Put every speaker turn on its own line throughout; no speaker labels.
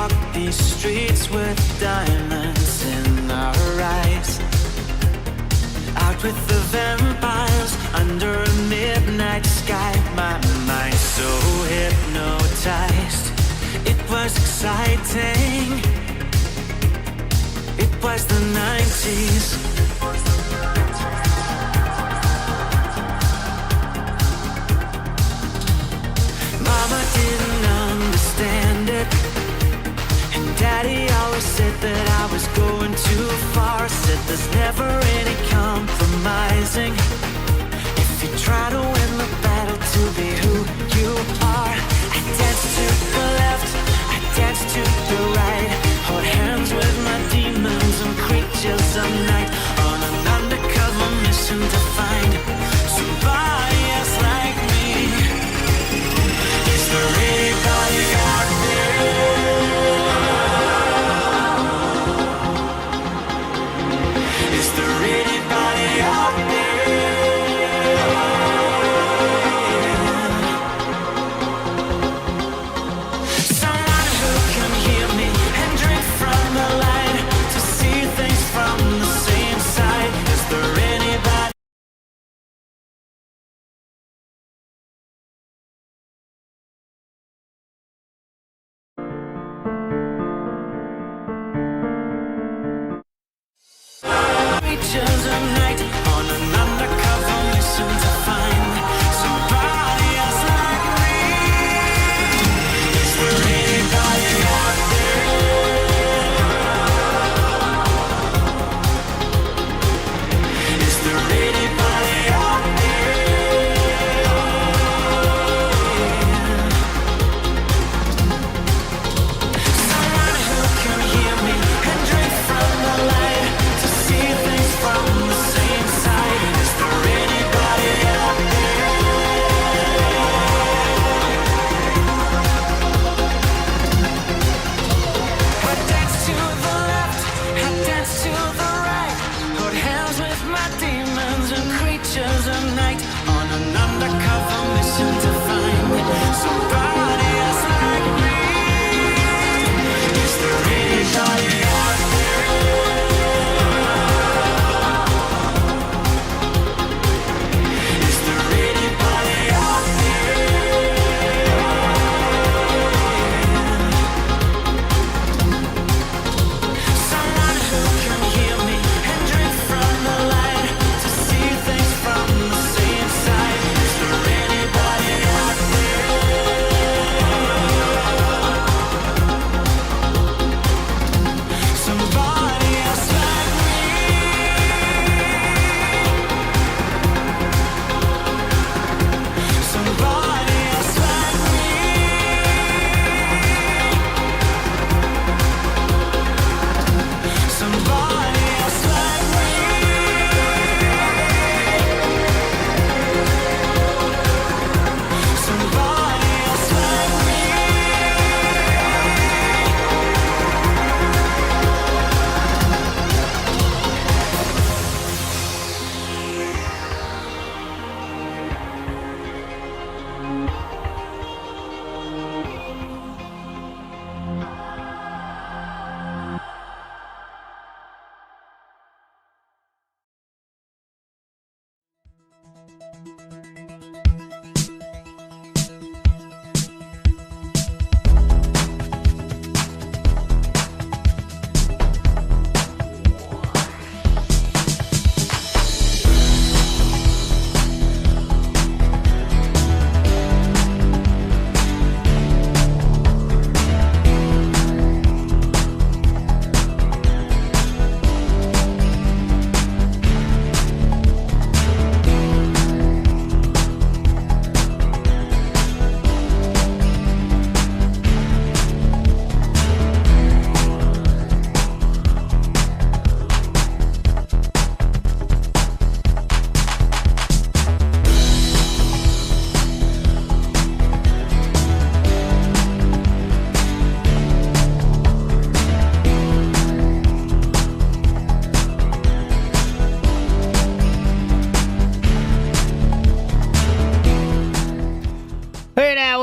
walk these streets with diamonds in our eyes. Out with the vampires under a midnight sky. My mind so hypnotized. It was exciting. It was the 90s. Mama didn't understand it, and Daddy always said that I was going too far. Said there's never any compromising. If you try to win the battle to be who you are. I dance to the left, I dance to the right. Hold hands with my demons and creatures of night. On an undercover mission to find somebody else like me. Is there anybody out there? Is there anybody out there?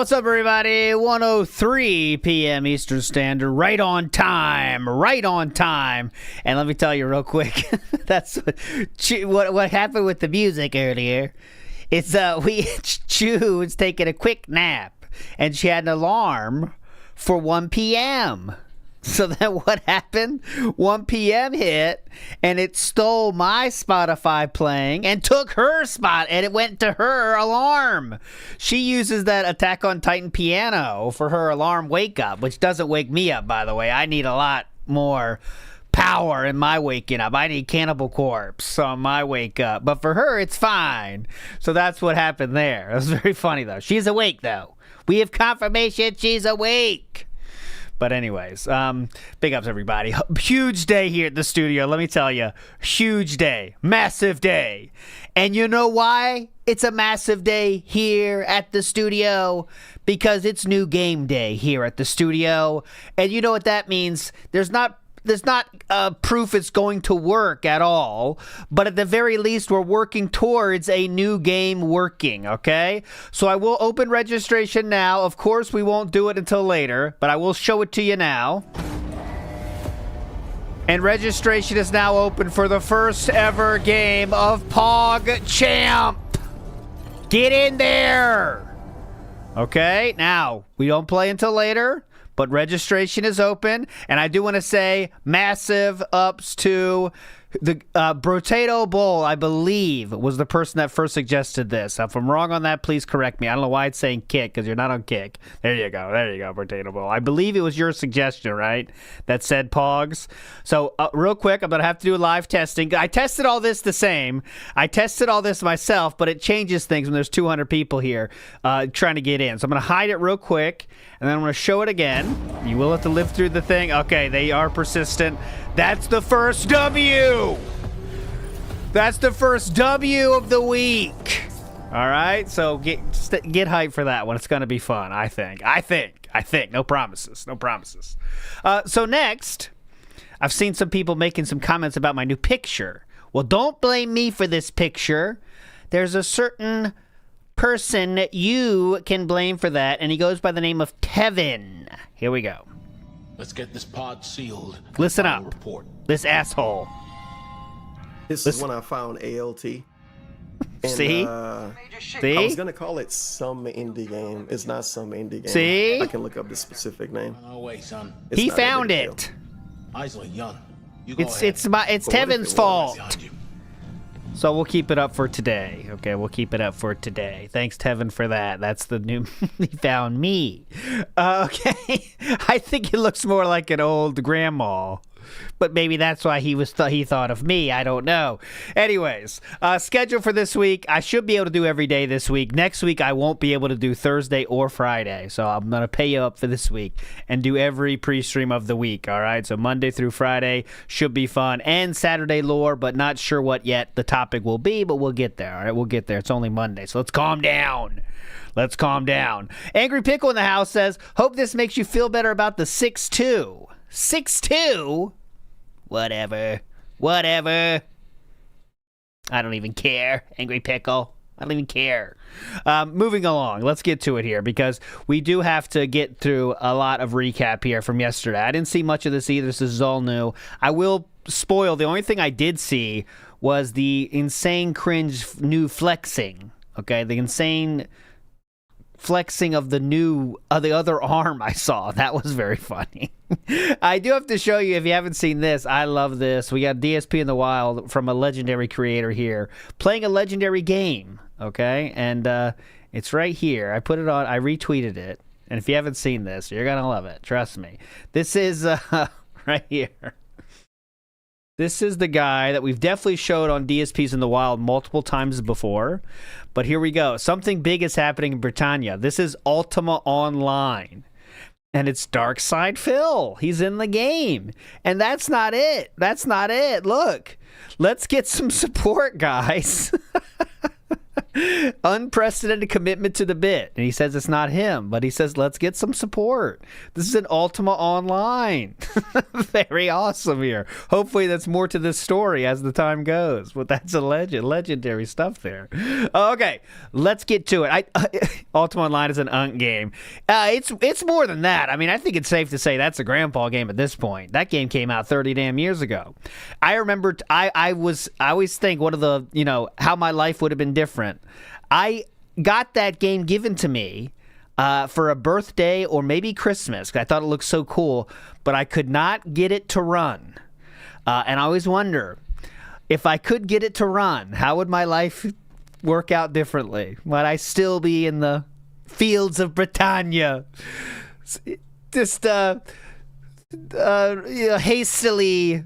What's up, everybody? 1:03 p.m. Eastern Standard, right on time. And let me tell you real quick, that's what happened with the music earlier. It's Chu was taking a quick nap, and she had an alarm for 1 p.m. So then what happened? 1 p.m. hit, and it stole my Spotify playing and took her spot, and it went to her alarm. She uses that Attack on Titan piano for her alarm wake up, which doesn't wake me up, by the way. I need a lot more power in my waking up. I need Cannibal Corpse on my wake up. But for her, it's fine. So that's what happened there. It was very funny, though. She's awake, though. We have confirmation she's awake. But anyways, big ups, everybody. Huge day here at the studio. Let me tell you, huge day, massive day. And you know why it's a massive day here at the studio? Because it's new game day here at the studio. And you know what that means? There's not proof it's going to work at all, but at the very least, we're working towards a new game working, okay? So I will open registration now. Of course, we won't do it until later, but I will show it to you now. And registration is now open for the first ever game of POG Champ. Get in there! Okay, now, we don't play until later, but registration is open, and I do want to say massive ups to the Brotato Bowl, I believe, was the person that first suggested this. If I'm wrong on that, please correct me. I don't know why it's saying Kick, because you're not on Kick. There you go, Brotato Bowl. I believe it was your suggestion, right, that said POGS. So real quick, I'm going to have to do live testing. I tested all this the same. I tested all this myself, but it changes things when there's 200 people here trying to get in. So I'm going to hide it real quick, and then I'm going to show it again. You will have to live through the thing. Okay, they are persistent. That's the first W. That's the first W of the week. All right, so get hyped for that one. It's going to be fun, I think. No promises. So next, I've seen some people making some comments about my new picture. Well, don't blame me for this picture. There's a certain person that you can blame for that, and he goes by the name of Tevin. Here we go.
Let's get this pod sealed.
Listen up.
Report.
This asshole.
This is when I found ALT. And,
See? See?
I was going to call it some indie game. It's not some indie game.
See?
I can look up the specific name.
No way, son.
He found it.
Isley, young.
It's Tevin's fault. So we'll keep it up for today. Okay, we'll keep it up for today. Thanks, Tevin, for that. That's the new... He found me. Okay. I think it looks more like an old grandma. But maybe that's why he thought of me. I don't know. Anyways, schedule for this week. I should be able to do every day this week. Next week, I won't be able to do Thursday or Friday. So I'm going to pay you up for this week and do every pre-stream of the week. All right? So Monday through Friday should be fun. And Saturday lore, but not sure what yet the topic will be. But we'll get there. All right? We'll get there. It's only Monday. So let's calm down. Let's calm down. Angry Pickle in the house says, hope this makes you feel better about the 6-2. 6-2? Whatever. I don't even care, Angry Pickle. I don't even care. Moving along, let's get to it here because we do have to get through a lot of recap here from yesterday. I didn't see much of this either. This is all new. I will spoil. The only thing I did see was the insane cringe new flexing. Okay, the insane flexing of the other arm I saw. That was very funny. I do have to show you, if you haven't seen this, I love this. We got DSP in the wild from a legendary creator here playing a legendary game, okay? And it's right here. I put it on, I retweeted it. And if you haven't seen this, you're going to love it. Trust me. This is right here. This is the guy that we've definitely showed on DSPs in the wild multiple times before. But here we go. Something big is happening in Britannia. This is Ultima Online. And it's Darkside Phil. He's in the game. And that's not it. Look. Let's get some support, guys. Unprecedented commitment to the bit. And he says it's not him, but he says, let's get some support. This is an Ultima Online. Very awesome here. Hopefully that's more to this story as the time goes. But that's a legendary stuff there. Okay, let's get to it. Ultima Online is an UNC game. It's more than that. I mean, I think it's safe to say that's a grandpa game at this point. That game came out 30 damn years ago. I remember, I always think one of the, how my life would have been different. I got that game given to me for a birthday or maybe Christmas. I thought it looked so cool, but I could not get it to run. And I always wonder, if I could get it to run, how would my life work out differently? Would I still be in the fields of Britannia? Just hastily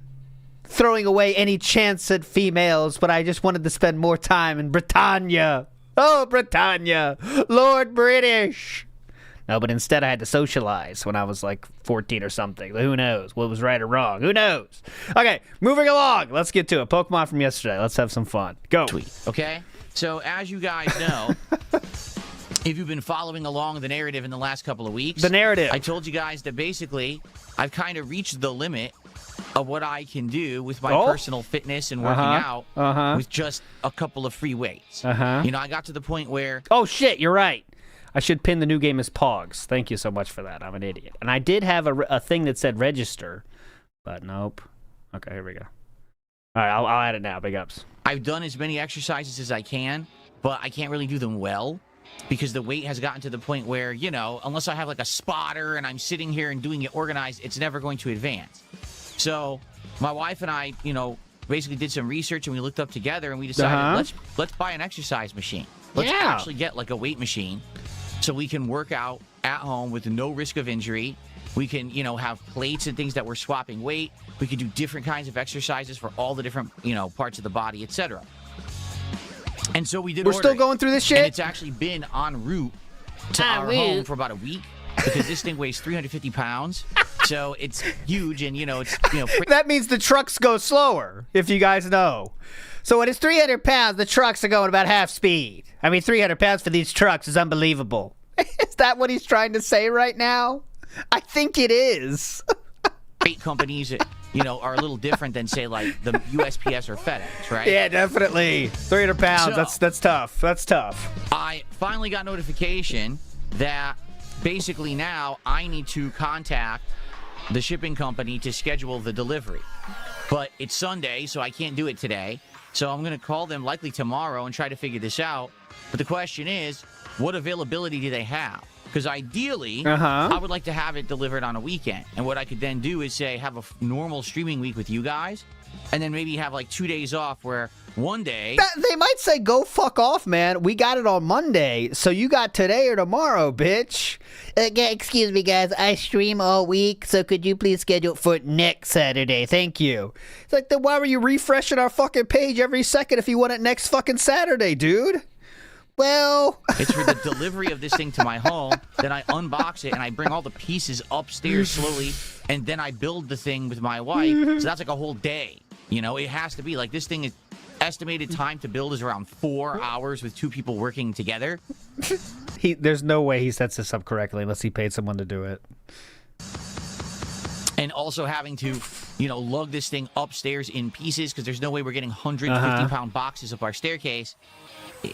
throwing away any chance at females, but I just wanted to spend more time in Britannia. Oh, Britannia, Lord British. No, but instead I had to socialize when I was like 14 or something. Who knows what was right or wrong? Who knows? Okay, moving along. Let's get to it. Pokemon from yesterday. Let's have some fun. Go.
Tweet. Okay? So, as you guys know, if you've been following along the narrative in the last couple of weeks,
the narrative,
I told you guys that basically I've kind of reached the limit of what I can do with my personal fitness and working out with just a couple of free weights. I got to the point where...
Oh, shit, you're right. I should pin the new game as POGS. Thank you so much for that. I'm an idiot. And I did have a thing that said register, but nope. Okay, here we go. All right, I'll add it now. Big ups.
I've done as many exercises as I can, but I can't really do them well because the weight has gotten to the point where, unless I have like a spotter and I'm sitting here and doing it organized, it's never going to advance. So my wife and I, basically did some research and we looked up together and we decided let's buy an exercise machine. Let's actually get like a weight machine so we can work out at home with no risk of injury. We can, have plates and things that we're swapping weight. We can do different kinds of exercises for all the different, parts of the body, etc. And so we did.
We're still going through this shit?
And it's actually been en route to our home for about a week because this thing weighs 350 pounds. So it's huge and, it's,
That means the trucks go slower, if you guys know. So when it's 300 pounds, the trucks are going about half speed. I mean, 300 pounds for these trucks is unbelievable. Is that what he's trying to say right now? I think it is.
Freight companies, are a little different than, say, like the USPS or FedEx, right?
Yeah, definitely. 300 pounds,
so,
that's tough. That's tough.
I finally got notification that basically now I need to contact the shipping company to schedule the delivery. But it's Sunday, so I can't do it today. So I'm going to call them likely tomorrow and try to figure this out. But the question is, what availability do they have? Because ideally, I would like to have it delivered on a weekend. And what I could then do is say, have a normal streaming week with you guys, and then maybe have like 2 days off where one day...
They might say, go fuck off, man. We got it on Monday, so you got today or tomorrow, bitch. Excuse me, guys. I stream all week, so could you please schedule for next Saturday? Thank you. It's like, then why were you refreshing our fucking page every second if you want it next fucking Saturday, dude? Well...
It's for the delivery of this thing to my home, then I unbox it and I bring all the pieces upstairs slowly, and then I build the thing with my wife. So that's like a whole day. It has to be like this thing is estimated time to build is around 4 hours with two people working together.
There's no way he sets this up correctly unless he paid someone to do it.
And also having to, lug this thing upstairs in pieces because there's no way we're getting 150-pound boxes up our staircase.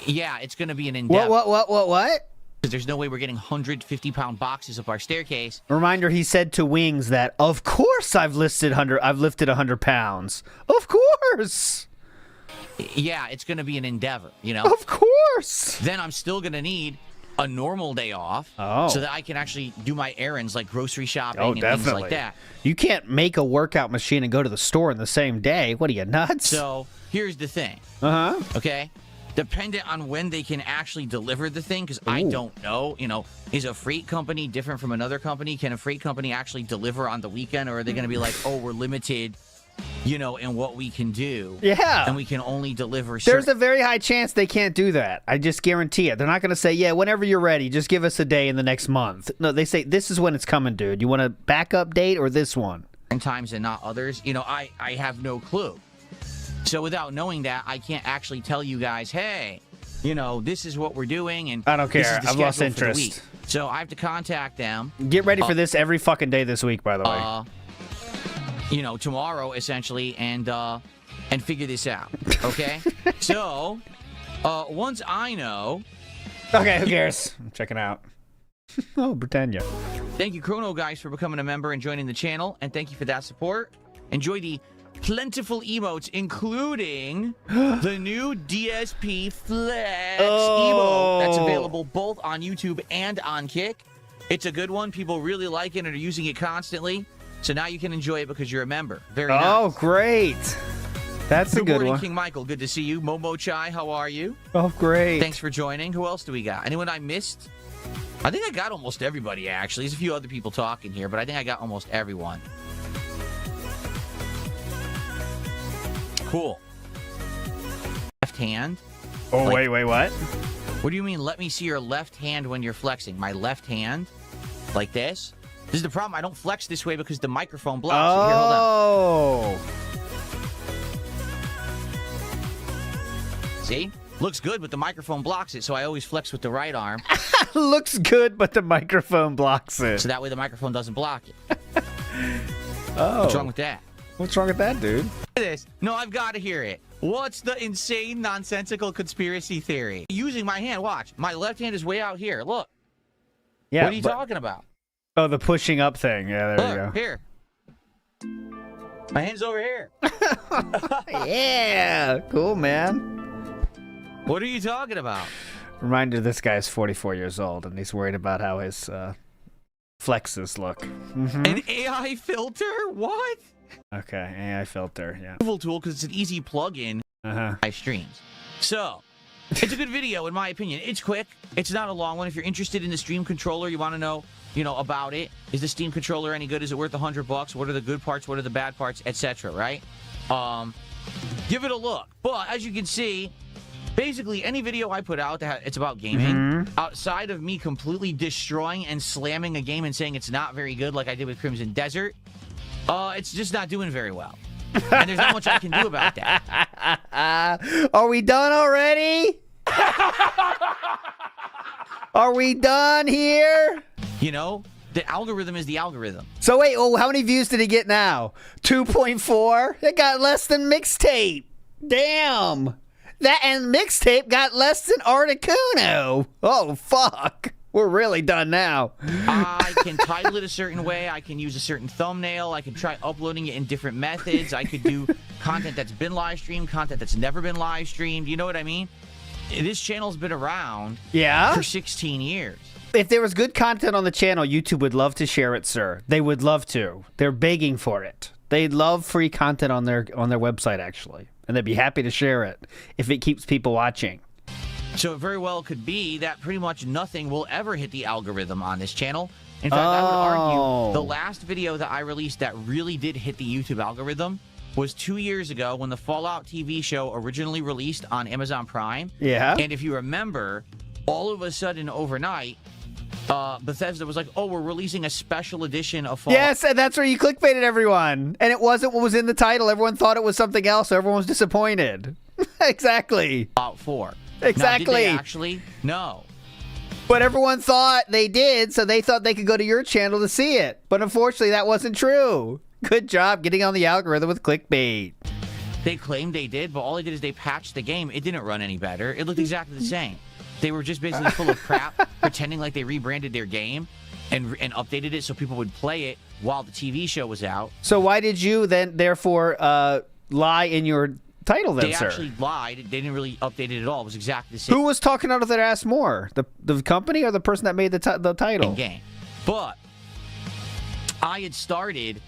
Yeah, it's going to be an endeavor.
What?
Because there's no way we're getting 150-pound boxes up our staircase.
Reminder, he said to Wings that, of course I've lifted 100 pounds. Of course.
Yeah, it's going to be an endeavor,
Of course.
Then I'm still going to need a normal day off so that I can actually do my errands like grocery shopping and things like that.
You can't make a workout machine and go to the store in the same day. What are you, nuts?
So here's the thing. Okay? Dependent on when they can actually deliver the thing, because I don't know, is a freight company different from another company? Can a freight company actually deliver on the weekend, or are they going to be like, oh, we're limited, in what we can do?
Yeah.
And we can only deliver
There's a very high chance they can't do that. I just guarantee it. They're not going to say, yeah, whenever you're ready, just give us a day in the next month. No, they say, this is when it's coming, dude. You want a backup date or this one?
Times and not others. I have no clue. So without knowing that, I can't actually tell you guys, hey, you know, this is what we're doing, and
I don't
this is
care.
the
I've lost
schedule for the
interest.
week. So I have to contact them.
Get ready for this every fucking day this week, by the way.
You know, tomorrow essentially, and figure this out. Okay. So once I know.
Okay, who cares? I'm checking out. Oh, Britannia.
Thank you, Chrono Guys, for becoming a member and joining the channel, and thank you for that support. Enjoy the plentiful emotes, including the new DSP Flex emote that's available both on YouTube and on Kick. It's a good one. People really like it and are using it constantly. So now you can enjoy it because you're a member. Very nice.
Oh, great. That's a
Good
good
morning,
one.
King Michael. Good to see you. Momo Chai, how are you?
Oh, great.
Thanks for joining. Who else do we got? Anyone I missed? I think I got almost everybody, actually. There's a few other people talking here, but I think I got almost everyone. Cool. Left hand?
Oh,
Like-
wait, what?
What do you mean, let me see your left hand when you're flexing? My left hand? Like this? This is the problem. I don't flex this way because the microphone blocks it. Here, hold on.
Oh.
See? Looks good, but the microphone blocks it, so I always flex with the right arm.
Looks good, but the microphone blocks it.
So that way the microphone doesn't block it.
Oh.
What's wrong with that?
What's wrong with that, dude?
Look at this. No, I've got to hear it. What's the insane, nonsensical conspiracy theory? Using my hand, watch. My left hand is way out here. Look.
Yeah.
What are you talking about?
Oh, the pushing up thing. Yeah, there you
Look,
go.
here. My hand's over here.
Yeah. Cool, man.
What are you talking about?
Reminder, this guy's 44 years old, and he's worried about how his flexes look.
An AI filter? What?
Okay, AI filter, yeah.
Beautiful tool because it's an easy plug-in
Uh-huh.
live streams. So, it's a good video in my opinion. It's quick. It's not a long one. If you're interested in the stream controller, you want to know, about it. Is the Steam controller any good? Is it worth $100? What are the good parts? What are the bad parts? Etc. Right? Give it a look. But as you can see, basically any video I put out that it's about gaming, outside of me completely destroying and slamming a game and saying it's not very good, like I did with Crimson Desert, it's just not doing very well. And there's not much I can do about that.
Are we done already? Are we done here?
The algorithm is the algorithm.
So wait, how many views did he get now? 2.4? It got less than Mixtape. Damn. That and Mixtape got less than Articuno. Oh, fuck. We're really done now.
I can title it a certain way. I can use a certain thumbnail. I can try uploading it in different methods. I could do content that's been live streamed, content that's never been live streamed. You know what I mean? This channel's been around for 16 years.
If there was good content on the channel, YouTube would love to share it, sir. They would love to. They're begging for it. They'd love free content on their website, actually. And they'd be happy to share it if it keeps people watching.
So it very well could be that pretty much nothing will ever hit the algorithm on this channel. In fact, I would argue the last video that I released that really did hit the YouTube algorithm was 2 years ago when the Fallout TV show originally released on Amazon Prime.
Yeah.
And if you remember, all of a sudden overnight, Bethesda was like, oh, we're releasing a special edition of Fallout.
Yes, and that's where you clickbaited everyone. And it wasn't what was in the title. Everyone thought it was something else, so everyone was disappointed. Exactly.
Fallout 4.
Exactly.
Now, did they actually? No.
But everyone thought they did, so they thought they could go to your channel to see it. But unfortunately, that wasn't true. Good job getting on the algorithm with clickbait.
They claimed they did, but all they did is they patched the game. It didn't run any better. It looked exactly the same. They were just basically full of crap, pretending like they rebranded their game and updated it so people would play it while the TV show was out.
So why did you then, therefore, lie in your title then,
They
sir?
actually lied. They didn't really update it at all. It was exactly the same.
Who was talking out of their ass more? The company or the person that made the title?
Game. But I had started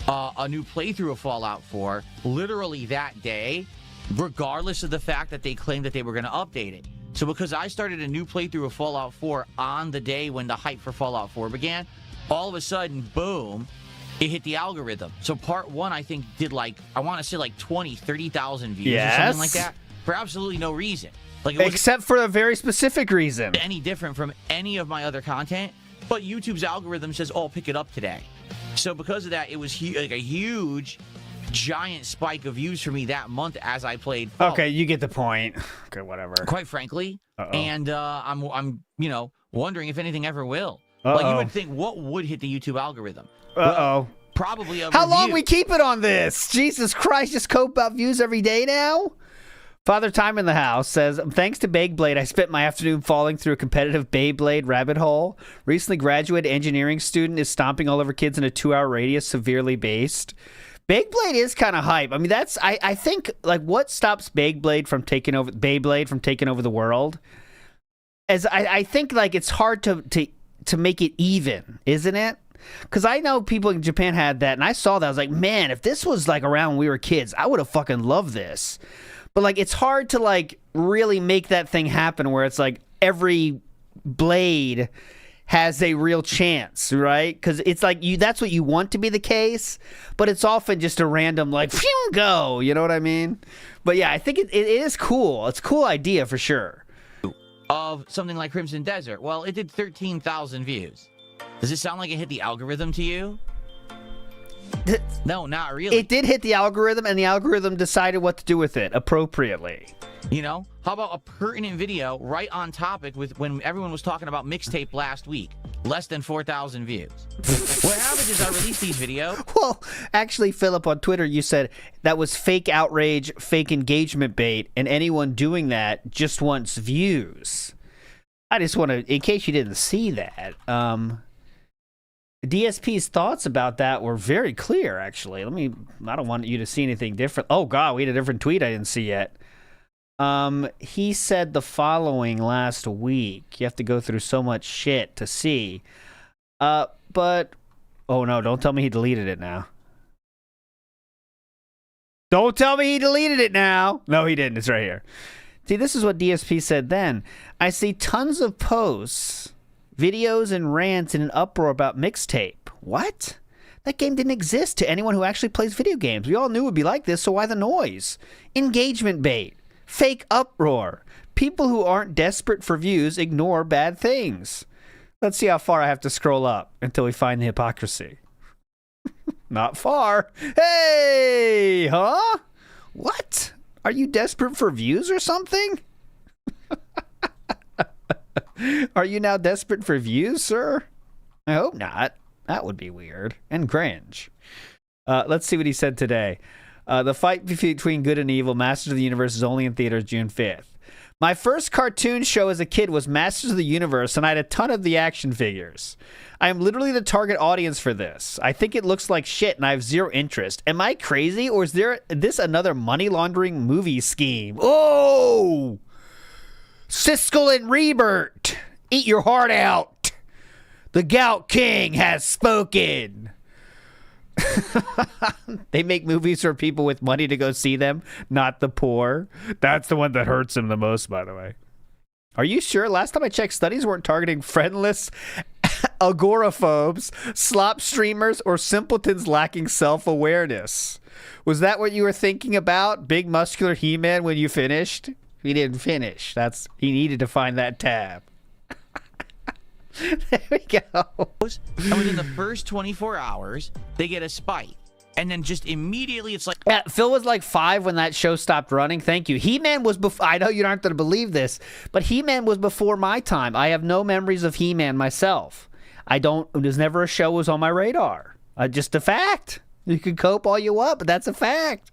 a new playthrough of Fallout 4 literally that day, regardless of the fact that they claimed that they were going to update it. So because I started a new playthrough of Fallout 4 on the day when the hype for Fallout 4 began, all of a sudden, boom, it hit the algorithm. So part 1, I think, did I want to say 20, 30,000 views or something like that for absolutely no reason. Like, it wasn't
Except for a very specific reason.
any different from any of my other content, but YouTube's algorithm says, oh, pick it up today. So because of that, it was a huge giant spike of views for me that month as I played Fall.
Okay, you get the point. Okay, whatever.
Quite frankly. And I'm wondering if anything ever will.
Uh-oh.
Like, you would think, what would hit the YouTube algorithm?
Uh-oh.
Probably a
How long
review.
we keep it on this? Jesus Christ, just cope about views every day now? Father Time in the House says, thanks to Beyblade, I spent my afternoon falling through a competitive Beyblade rabbit hole. Recently graduated engineering student is stomping all over kids in a 2-hour radius, severely based. Beyblade is kind of hype. I mean, that's, I think, like, what stops Beyblade from taking over the world? As I think, like, it's hard to make it even, isn't it? Because I know people in Japan had that, and I saw that. I was like, man, if this was, like, around when we were kids, I would have fucking loved this. But, like, it's hard to, like, really make that thing happen where it's, like, every blade has a real chance, right? Because it's, like, that's what you want to be the case, but it's often just a random, like, phew, go, you know what I mean? But, yeah, I think it is cool. It's a cool idea for sure.
Of something like Crimson Desert. Well, it did 13,000 views. Does it sound like it hit the algorithm to you? No, not really.
It did hit the algorithm, and the algorithm decided what to do with it appropriately.
You know? How about a pertinent video right on topic with when everyone was talking about mixtape last week? Less than 4,000 views. What happened is I released these videos.
Well, actually, Philip, on Twitter, you said that was fake outrage, fake engagement bait, and anyone doing that just wants views. I just want to, in case you didn't see that, DSP's thoughts about that were very clear, actually. I don't want you to see anything different. Oh, God, we had a different tweet I didn't see yet. He said the following last week. You have to go through so much shit to see. But, oh no, don't tell me he deleted it now. Don't tell me he deleted it now. No, he didn't. It's right here. See, this is what DSP said then. I see tons of posts, videos, and rants in an uproar about mixtape. What? That game didn't exist to anyone who actually plays video games. We all knew it would be like this, so why the noise? Engagement bait. Fake uproar. People who aren't desperate for views ignore bad things. Let's see how far I have to scroll up until we find the hypocrisy. Not far. Hey, huh? What? Are you desperate for views or something? Are you now desperate for views, sir? I hope not. That would be weird and cringe. Let's see what he said today. The fight between good and evil, Masters of the Universe, is only in theaters June 5th. My first cartoon show as a kid was Masters of the Universe, and I had a ton of the action figures. I am literally the target audience for this. I think it looks like shit, and I have zero interest. Am I crazy, or is this another money laundering movie scheme? Oh! Siskel and Rebert, eat your heart out. The Gout King has spoken. They make movies for people with money to go see them, not the poor. That's the one that hurts them the most, by the way. Are you sure? Last time I checked, studies weren't targeting friendless agoraphobes, slop streamers, or simpletons lacking self-awareness. Was that what you were thinking about? Big muscular He-Man when you finished? He didn't finish. He needed to find that tab. There we go.
And within the first 24 hours, they get a spike. And then just immediately it's like...
Yeah, Phil was like 5 when that show stopped running. Thank you. He-Man was before... I know you aren't going to believe this, but He-Man was before my time. I have no memories of He-Man myself. There's never a show was on my radar. Just a fact. You can cope all you want, but that's a fact.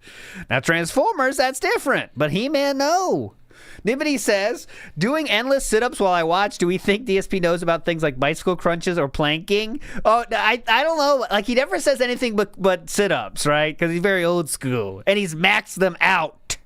Now, Transformers, that's different. But He-Man, no. Nibity says, doing endless sit-ups while I watch, do we think DSP knows about things like bicycle crunches or planking? Oh, I don't know. Like, he never says anything but sit-ups, right? Because he's very old school. And he's maxed them out.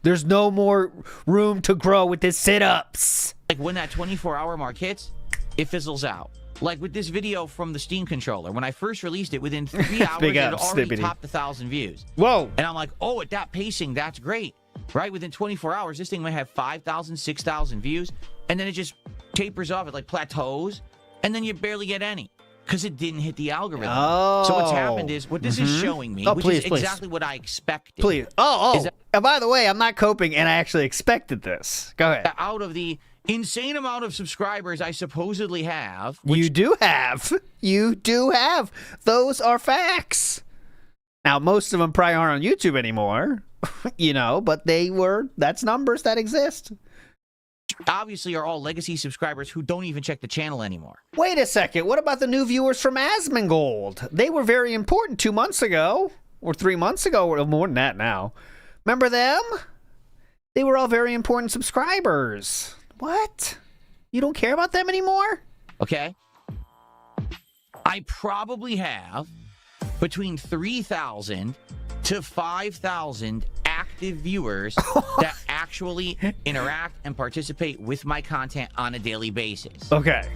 There's no more room to grow with his sit-ups.
Like, when that 24-hour mark hits, it fizzles out. Like with this video from the Steam controller. When I first released it, within 3 hours, it had already topped 1,000 views.
Whoa.
And I'm like, oh, at that pacing, that's great. Right? Within 24 hours, this thing might have 5,000, 6,000 views. And then it just tapers off. It like plateaus. And then you barely get any. Because it didn't hit the algorithm.
Oh.
So what's happened is, what this is showing me, which is exactly what I expected.
Please. And by the way, I'm not coping, and I actually expected this. Go ahead.
Out of the insane amount of subscribers I supposedly have.
You do have. Those are facts. Now, most of them probably aren't on YouTube anymore, but that's numbers that exist.
Obviously are all legacy subscribers who don't even check the channel anymore.
Wait a second. What about the new viewers from Asmongold? They were very important 2 months ago, or 3 months ago, or more than that now. Remember them? They were all very important subscribers. What? You don't care about them anymore?
Okay. I probably have between 3,000 to 5,000 active viewers that actually interact and participate with my content on a daily basis.
Okay.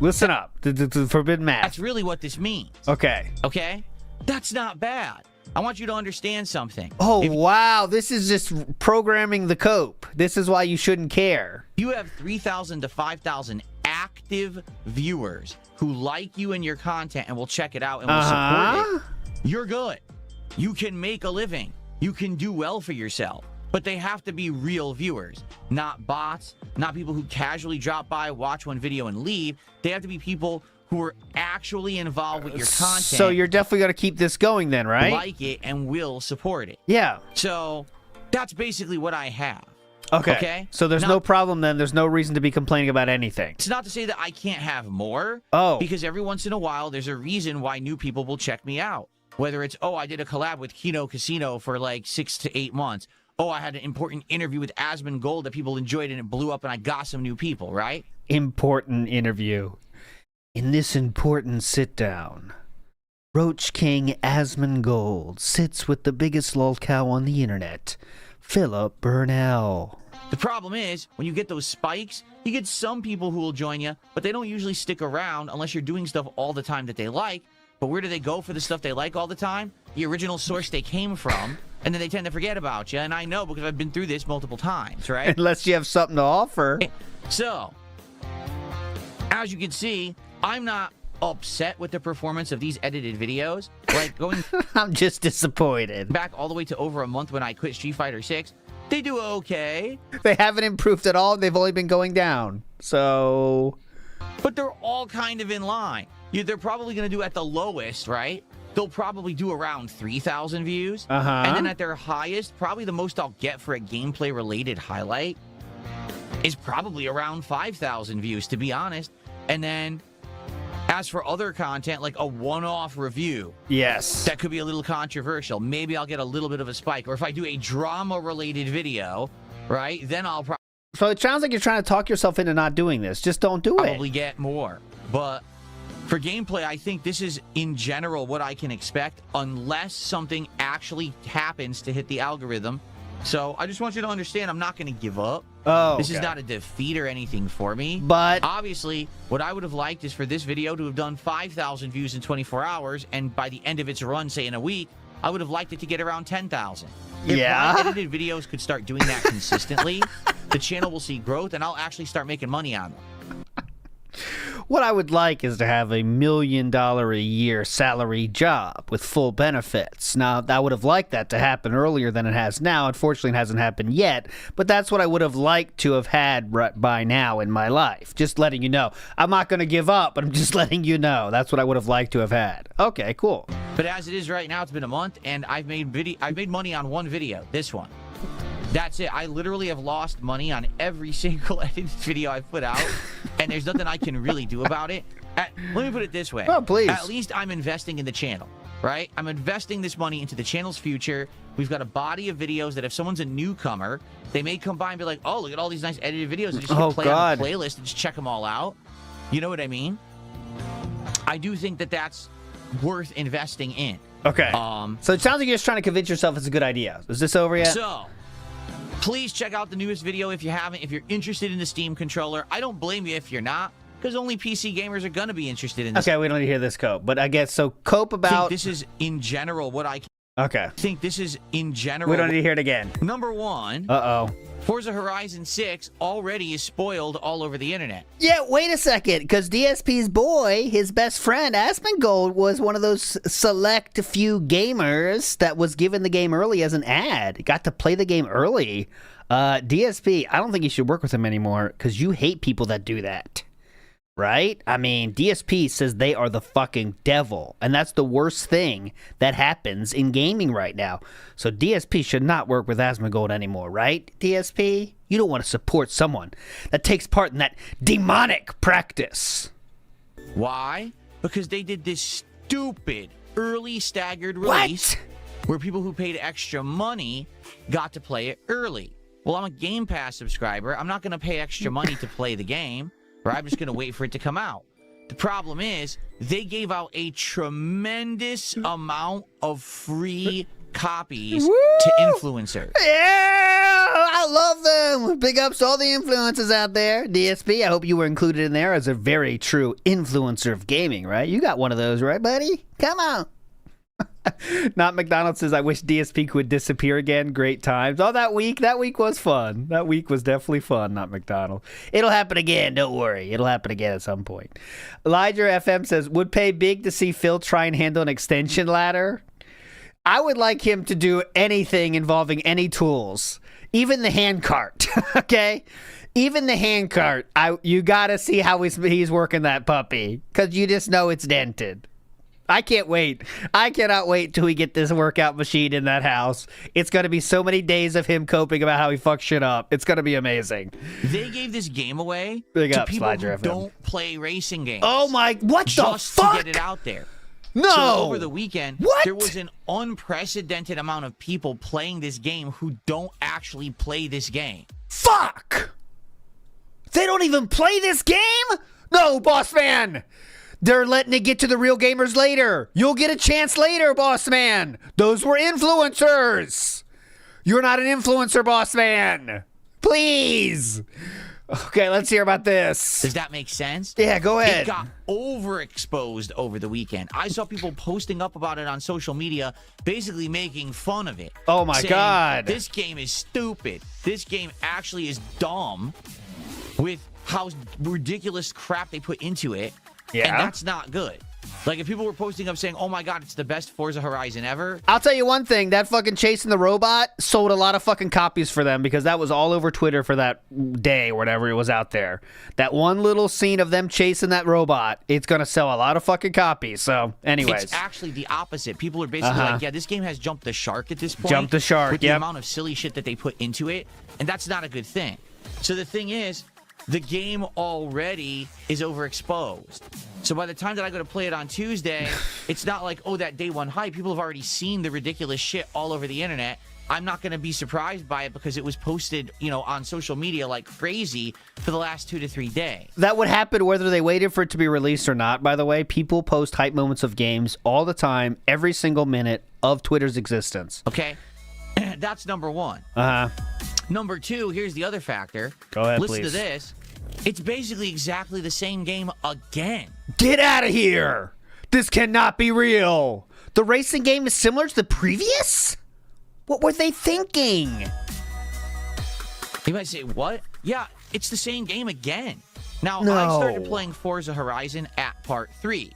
Listen up. The forbidden math.
That's really what this means.
Okay.
Okay? That's not bad. I want you to understand something.
Oh, wow. This is just programming the cope. This is why you shouldn't care.
You have 3,000 to 5,000 active viewers who like you and your content and will check it out and will support it. You're good. You can make a living. You can do well for yourself. But they have to be real viewers, not bots, not people who casually drop by, watch one video, and leave. They have to be people who are actually involved with your content.
So you're definitely going to keep this going then, right?
Like it and will support it.
Yeah.
So that's basically what I have.
Okay. So there's no problem then. There's no reason to be complaining about anything.
It's not to say that I can't have more.
Oh.
Because every once in a while, there's a reason why new people will check me out. Whether it's, I did a collab with Kino Casino for like 6 to 8 months. I had an important interview with Asmongold that people enjoyed and it blew up and I got some new people, right?
Important interview. In this important sit-down, Roach King Asmongold sits with the biggest lolcow on the internet, Philip Burnell.
The problem is, when you get those spikes, you get some people who will join you, but they don't usually stick around unless you're doing stuff all the time that they like. But where do they go for the stuff they like all the time? The original source they came from, and then they tend to forget about you. And I know because I've been through this multiple times, right?
Unless you have something to offer.
So, as you can see, I'm not upset with the performance of these edited videos. Like going
I'm just disappointed.
back all the way to over a month when I quit Street Fighter 6, they do okay.
They haven't improved at all. They've only been going down. So...
But they're all kind of in line. They're probably going to do at the lowest, right? They'll probably do around 3,000 views. And then at their highest, probably the most I'll get for a gameplay-related highlight is probably around 5,000 views, to be honest. And then, as for other content, like a one-off review.
Yes.
That could be a little controversial. Maybe I'll get a little bit of a spike. Or if I do a drama-related video, right, then I'll probably...
So it sounds like you're trying to talk yourself into not doing this. Just don't do it.
Probably get more. But... for gameplay, I think this is, in general, what I can expect unless something actually happens to hit the algorithm. So I just want you to understand I'm not going to give up. This is not a defeat or anything for me.
But
obviously, what I would have liked is for this video to have done 5,000 views in 24 hours, and by the end of its run, say in a week, I would have liked it to get around 10,000. If my edited videos could start doing that consistently, the channel will see growth, and I'll actually start making money on them.
What I would like is to have $1 million a year salary job with full benefits. Now, I would have liked that to happen earlier than it has now. Unfortunately, it hasn't happened yet, but that's what I would have liked to have had by now in my life. Just letting you know. I'm not going to give up, but I'm just letting you know. That's what I would have liked to have had. Okay, cool.
But as it is right now, it's been a month, and I've made money on one video, this one. That's it. I literally have lost money on every single edited video I've put out, and there's nothing I can really do about it. Let me put it this way.
Oh, please.
At least I'm investing in the channel, right? I'm investing this money into the channel's future. We've got a body of videos that if someone's a newcomer, they may come by and be like, oh, look at all these nice edited videos. And just hit play on the playlist and just check them all out. You know what I mean? I do think that that's worth investing in.
Okay. So it sounds like you're just trying to convince yourself it's a good idea. Is this over yet?
So... please check out the newest video if you haven't. If you're interested in the Steam controller, I don't blame you if you're not, because only PC gamers are going to be interested in this.
Okay, we don't need to hear this, Cope. But I guess, so Cope about...
I think this is, in general, what I think this is, in general...
we don't need to hear it again.
Number one... Forza Horizon 6 already is spoiled all over the internet.
Yeah, wait a second, because DSP's boy, his best friend, Asmongold, was one of those select few gamers that was given the game early as an ad. Got to play the game early. DSP, I don't think you should work with him anymore, because you hate people that do that. right? I mean, DSP says they are the fucking devil, and that's the worst thing that happens in gaming right now. So DSP should not work with Asmongold anymore, right, DSP? You don't want to support someone that takes part in that demonic practice.
Why? Because they did this stupid early staggered release where people who paid extra money got to play it early. Well, I'm a Game Pass subscriber. I'm not going to pay extra money to play the game, or I'm just going to wait for it to come out. The problem is they gave out a tremendous amount of free copies to influencers.
Yeah, I love them. Big ups to all the influencers out there. DSP, I hope you were included in there as a very true influencer of gaming, right? You got one of those, right, buddy? Come on. Not McDonald says, I wish DSP could disappear again. Great times. Oh, that week was fun. That week was definitely fun, not McDonald. It'll happen again. Don't worry. It'll happen again at some point. Elijah FM says, would pay big to see Phil try and handle an extension ladder. I would like him to do anything involving any tools, even the hand cart. Okay? Even the hand cart. You got to see how he's working that puppy, because you just know it's dented. I can't wait. I cannot wait till we get this workout machine in that house. It's going to be so many days of him coping about how he fucks shit up. It's going to be amazing.
They gave this game away
Big
to
up,
people
Slider
who
FM.
don't play racing games.
Oh my, what the fuck?
Just to get it out there.
No.
So over the weekend,
What?
there was an unprecedented amount of people playing this game who don't actually play this game.
Fuck! They don't even play this game? No, boss man! They're letting it get to the real gamers later. You'll get a chance later, boss man. Those were influencers. You're not an influencer, boss man. Please. Okay, let's hear about this.
Does that make sense?
Yeah, go ahead.
It got overexposed over the weekend. I saw people posting up about it on social media, basically making fun of it.
Oh my
saying,
God.
This game is stupid. This game actually is dumb with how ridiculous crap they put into it.
Yeah.
And that's not good. Like, if people were posting up saying, oh my God, it's the best Forza Horizon ever.
I'll tell you one thing. That fucking chasing the robot sold a lot of fucking copies for them, because that was all over Twitter for that day or whatever it was out there. That one little scene of them chasing that robot, it's going to sell a lot of fucking copies. So, anyways.
It's actually the opposite. People are basically like, yeah, this game has jumped the shark at this point.
Jumped the shark,
with the
yep.
amount of silly shit that they put into it. And that's not a good thing. So the thing is, the game already is overexposed. So by the time that I go to play it on Tuesday, it's not like, oh, that day one hype. People have already seen the ridiculous shit all over the internet. I'm not going to be surprised by it because it was posted, on social media like crazy for the last 2 to 3 days.
That would happen whether they waited for it to be released or not, by the way. People post hype moments of games all the time, every single minute of Twitter's existence.
Okay? That's number one.
Uh-huh.
Number two, here's the other factor.
Go ahead,
Listen
please.
to this. It's basically exactly the same game again.
Get out of here! This cannot be real! The racing game is similar to the previous? What were they thinking?
You might say, what? Yeah, it's the same game again. Now,
No.
I started playing Forza Horizon at Part 3.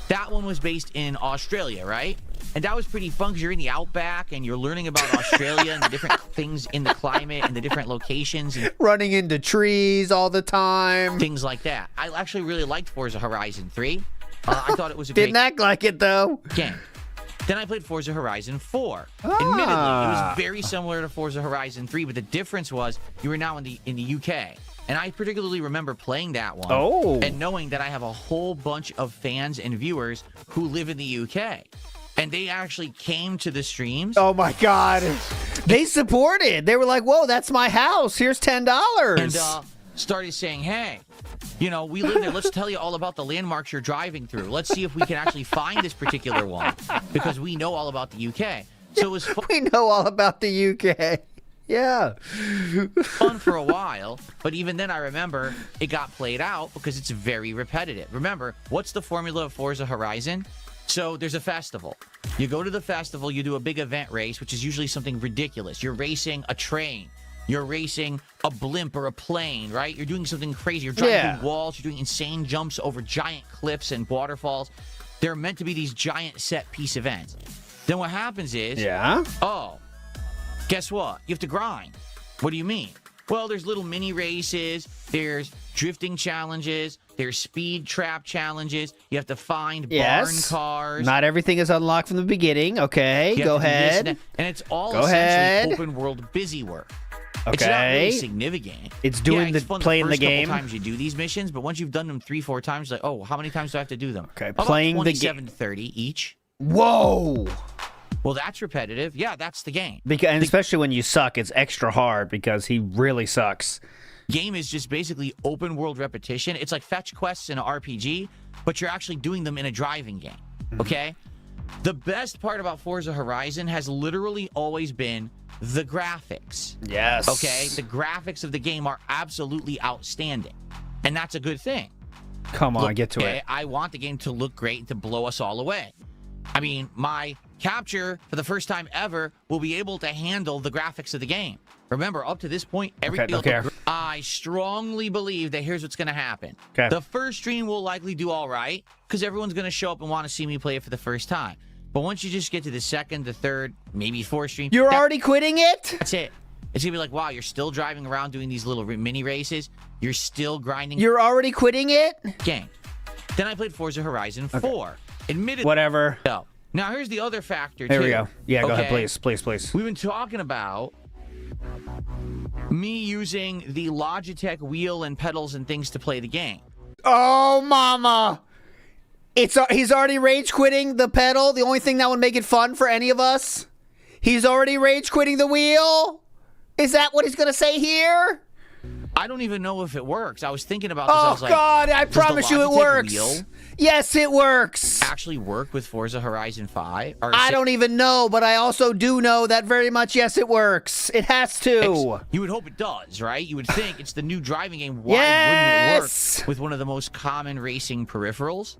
That one was based in Australia, right? And that was pretty fun because you're in the outback and you're learning about Australia and the different things in the climate and the different locations and
Running into trees all the time.
things like that. I actually really liked Forza Horizon 3. I thought it was a
Didn't
great
act like it, though.
game. Then I played Forza Horizon 4. Admittedly, it was very similar to Forza Horizon 3, but the difference was you were now in the UK. And I particularly remember playing that one and knowing that I have a whole bunch of fans and viewers who live in the UK. And they actually came to the streams.
Oh my God. They supported. They were like, whoa, that's my house. Here's $10.
And started saying, hey, we live there. Let's tell you all about the landmarks you're driving through. Let's see if we can actually find this particular one, because we know all about the UK. So it was fun.
We know all about the UK. Yeah.
Fun for a while, but even then I remember it got played out because it's very repetitive. Remember, what's the formula of Forza Horizon? So there's a festival. You go to the festival, you do a big event race, which is usually something ridiculous. You're racing a train. You're racing a blimp or a plane, right? You're doing something crazy. You're driving through walls. You're doing insane jumps over giant cliffs and waterfalls. They're meant to be these giant set-piece events. Then what happens is, guess what? You have to grind. What do you mean? Well, there's little mini races. There's drifting challenges. There's speed trap challenges. You have to find barn
Yes.
cars.
Not everything is unlocked from the beginning. Okay,
You
go
have to do this
ahead.
and that. And it's all
Go
essentially
ahead.
open world busy work. It's not
Okay.
really significant.
It's doing
it's
the-
fun
playing the
first
game.
couple times you do these missions, but once you've done them 3-4 times, like, oh, how many times do I have to do them?
Okay,
About
playing the
27 to 30 each.
Whoa!
Well, that's repetitive. Yeah, that's the game.
Because, and especially when you suck, it's extra hard because he really sucks.
Game is just basically open world repetition. It's like fetch quests in an RPG, but you're actually doing them in a driving game. Okay? The best part about Forza Horizon has literally always been the graphics.
Yes.
Okay? The graphics of the game are absolutely outstanding. And that's a good thing.
Come on,
Look,
get to
okay,
it.
I want the game to look great and to blow us all away. I mean, my capture, for the first time ever, will be able to handle the graphics of the game. Remember, up to this point, everything
okay.
I strongly believe that here's what's going to happen.
Okay.
The first stream will likely do all right, because everyone's going to show up and want to see me play it for the first time. But once you just get to the second, the third, maybe fourth stream,
You're already quitting it?
that's it. It's going to be like, wow, you're still driving around doing these little mini races. You're still grinding
You're already quitting it?
game. Then I played Forza Horizon 4. Admittedly,
Whatever.
no. Now, here's the other factor,
There
too.
we go. Yeah, go ahead,
Okay?
please. Please.
We've been talking about me using the Logitech wheel and pedals and things to play the game.
Oh, mama. He's already rage quitting the pedal, the only thing that would make it fun for any of us. He's already rage quitting the wheel? Is that what he's going to say here?
I don't even know if it works. I was thinking about this. I
Oh,
was like,
God, I
does the
promise you it
Logitech
works.
wheel
Yes, it works.
actually work with Forza Horizon 5? Or
I don't even know, but I also do know that very much, yes, it works. It has to.
You would hope it does, right? You would think it's the new driving game. Why
Yes!
wouldn't it work with one of the most common racing peripherals?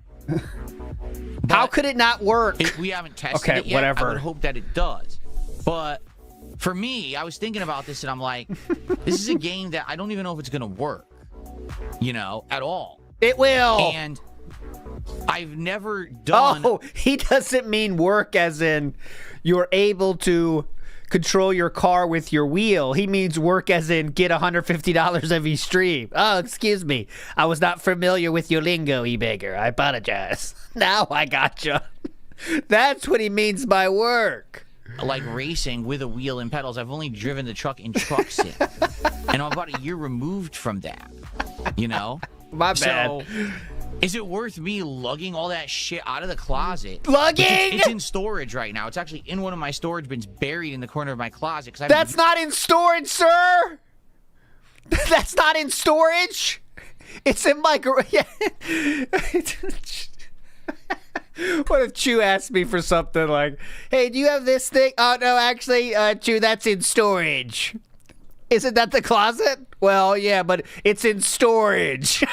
How could it not work?
We haven't tested
Okay,
it yet.
whatever.
I would hope that it does. But for me, I was thinking about this and I'm like, this is a game that I don't even know if it's going to work, at all.
It will.
And I've never done.
Oh, he doesn't mean work as in you're able to control your car with your wheel. He means work as in get $150 every stream. Oh, excuse me. I was not familiar with your lingo, e-beggar. I apologize. Now I gotcha. That's what he means by work.
Like racing with a wheel and pedals. I've only driven the truck in truck sim. And I'm about a year removed from that.
My bad.
So, is it worth me lugging all that shit out of the closet?
Lugging?
It's in storage right now. It's actually in one of my storage bins, buried in the corner of my closet.
That's not in storage, sir. That's not in storage. It's in my garage. What if Chew asked me for something like, hey, do you have this thing? Oh, no, actually, Chew, that's in storage. Isn't that the closet? Well, yeah, but it's in storage.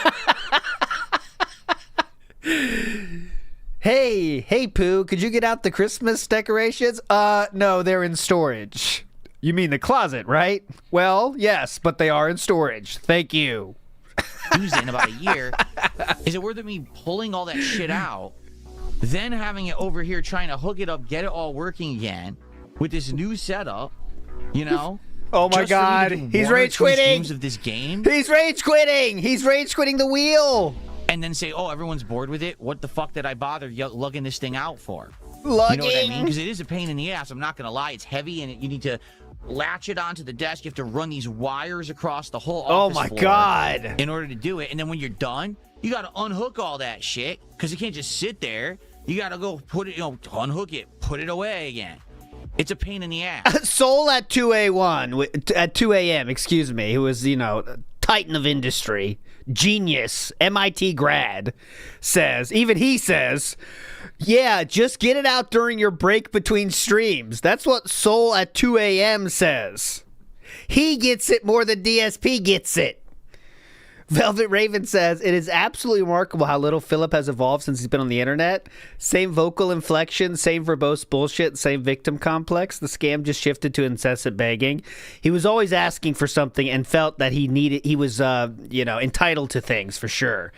Hey, Pooh, could you get out the Christmas decorations? No, they're in storage. You mean the closet, right? Well, yes, but they are in storage. Thank you.
use it in about a year. Is it worth it me pulling all that shit out, then having it over here trying to hook it up, get it all working again with this new setup,
Oh my
just for me to
God,
do
he's
one or
rage
two
quitting.
streams of this game,
He's rage quitting. He's rage quitting the wheel.
and then say, "Oh, everyone's bored with it. What the fuck did I bother lugging this thing out for?"
Lugging.
You know what I mean? Because it is a pain in the ass. I'm not gonna lie. It's heavy, and you need to latch it onto the desk. You have to run these wires across the whole
Oh
office
my
floor
God.
in order to do it. And then when you're done, you got to unhook all that shit because you can't just sit there. You got to go put it, unhook it, put it away again. It's a pain in the ass.
Soul at 2 a.m., excuse me, who was, titan of industry, genius, MIT grad, even he says, yeah, just get it out during your break between streams. That's what Soul at 2 a.m. says. He gets it more than DSP gets it. Velvet Raven says, it is absolutely remarkable how little Philip has evolved since he's been on the internet. Same vocal inflection, same verbose bullshit, same victim complex. The scam just shifted to incessant begging. He was always asking for something and felt that he was entitled to things for sure.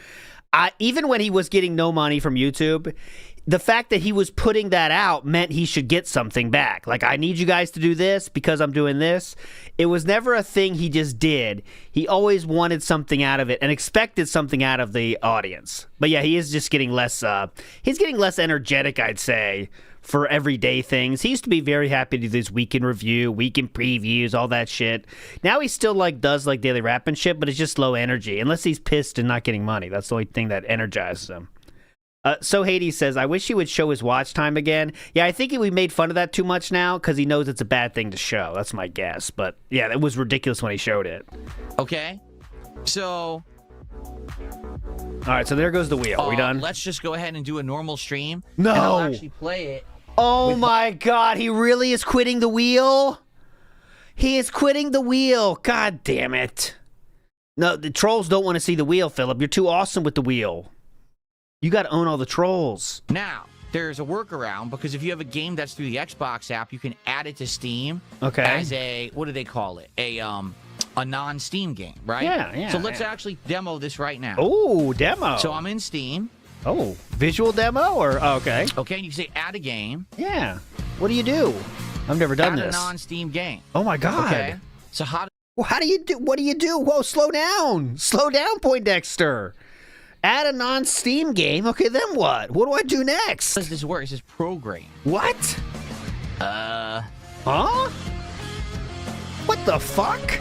Even when he was getting no money from YouTube, the fact that he was putting that out meant he should get something back. Like, I need you guys to do this because I'm doing this. It was never a thing he just did. He always wanted something out of it and expected something out of the audience. But yeah, he is just getting less, he's getting less energetic, I'd say, for everyday things. He used to be very happy to do this weekend review, weekend previews, all that shit. Now he still like does like daily rap and shit, but it's just low energy. Unless he's pissed and not getting money. That's the only thing that energizes him. So Hades says, I wish he would show his watch time again. Yeah, I think we made fun of that too much now because he knows it's a bad thing to show. That's my guess. But yeah, it was ridiculous when he showed it.
Okay. So...
All right, so there goes the wheel. Are we done?
Let's just go ahead and do a normal stream.
No.
And I'll actually play it.
Oh my God, he really is quitting the wheel? He is quitting the wheel. God damn it. No, the trolls don't want to see the wheel, Philip. You're too awesome with the wheel. You got to own all the trolls.
Now, there's a workaround because if you have a game that's through the Xbox app, you can add it to Steam as a, what do they call it? A non-Steam game, right?
Yeah.
So let's actually demo this right now.
Oh, demo.
So I'm in Steam.
Oh, visual demo or okay.
Okay, and you say add a game.
Yeah. What do you do? I've never done this.
Add a non-Steam game.
Oh my God.
Okay. So how
do you do? What do you do? Whoa, slow down. Slow down, Poindexter. Add a non-Steam game. Okay, then what? What do I do next?
does this work? It says program.
What? Huh? What the fuck?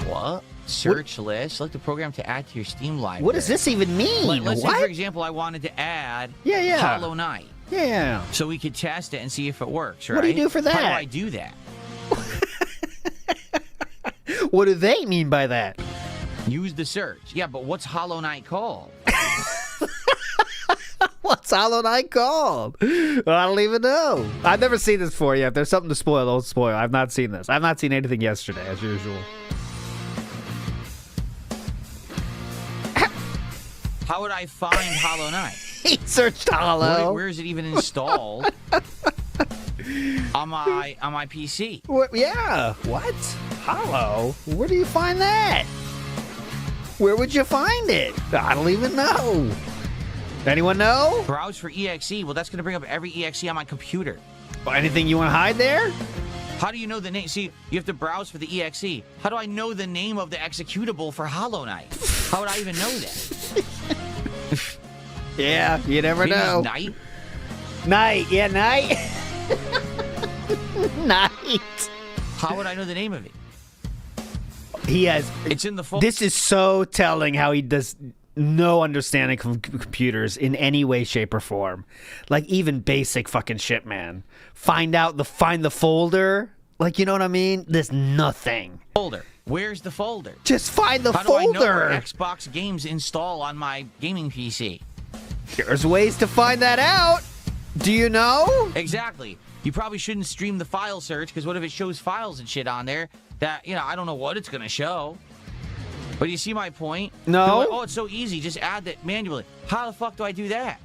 What? Search list. Select the program to add to your Steam library.
What does this even mean?
Let's
what?
say, for example, I wanted to add
Yeah.
Hollow Knight.
Yeah.
So we could test it and see if it works, right?
What do you do for that?
How do I do that?
What do they mean by that?
Use the search. Yeah, but what's Hollow Knight called?
What's Hollow Knight called? I don't even know. I've never seen this before yet. If there's something to spoil, don't spoil. I've not seen this. I've not seen anything yesterday, as usual.
How would I find Hollow Knight?
He searched Hollow.
Where is it even installed? on my PC.
What? Yeah. What? Hollow? Where do you find that? Where would you find it? I don't even know. Anyone know?
Browse for EXE. Well, that's going to bring up every EXE on my computer.
Anything you want to hide there?
How do you know the name? See, you have to browse for the EXE. How do I know the name of the executable for Hollow Knight? How would I even know that?
Yeah, you never
Maybe
know.
it's Night?
Night. Yeah, Night. Night.
How would I know the name of it?
He has...
It's in the folder.
This is so telling how he does no understanding of computers in any way, shape, or form. Like, even basic fucking shit, man. Find the folder. Like, you know what I mean? There's nothing.
Folder. Where's the folder?
Just find the
How
folder.
do I know where Xbox games install on my gaming PC?
There's ways to find that out. Do you know?
Exactly. You probably shouldn't stream the file search, because what if it shows files and shit on there that, you know, I don't know what it's going to show. But you see my point?
No.
They're like, oh, it's so easy. Just add that manually. How the fuck do I do that?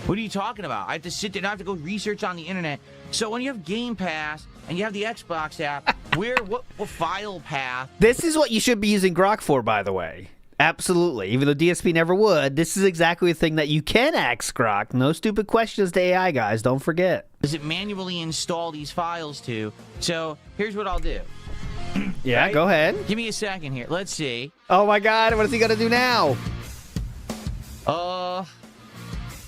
What are you talking about? I have to sit there and I have to go research on the internet. So when you have Game Pass and you have the Xbox app, what file path?
This is what you should be using Grok for, by the way. Absolutely. Even though DSP never would, this is exactly the thing that you can ask Grok. No stupid questions to AI, guys. Don't forget.
Does it manually install these files to? So here's what I'll do.
Yeah,
Right?
go ahead.
Give me a second here. Let's see.
Oh my God, what is he gonna do now?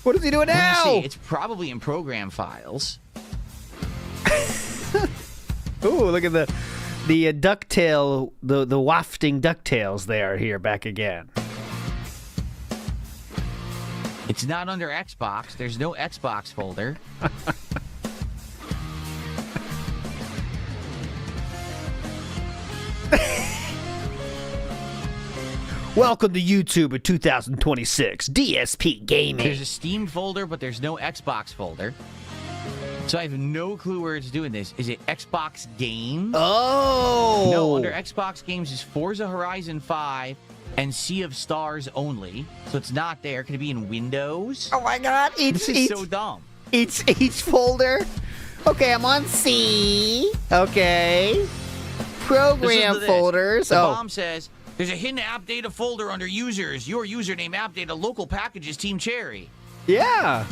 What is he doing
Let
now?
me see. It's probably in program files.
Ooh, look at the ducktail, the wafting ducktails there here back again.
It's not under Xbox. There's no Xbox folder.
Welcome to YouTube in 2026, DSP Gaming.
There's a Steam folder, but there's no Xbox folder. So I have no clue where it's doing this. Is it Xbox Games?
Oh!
No, under Xbox Games is Forza Horizon 5 and Sea of Stars only. So it's not there. Could it be in Windows?
Oh my God!
This is so dumb.
Each folder. Okay, I'm on C. Okay. Program
Listen to this.
folders.
The bomb says there's a hidden app data folder under users. Your username app data local packages Team Cherry.
Yeah.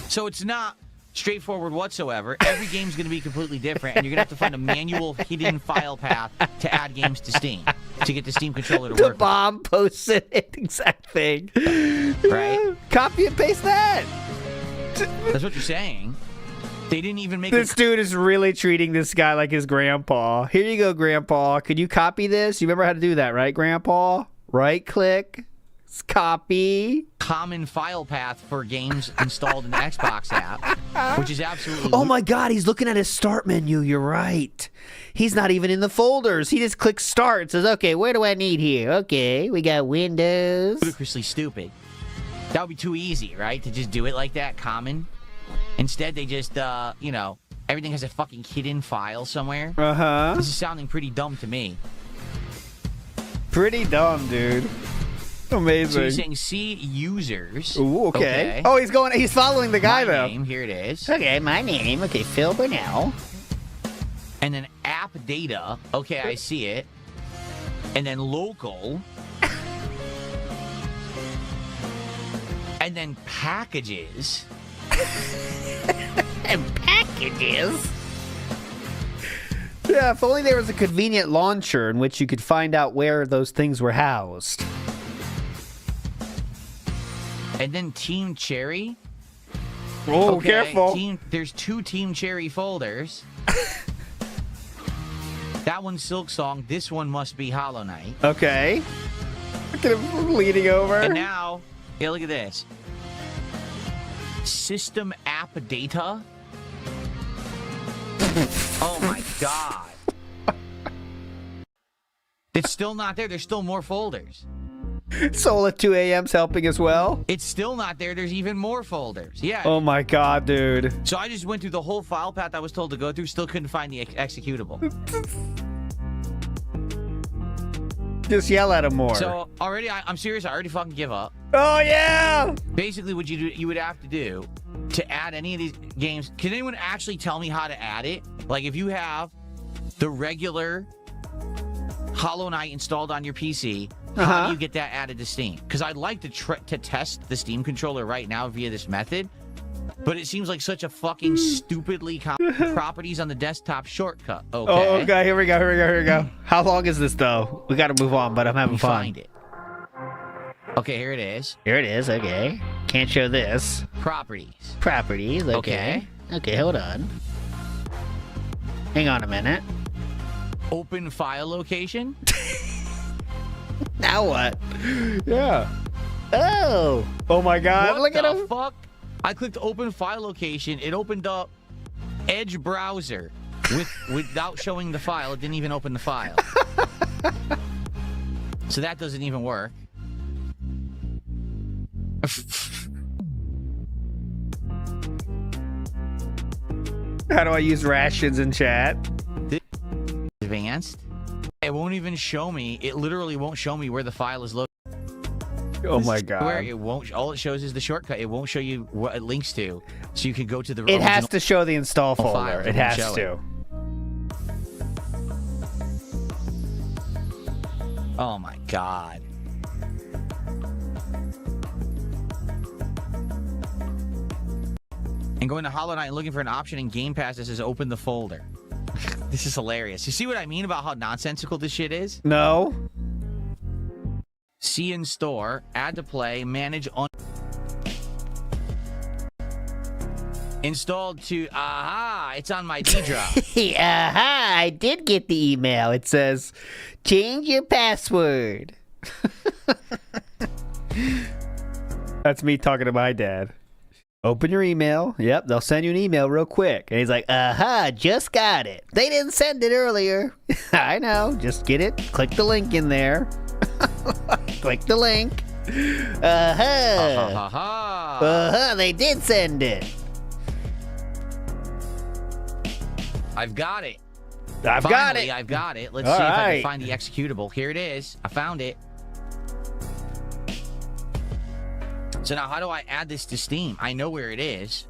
So it's not straightforward whatsoever. Every game's going to be completely different, and you're going to have to find a manual hidden file path to add games to Steam to get the Steam controller to
The
work.
bomb posted it, exact thing.
Right?
Yeah, copy and paste that.
That's what you're saying. They didn't even make
This dude is really treating this guy like his grandpa. Here you go, grandpa. Could you copy this? You remember how to do that, right, grandpa? Right click. Copy.
common file path for games installed in the Xbox app, which is absolutely...
Oh my god, he's looking at his start menu. You're right. He's not even in the folders. He just clicks start and says, okay, where do I need here? Okay, we got Windows.
ludicrously stupid. That would be too easy, right? To just do it like that, common. Instead, they just, you know, everything has a fucking hidden file somewhere.
Uh-huh.
This is sounding pretty dumb to me.
Pretty dumb, dude. Amazing.
So you're saying see users.
Ooh, okay. Oh, he's following the guy,
My
though.
name, here it is.
Okay, my name. Okay, Phil Burnell.
And then app data. Okay, I see it. And then local. And then packages.
And packages? Yeah, if only there was a convenient launcher in which you could find out where those things were housed.
And then Team Cherry.
Oh,
Okay,
careful.
There's 2 Team Cherry folders. That one's Silk Song. This one must be Hollow Knight.
Okay. Look at him leaning over.
And now, yeah, look at this. System app data. Oh my god. It's still not there. There's still more folders.
Soul at 2 a.m.'s helping as well.
It's still not there. There's even more folders. Yeah.
Oh my god, dude.
So I just went through the whole file path I was told to go through. Still couldn't find the executable.
Just yell at him more.
So already, I'm serious. I already fucking give up.
Oh yeah!
Basically, what you would have to do to add any of these games. Can anyone actually tell me how to add it? Like if you have the regular Hollow Knight installed on your PC, how do you get that added to Steam? Because I'd like to test the Steam controller right now via this method, but it seems like such a fucking stupidly properties on the desktop shortcut. Okay.
Oh, okay. Here we go. How long is this though? We got to move on, but I'm having fun.
Find it. Okay, here it is.
Here it is. Okay. Can't show this.
Properties.
Properties. Okay. Okay, hold on. Hang on a minute.
Open file location.
Now what? Yeah. Oh. Oh my god.
What
Look at
the
him.
fuck? I clicked open file location. It opened up Edge browser without showing the file. It didn't even open the file. So that doesn't even work.
How do I use rations in chat?
Advanced. It won't even show me. It literally won't show me where the file is located.
Oh my god.
Where it won't. All it shows is the shortcut. It won't show you what it links to, so you can go to the.
It has to show the install folder.
file.
It
It
has
won't show
to.
Oh my god. And going to Hollow Knight and looking for an option in Game Pass that says open the folder. This is hilarious. You see what I mean about how nonsensical this shit is?
No.
See in store, add to play, manage on. Installed to, aha, it's on my D drive.
Aha, I did get the email. It says, change your password. That's me talking to my dad. Open your email. Yep, they'll send you an email real quick. And he's like, aha, just got it. They didn't send it earlier. I know. Just get it. Click the link in there. Click the link. They did send it.
I've got it.
I've got it.
I've got it. Let's
All
see if I
right.
can find the executable. Here it is. I found it. So now how do I add this to Steam? I know where it is.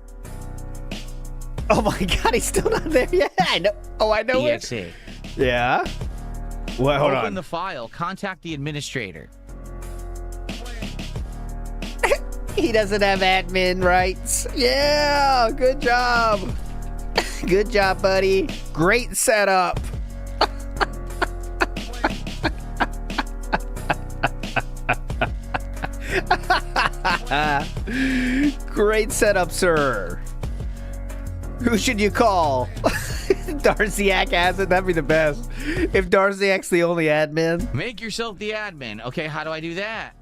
Oh my god, he's still not there yet. I know. Oh, I know
EXE.
it. Yeah. Well, hold
Open
on.
the file. Contact the administrator.
He doesn't have admin rights. Yeah, good job. Good job, buddy. Great setup. Great setup, sir. Who should you call? Darciac has it. That'd be the best. If Darciac's the only admin.
Make yourself the admin. Okay, how do I do that?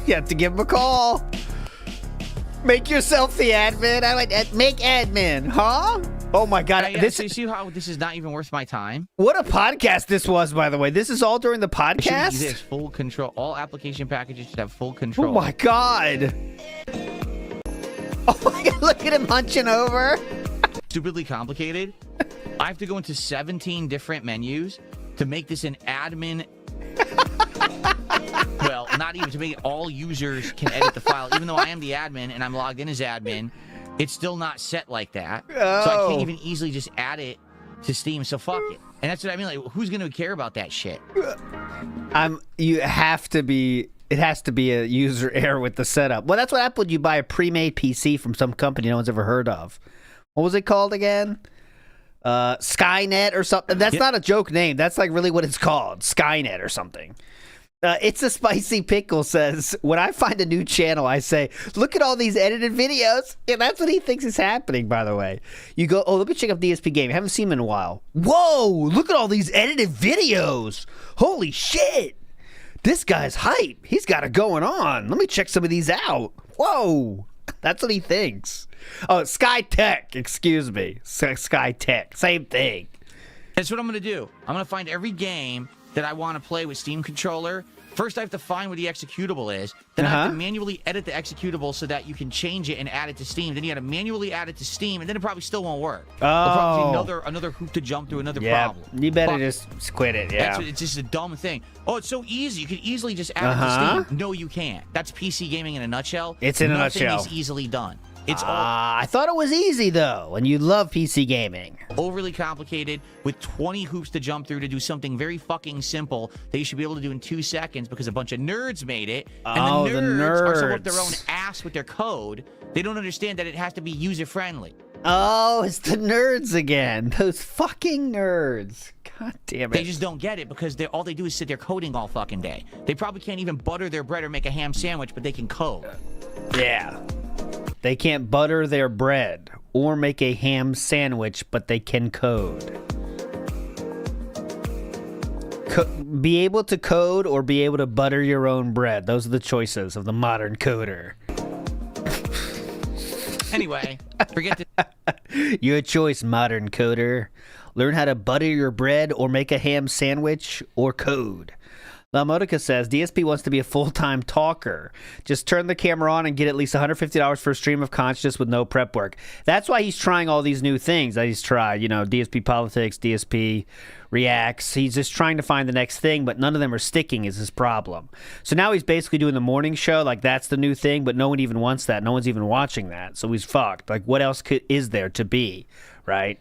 You have to give him a call. Make yourself the admin. I like that. Make admin, huh? Oh my God!
Yeah, so you see how this is not even worth my time?
What a podcast this was, by the way. This is all during the podcast.
It should be this full control. All application packages should have full control.
Oh my God! Oh my God! Look at him hunching over.
Stupidly complicated. I have to go into 17 different menus to make this an admin. Well, not even to make it all users can edit the file. Even though I am the admin and I'm logged in as admin, it's still not set like that. So I can't even easily just add it to Steam. So fuck it. And that's what I mean. Like, who's going to care about that shit?
You have to be. It has to be a user error with the setup. Well, that's what happened when you buy a pre-made PC from some company no one's ever heard of. What was it called again? Skynet or something. That's not a joke name. That's like really what it's called. Skynet or something. It's a Spicy Pickle says, when I find a new channel, I say, look at all these edited videos. Yeah, that's what he thinks is happening, by the way. You go, oh, let me check up DSP Gaming. I haven't seen him in a while. Whoa, look at all these edited videos. Holy shit. This guy's hype. He's got it going on. Let me check some of these out. Whoa. That's what he thinks. Oh, Sky Tech. Excuse me. Sky Tech. Same thing.
That's what I'm going to do. I'm going to find every game that I want to play with Steam controller. First, I have to find where the executable is. Then I have to manually edit the executable so that you can change it and add it to Steam. Then you got to manually add it to Steam, and then it probably still won't work.
Oh.
It'll probably be another hoop to jump through, another problem.
You better just quit it, yeah.
It's just a dumb thing. Oh, it's so easy. You could easily just add it to Steam. No, you can't. That's PC gaming in a nutshell.
It's in a nutshell.
Nothing is easily done. It's all
I thought it was easy, though, and you love PC gaming.
overly complicated with 20 hoops to jump through to do something very fucking simple that you should be able to do in 2 seconds because a bunch of nerds made it. And the nerds are so up their own ass with their code. They don't understand that it has to be user-friendly.
Oh, it's the nerds again. Those fucking nerds. God damn it.
They just don't get it because all they do is sit there coding all fucking day. They probably can't even butter their bread or make a ham sandwich, but they can code.
Yeah. They can't butter their bread or make a ham sandwich, but they can code. Be able to code or be able to butter your own bread. Those are the choices of the modern coder.
Anyway, forget to...
Your choice, modern coder. Learn how to butter your bread or make a ham sandwich or code. Lamotica says, DSP wants to be a full-time talker. Just turn the camera on and get at least $150 for a stream of consciousness with no prep work. That's why he's trying all these new things that he's tried. You know, DSP Politics, DSP Reacts. He's just trying to find the next thing, but none of them are sticking is his problem. So now he's basically doing the morning show, like that's the new thing, but no one even wants that. No one's even watching that. So he's fucked. Like, what else is there to be, right?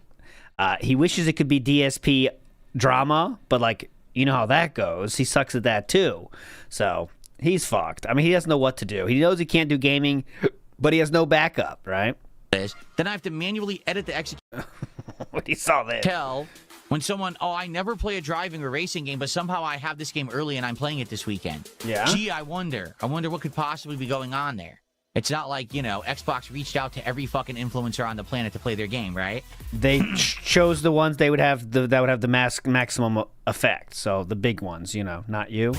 He wishes it could be DSP drama, but like, you know how that goes. He sucks at that too. So he's fucked. I mean, he doesn't know what to do. He knows he can't do gaming, but he has no backup, right?
Then I have to manually edit the execution.
When he saw this.
Tell when someone, oh, I never play a driving or racing game, but somehow I have this game early and I'm playing it this weekend. Yeah. Gee, I wonder what could possibly be going on there. It's not like, you know, Xbox reached out to every fucking influencer on the planet to play their game, right?
They chose the ones that would have the maximum effect. So the big ones, you know, not you.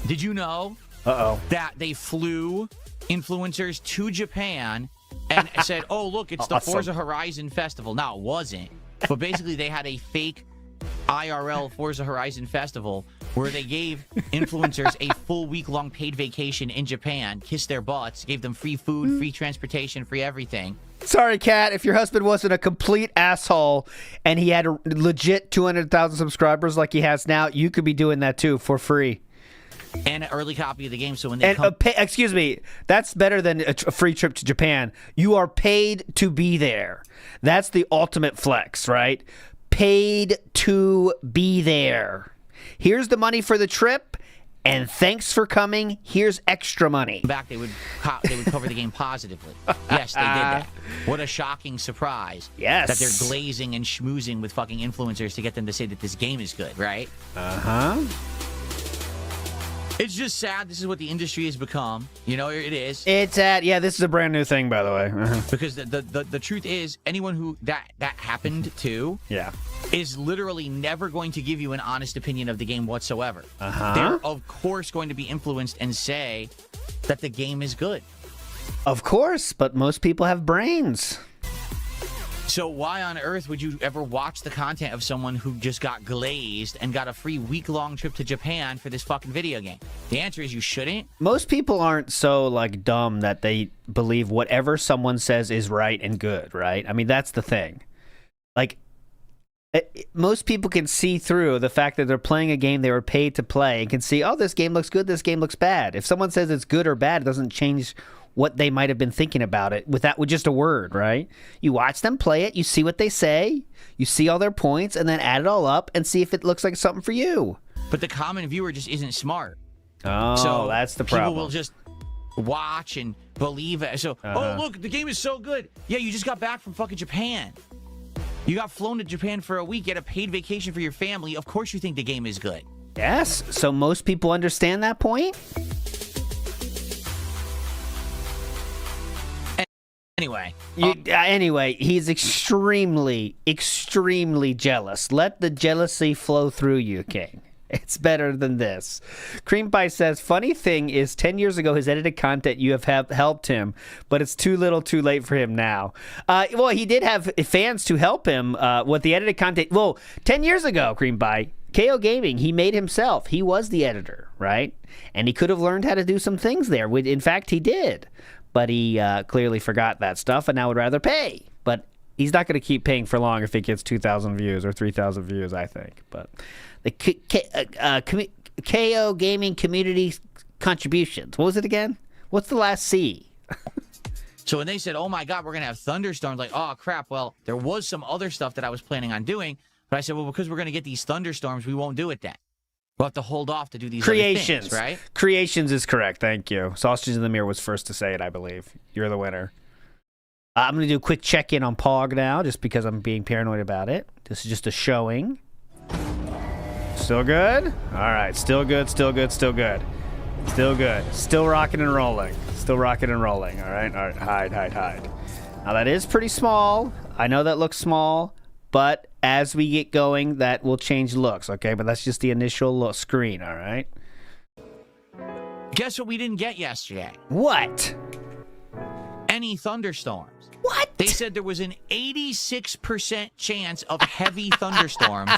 Did you know that they flew influencers to Japan and said, oh, look, it's the Forza Horizon Festival. Now, it wasn't. But basically, they had a fake IRL Forza Horizon Festival where they gave influencers a full week-long paid vacation in Japan, kissed their butts, gave them free food, free transportation, free everything.
Sorry, Kat, if your husband wasn't a complete asshole and he had a legit 200,000 subscribers like he has now, you could be doing that too for free.
And an early copy of the game, so when they
And
come...
excuse me, that's better than a free trip to Japan. You are paid to be there. That's the ultimate flex, right? Paid to be there. Here's the money for the trip, and thanks for coming. Here's extra money.
back, they would cover the game positively. Yes, they did that. What a shocking surprise.
Yes.
That they're glazing and schmoozing with fucking influencers to get them to say that this game is good, right?
Uh-huh.
It's just sad. This is what the industry has become. You know, it is.
This is a brand new thing, by the way. Uh-huh.
Because the truth is, anyone who that happened to
Yeah.
is literally never going to give you an honest opinion of the game whatsoever.
Uh-huh.
They're, of course, going to be influenced and say that the game is good.
Of course, but most people have brains.
So why on earth would you ever watch the content of someone who just got glazed and got a free week-long trip to Japan for this fucking video game? The answer is you shouldn't.
Most people aren't so, like, dumb that they believe whatever someone says is right and good, right? I mean, that's the thing. Like, most people can see through the fact that they're playing a game they were paid to play and can see, oh, this game looks good, this game looks bad. If someone says it's good or bad, it doesn't change what they might have been thinking about it with just a word, right? You watch them play it, you see what they say, you see all their points, and then add it all up and see if it looks like something for you.
But the common viewer just isn't smart.
Oh,
So
that's the problem.
People will just watch and believe it. So, oh, look, the game is so good. Yeah, you just got back from fucking Japan. You got flown to Japan for a week, you had a paid vacation for your family. Of course you think the game is good.
Yes, so most people understand that point?
Anyway.
Anyway, he's extremely, extremely jealous. Let the jealousy flow through you, King. It's better than this. Cream Pie says, funny thing is 10 years ago his edited content you have helped him, but it's too little too late for him now. Well, he did have fans to help him with the edited content. Well, 10 years ago, Cream Pie, KO Gaming, he made himself. He was the editor, right? And he could have learned how to do some things there. In fact, he did. But he clearly forgot that stuff and now would rather pay. But he's not going to keep paying for long if he gets 2,000 views or 3,000 views, I think. But the KO Gaming Community Contributions. What was it again? What's the last C?
So when they said, oh my God, we're going to have thunderstorms, like, oh crap, well, there was some other stuff that I was planning on doing. But I said, well, because we're going to get these thunderstorms, we won't do it then. We'll have to hold off to do these
Creations,
other things, right?
Creations is correct. Thank you. Sausage in the Mirror was first to say it, I believe. You're the winner. I'm going to do a quick check-in on POG now, just because I'm being paranoid about it. This is just a showing. Still good? All right. Still good, still good, still good. Still good. Still rocking and rolling. Still rocking and rolling. All right. All right. Hide. Now, that is pretty small. I know that looks small, but as we get going, that will change looks, okay? But that's just the initial screen, all right?
Guess what we didn't get yesterday?
What?
Any thunderstorms.
What?
They said there was an 86% chance of heavy thunderstorms.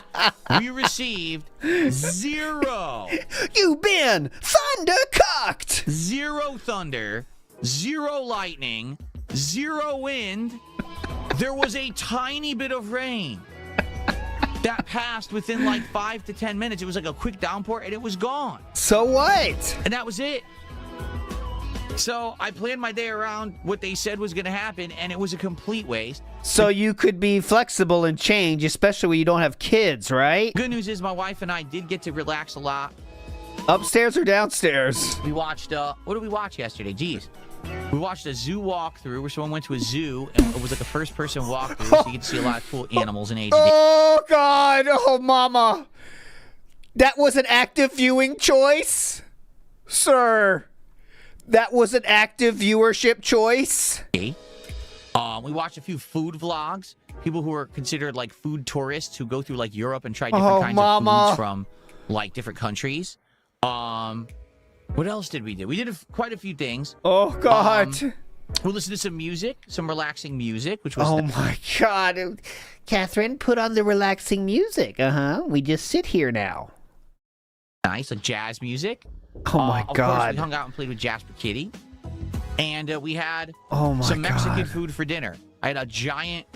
We received 0.
You've been thundercocked!
0 thunder, 0 lightning, 0 wind. There was a tiny bit of rain that passed within like 5 to 10 minutes. It was like a quick downpour and it was gone.
So what?
And that was it. So I planned my day around what they said was going to happen, and it was a complete waste.
So you could be flexible and change, especially when you don't have kids, right?
Good news is my wife and I did get to relax a lot.
Upstairs or downstairs?
We watched, what did we watch yesterday? Jeez. We watched a zoo walkthrough where someone went to a zoo, and it was like a first-person walkthrough, so you could see a lot of cool animals in HD.
Oh, God. Oh, Mama. That was an active viewing choice? Sir. That was an active viewership choice?
We watched a few food vlogs. People who are considered like food tourists who go through like Europe and try different kinds of foods from like different countries. What else did we do? We did quite a few things.
Oh, God.
We listened to some music, some relaxing music, which was...
Oh, my God. Catherine, put on the relaxing music. We just sit here now.
Nice, like jazz music.
Oh, my
Of
God.
course, we hung out and played with Jasper Kitty. And we had
some
Mexican food for dinner. I had a giant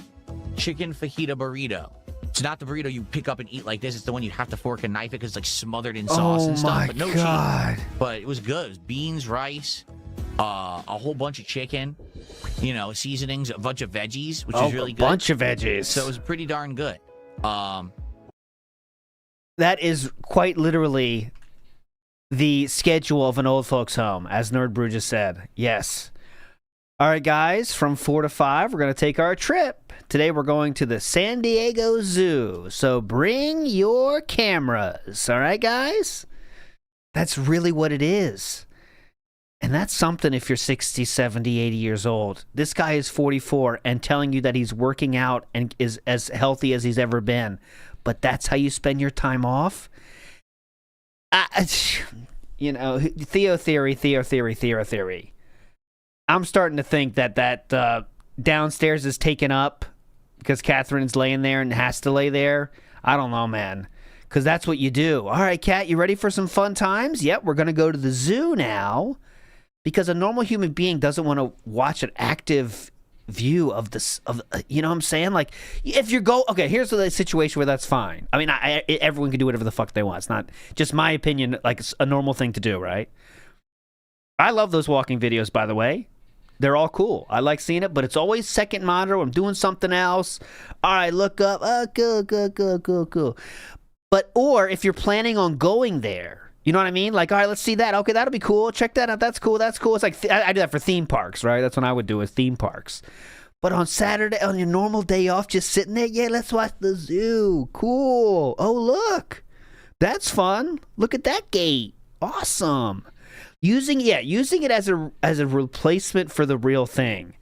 chicken fajita burrito. It's not the burrito you pick up and eat like this. It's the one you have to fork and knife it because it's like smothered in sauce and stuff.
my
But no
God.
cheese. But it was good. It was beans, rice, a whole bunch of chicken, you know, seasonings, a bunch of veggies, which is really good.
A bunch of veggies.
So it was pretty darn good.
That is quite literally the schedule of an old folks home, as Nerd Brew just said. Yes. All right, guys, from 4 to 5, we're going to take our trip. Today we're going to the San Diego Zoo. So bring your cameras. All right, guys? That's really what it is. And that's something if you're 60, 70, 80 years old. This guy is 44 and telling you that he's working out and is as healthy as he's ever been. But that's how you spend your time off? You know, Theo theory. I'm starting to think that downstairs is taken up because Catherine's laying there and has to lay there. I don't know, man. Because that's what you do. All right, Kat, you ready for some fun times? Yep, we're going to go to the zoo now. Because a normal human being doesn't want to watch an active view of this, you know what I'm saying? Like, if you go, okay, here's the situation where that's fine. I mean, everyone can do whatever the fuck they want. It's not just my opinion, like it's a normal thing to do, right? I love those walking videos, by the way. They're all cool. I like seeing it, but it's always second monitor. I'm doing something else. All right, look up. Oh, cool. But, or if you're planning on going there, you know what I mean? Like, all right, let's see that. Okay, that'll be cool. Check that out. That's cool. It's like, I do that for theme parks, right? That's what I would do with theme parks. But on Saturday, on your normal day off, just sitting there, yeah, let's watch the zoo. Cool. Oh, look. That's fun. Look at that gate. Awesome. Using it as a replacement for the real thing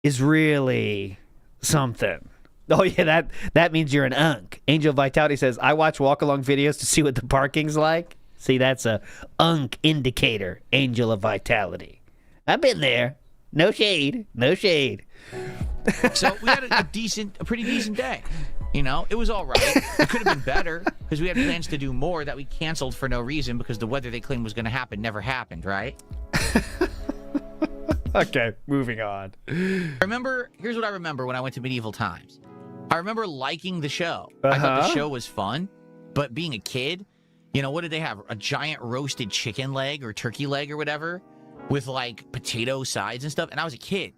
is really something. Oh, yeah, that means you're an unk. Angel Vitality says, I watch walk-along videos to see what the parking's like. See, that's a unk indicator, Angel of Vitality. I've been there. No shade.
So we had a pretty decent day. You know, it was all right. It could have been better because we had plans to do more that we canceled for no reason because the weather they claimed was going to happen never happened, right?
Okay, moving on.
Here's what I remember when I went to Medieval Times. I remember liking the show. I thought the show was fun, but being a kid, you know, what did they have? A giant roasted chicken leg or turkey leg or whatever with like potato sides and stuff. And I was a kid.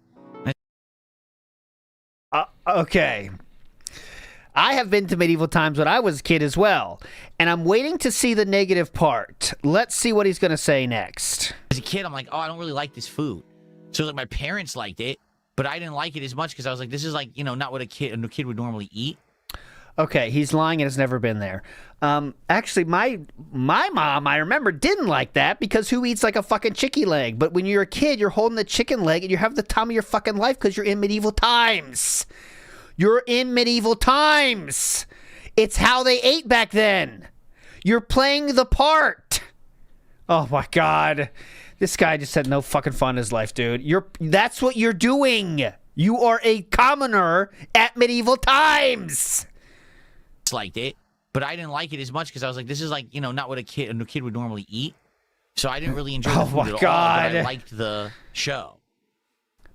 Okay. I have been to Medieval Times when I was a kid as well. And I'm waiting to see the negative part. Let's see what he's going to say next.
As a kid, I'm like, oh, I don't really like this food. So like my parents liked it, but I didn't like it as much because I was like, this is like, you know, not what a kid would normally eat.
Okay, he's lying and has never been there. Actually, my mom, I remember, didn't like that because who eats like a fucking chicken leg? But when you're a kid, you're holding the chicken leg and you have the time of your fucking life because you're in medieval times. You're in medieval times. It's how they ate back then. You're playing the part. Oh my God. This guy just had no fucking fun in his life, dude. That's what you're doing. You are a commoner at medieval times.
Liked it, but I didn't like it as much because I was like, this is like, you know, not what a kid would normally eat. So I didn't really enjoy the food at all, but I liked the show.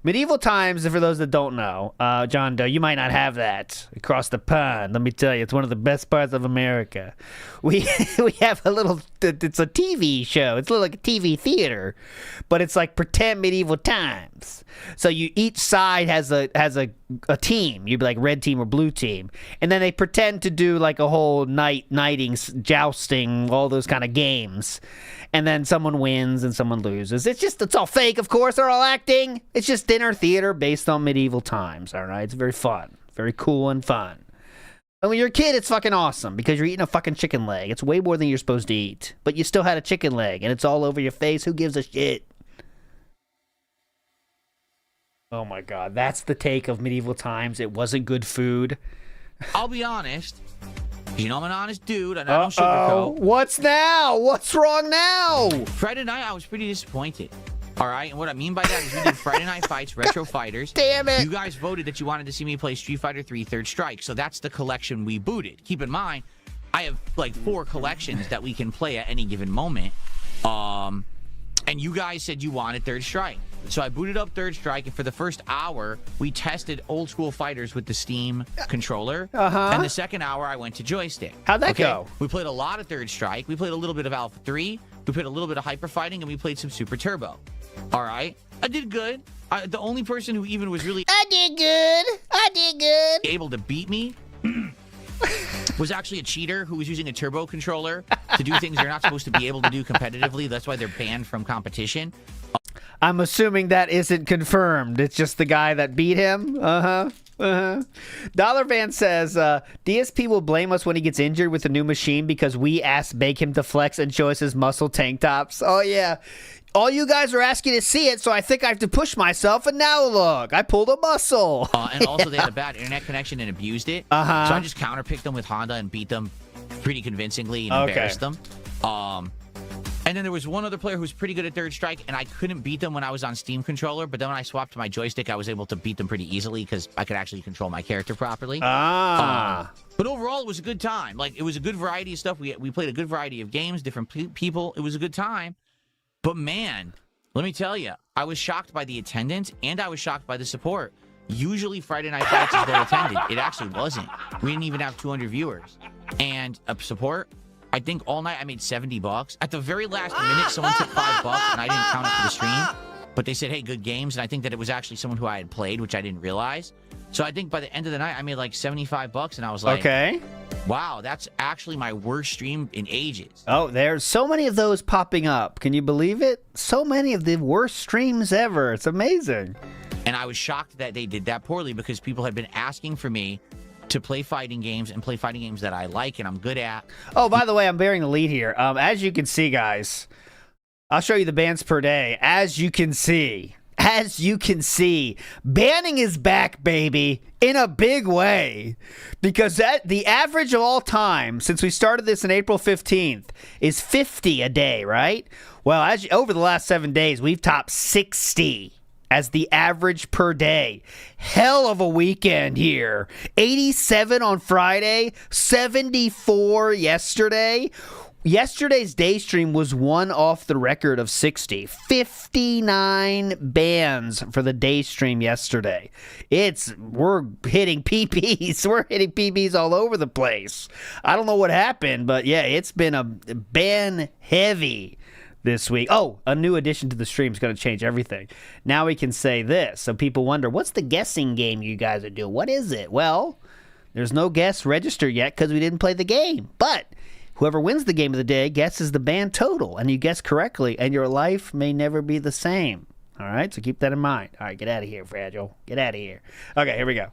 Medieval Times, and for those that don't know, John Doe, you might not have that across the pond. Let me tell you, it's one of the best parts of America. We have it's a TV show. It's a little like a TV theater, but it's like pretend medieval times. So each side has a team. You'd be like red team or blue team, and then they pretend to do like a whole knighting, jousting, all those kind of games. And then someone wins and someone loses. It's all fake, of course. They're all acting. It's just dinner theater based on medieval times, all right? It's very fun. Very cool and fun. And when you're a kid, it's fucking awesome because you're eating a fucking chicken leg. It's way more than you're supposed to eat. But you still had a chicken leg, and it's all over your face. Who gives a shit? Oh, my God. That's the take of medieval times. It wasn't good food.
I'll be honest. You know I'm an honest dude, and I don't sugarcoat.
What's now? What's wrong now?
Friday night, I was pretty disappointed. All right, and what I mean by that is we did Friday Night Fights, Retro Fighters.
Damn it.
You guys voted that you wanted to see me play Street Fighter 3 Third Strike, so that's the collection we booted. Keep in mind, I have like 4 collections that we can play at any given moment. And And you guys said you wanted Third Strike. So I booted up Third Strike, and for the first hour, we tested old school fighters with the Steam controller. And the second hour, I went to joystick.
How'd that go?
We played a lot of Third Strike. We played a little bit of Alpha 3. We played a little bit of Hyper Fighting, and we played some Super Turbo. All right? I did good. The only person who even was really
I did good.
able to beat me was actually a cheater who was using a turbo controller to do things they're not supposed to be able to do competitively. That's why they're banned from competition.
I'm assuming that isn't confirmed. It's just the guy that beat him. Dollar Van says, DSP will blame us when he gets injured with the new machine because we asked Bake him to flex and show us his muscle tank tops. Oh, yeah. All you guys are asking to see it, so I think I have to push myself, and now look, I pulled a muscle.
And also, they had a bad internet connection and abused it. So I just counterpicked them with Honda and beat them pretty convincingly and embarrassed them. And then there was one other player who was pretty good at Third Strike, and I couldn't beat them when I was on Steam controller. But then when I swapped to my joystick, I was able to beat them pretty easily because I could actually control my character properly. But overall, it was a good time. Like, it was a good variety of stuff. We played a good variety of games, different people. It was a good time. But man, let me tell you, I was shocked by the attendance, and I was shocked by the support. Usually Friday Night Fights is well attended. It actually wasn't. We didn't even have 200 viewers. And support, I think all night I made $70. At the very last minute, someone took $5, and I didn't count it for the stream. But they said, hey, good games. And I think that it was actually someone who I had played, which I didn't realize. So I think by the end of the night, I made like $75, and I was like,
okay.
Wow, that's actually my worst stream in ages.
Oh, there's so many of those popping up. Can you believe it? So many of the worst streams ever. It's amazing.
And I was shocked that they did that poorly because people had been asking for me to play fighting games and play fighting games that I like and I'm good at.
Oh, by the way, I'm bearing the lead here. As you can see, guys, I'll show you the bans per day. As you can see, banning is back, baby, in a big way. Because the average of all time, since we started this on April 15th, is 50 a day, right? Well, over the last 7 days, we've topped 60 as the average per day. Hell of a weekend here. 87 on Friday, 74 yesterday. Yesterday's day stream was one off the record of 60. 59 bans for the day stream yesterday. We're hitting PBs. We're hitting PBs all over the place. I don't know what happened, but yeah, it's been a ban heavy this week. Oh, a new addition to the stream is going to change everything. Now we can say this. So people wonder, what's the guessing game you guys are doing? What is it? Well, there's no guess registered yet because we didn't play the game. But whoever wins the game of the day guesses the ban total, and you guess correctly, and your life may never be the same. All right, so keep that in mind. All right, get out of here, Fragile. Get out of here. Okay, here we go.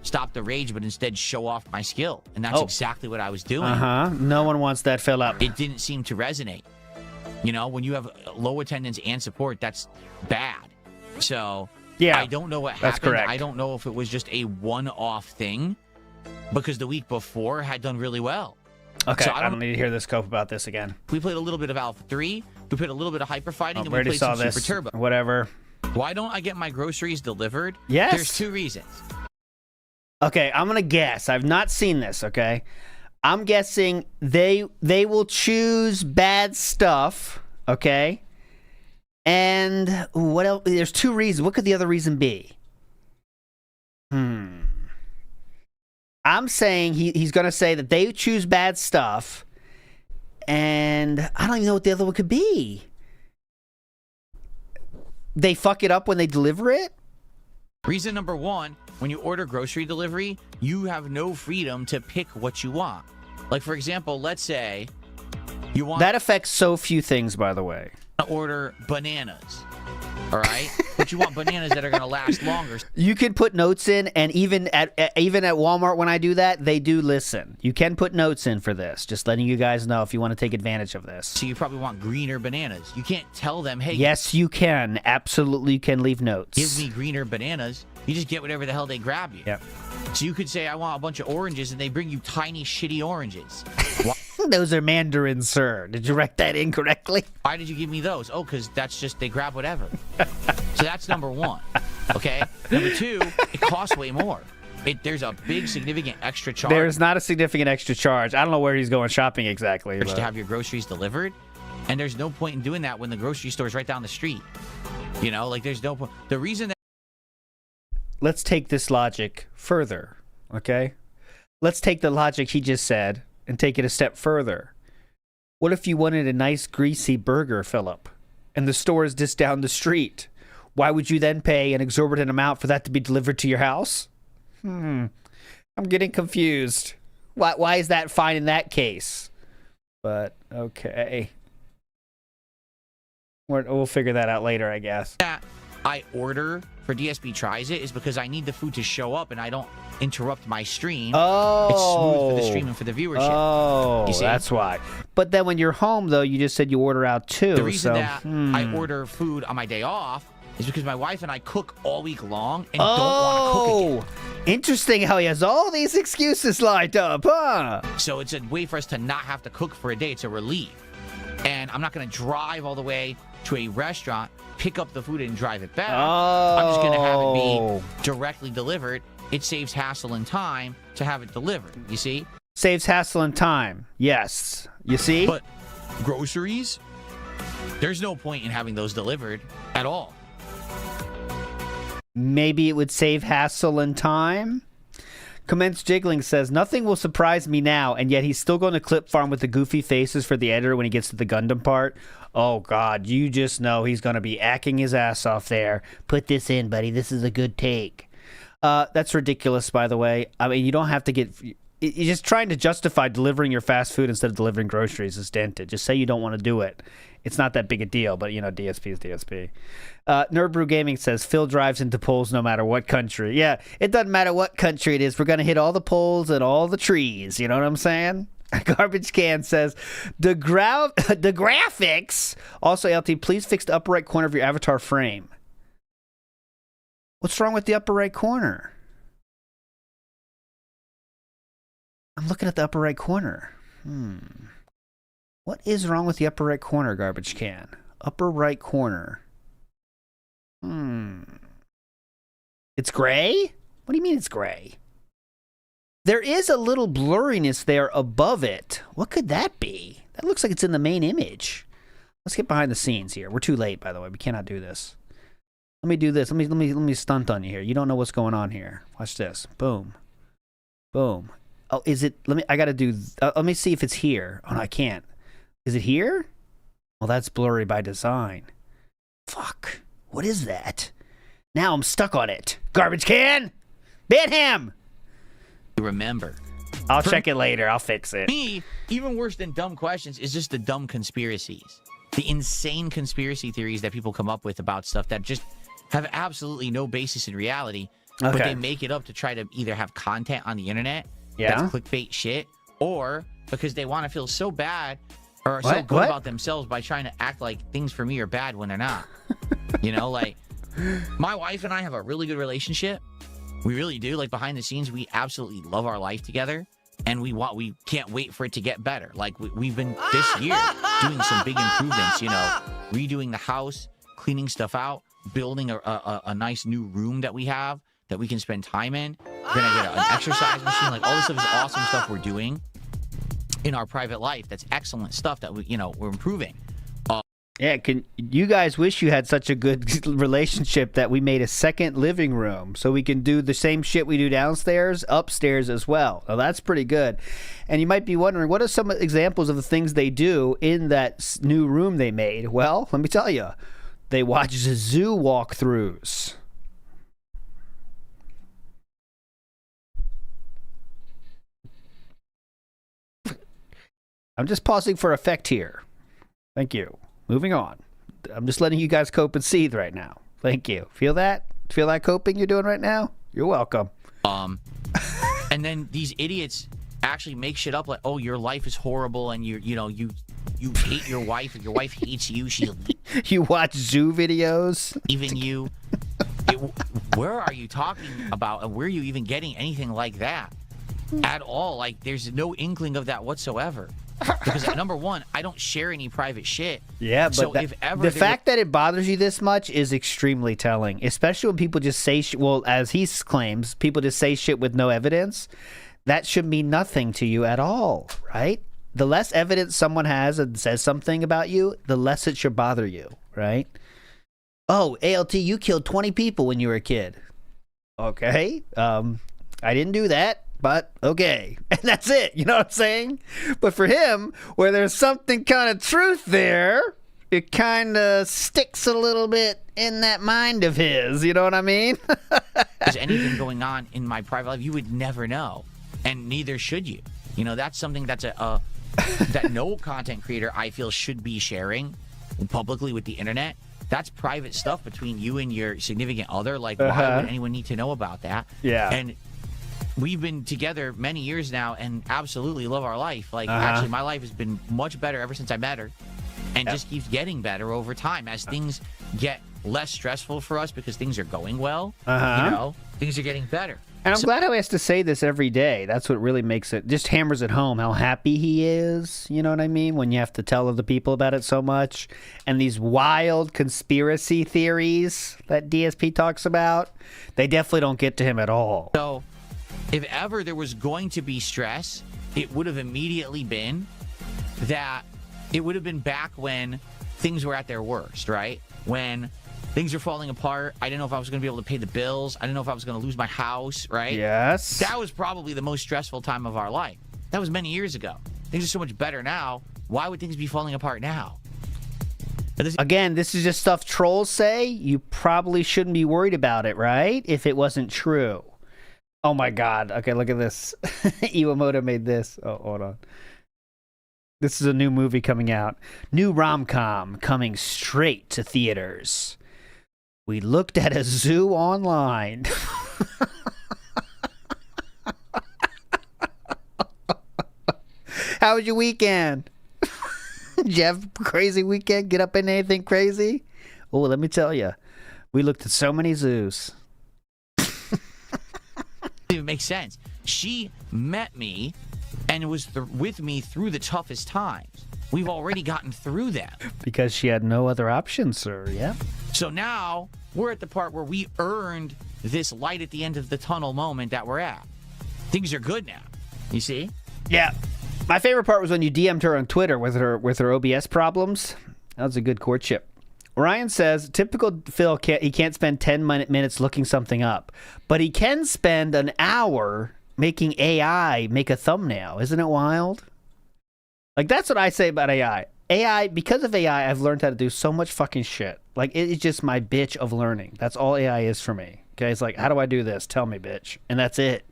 Stop the rage, but instead show off my skill. And that's exactly what I was doing.
No one wants that fill up.
It didn't seem to resonate. When you have low attendance and support, that's bad. So,
yeah,
I don't know what happened.
That's correct.
I don't know if it was just a one-off thing, because the week before had done really well.
Okay,
so
I don't need to hear this cope about this again.
We played a little bit of Alpha 3. We played a little bit of Hyper Fighting, and we
already
played
saw
some
this.
Super Turbo.
Whatever.
Why don't I get my groceries delivered?
Yes.
There's 2 reasons.
Okay, I'm going to guess. I've not seen this, okay? I'm guessing they will choose bad stuff, okay? And what else? There's 2 reasons. What could the other reason be? I'm saying he's going to say that they choose bad stuff, and I don't even know what the other one could be. They fuck it up when they deliver it?
Reason number 1, when you order grocery delivery, you have no freedom to pick what you want. Like, for example, let's say you want...
That affects so few things, by the way.
To order bananas, all right? But you want bananas that are going to last longer.
You can put notes in, and even at Walmart when I do that, they do listen. You can put notes in for this. Just letting you guys know if you want to take advantage of this.
So you probably want greener bananas. You can't tell them, hey...
Yes, you can. Absolutely, you can leave notes.
Give me greener bananas. You just get whatever the hell they grab you.
Yep.
So you could say, I want a bunch of oranges, and they bring you tiny, shitty oranges.
Those are mandarins, sir. Did you write that incorrectly?
Why did you give me those? Oh, because that's just, they grab whatever. So that's number 1, okay? Number 2, it costs way more. There's a big, significant extra charge.
There's not a significant extra charge. I don't know where he's going shopping exactly.
To have your groceries delivered. And there's no point in doing that when the grocery store is right down the street. You know, like there's no point. The reason that
Let's take this logic further, okay? Let's take the logic he just said and take it a step further. What if you wanted a nice greasy burger, Philip, and the store is just down the street? Why would you then pay an exorbitant amount for that to be delivered to your house? I'm getting confused. Why is that fine in that case? But, okay. We'll figure that out later, I guess.
I order for DSB Tries It is because I need the food to show up and I don't interrupt my stream.
Oh.
It's smooth for the stream and for the viewership.
Oh,
you see?
that's why. But then when you're home, though, you just said you order out too.
The reason
so,
that I order food on my day off is because my wife and I cook all week long and don't want to cook again.
Interesting how he has all these excuses lined up, huh?
So it's a way for us to not have to cook for a day. It's a relief. And I'm not going to drive all the way to a restaurant, pick up the food and drive it back. I'm just going to have it be directly delivered. It saves hassle and time to have it delivered, you see?
Saves hassle and time, yes. You see?
But groceries, there's no point in having those delivered at all.
Maybe it would save hassle and time? Commence Jiggling says, nothing will surprise me now, and yet he's still going to clip farm with the goofy faces for the editor when he gets to the Gundam part. Oh, God, you just know he's going to be acting his ass off there. Put this in, buddy. This is a good take. That's ridiculous, by the way. I mean, you don't have to get... You're just trying to justify delivering your fast food instead of delivering groceries is dented. Just say you don't want to do it. It's not that big a deal, but, you know, DSP is DSP. Nerdbrew Gaming says, Phil drives into poles no matter what country. Yeah, it doesn't matter what country it is. We're going to hit all the poles and all the trees. You know what I'm saying? Garbage Can says, the graphics... Also, LT, please fix the upper right corner of your avatar frame. What's wrong with the upper right corner? I'm looking at the upper right corner. What is wrong with the upper right corner, Garbage Can? Upper right corner. It's gray? What do you mean it's gray? There is a little blurriness there above it. What could that be? That looks like it's in the main image. Let's get behind the scenes here. We're too late, by the way. We cannot do this. Let me do this. Let me stunt on you here. You don't know what's going on here. Watch this. Boom. Boom. Oh, is it? I got to do. Let me see if it's here. Oh, no, I can't. Is it here? Well, that's blurry by design. Fuck. What is that? Now I'm stuck on it. Garbage Can! Ban him!
Remember.
I'll check it later. I'll fix it.
Me, even worse than dumb questions is just the dumb conspiracies. The insane conspiracy theories that people come up with about stuff that just have absolutely no basis in reality.
Okay.
But they make it up to try to either have content on the internet
Yeah.
that's clickbait shit, or because they want to feel so bad or so good about themselves by trying to act like things for me are bad when they're not. You know, like, my wife and I have a really good relationship. We really do. Like, behind the scenes, we absolutely love our life together, and we can't wait for it to get better. Like, we've been this year doing some big improvements, you know, redoing the house, cleaning stuff out, building a nice new room that we have that we can spend time in. We're gonna get an exercise machine. Like, all this stuff is awesome stuff we're doing in our private life. That's excellent stuff that we're improving.
Yeah, can you guys wish you had such a good relationship that we made a second living room so we can do the same shit we do downstairs, upstairs as well. Now that's pretty good. And you might be wondering, what are some examples of the things they do in that new room they made? Well, let me tell you. They watch zoo walkthroughs. I'm just pausing for effect here. Thank you. Moving on. I'm just letting you guys cope and seethe right now. Thank you. Feel that? Feel that coping you're doing right now? You're welcome.
And then these idiots actually make shit up like, oh, your life is horrible, and you hate your wife, and your wife hates you.
You watch zoo videos?
Even you. Where are you talking about, and where are you even getting anything like that at all? Like, there's no inkling of that whatsoever. Because number one, I don't share any private shit.
Yeah, but
so if ever
the fact that it bothers you this much is extremely telling, especially when people just say well, as he claims, people just say shit with no evidence. That should mean nothing to you at all, right? the less evidence someone has and says something about you, the less it should bother you, right? Oh, ALT, you killed 20 people when you were a kid. Okay. I didn't do that, but okay. And that's it. You know what I'm saying? But for him, where there's something kind of truth there, it kind of sticks a little bit in that mind of his. You know what I mean?
There's anything going on in my private life, you would never know. And neither should you. You know, that's something that's that no content creator, I feel, should be sharing publicly with the internet. That's private stuff between you and your significant other. Like, why would anyone need to know about that?
Yeah.
And we've been together many years now and absolutely love our life. Like, actually, my life has been much better ever since I met her, and just keeps getting better over time as things get less stressful for us because things are going well. You know, things are getting better.
And I'm glad how he has to say this every day. That's what really makes it, just hammers it home how happy he is. You know what I mean? When you have to tell other people about it so much. And these wild conspiracy theories that DSP talks about, they definitely don't get to him at all.
So, if ever there was going to be stress, it would have immediately been that it would have been back when things were at their worst, right? When things are falling apart. I didn't know if I was going to be able to pay the bills. I didn't know if I was going to lose my house, right?
Yes.
That was probably the most stressful time of our life. That was many years ago. Things are so much better now. Why would things be falling apart now?
Again, this is just stuff trolls say. You probably shouldn't be worried about it, right? If it wasn't true. Oh my God. Okay, look at this. Iwamoto made this. Oh, hold on. This is a new movie coming out. New rom-com coming straight to theaters. We looked at a zoo online. How was your weekend? Did you have a crazy weekend? Get up in anything crazy? Oh, let me tell you. We looked at so many zoos.
It makes sense. She met me and was with me through the toughest times. We've already gotten through them.
Because she had no other option, sir. Yep.
So now we're at the part where we earned this light at the end of the tunnel moment that we're at. Things are good now. You see?
Yeah. My favorite part was when you DM'd her on Twitter with her OBS problems. That was a good courtship. Ryan says, typical Phil, he can't spend 10 minutes looking something up, but he can spend an hour making AI make a thumbnail. Isn't it wild? Like, that's what I say about AI. AI, because of AI, I've learned how to do so much fucking shit. Like, it's just my bitch of learning. That's all AI is for me. Okay, it's like, how do I do this? Tell me, bitch. And that's it.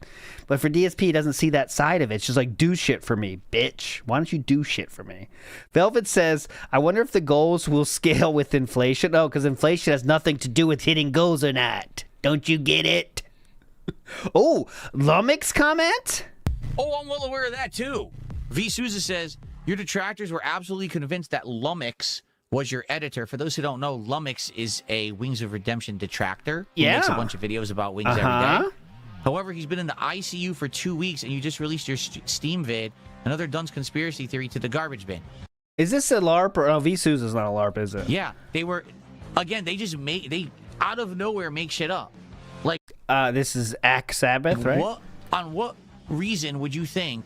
But for DSP, he doesn't see that side of it. It's just like, do shit for me, bitch. Why don't you do shit for me? Velvet says, I wonder if the goals will scale with inflation. Oh, because inflation has nothing to do with hitting goals or not. Don't you get it? Oh, Lumix comment?
Oh, I'm well aware of that, too. V. Souza says, your detractors were absolutely convinced that Lumix was your editor. For those who don't know, Lumix is a Wings of Redemption detractor. He makes a bunch of videos about Wings every day. However, he's been in the ICU for 2 weeks, and you just released your Steam vid, another Dunn's conspiracy theory, to the garbage bin.
Is this a LARP? Or oh, V. Souza's not a LARP, is it?
Yeah, they were, again, they just they out of nowhere make shit up. Like,
this is Ack Sabbath, right?
On what reason would you think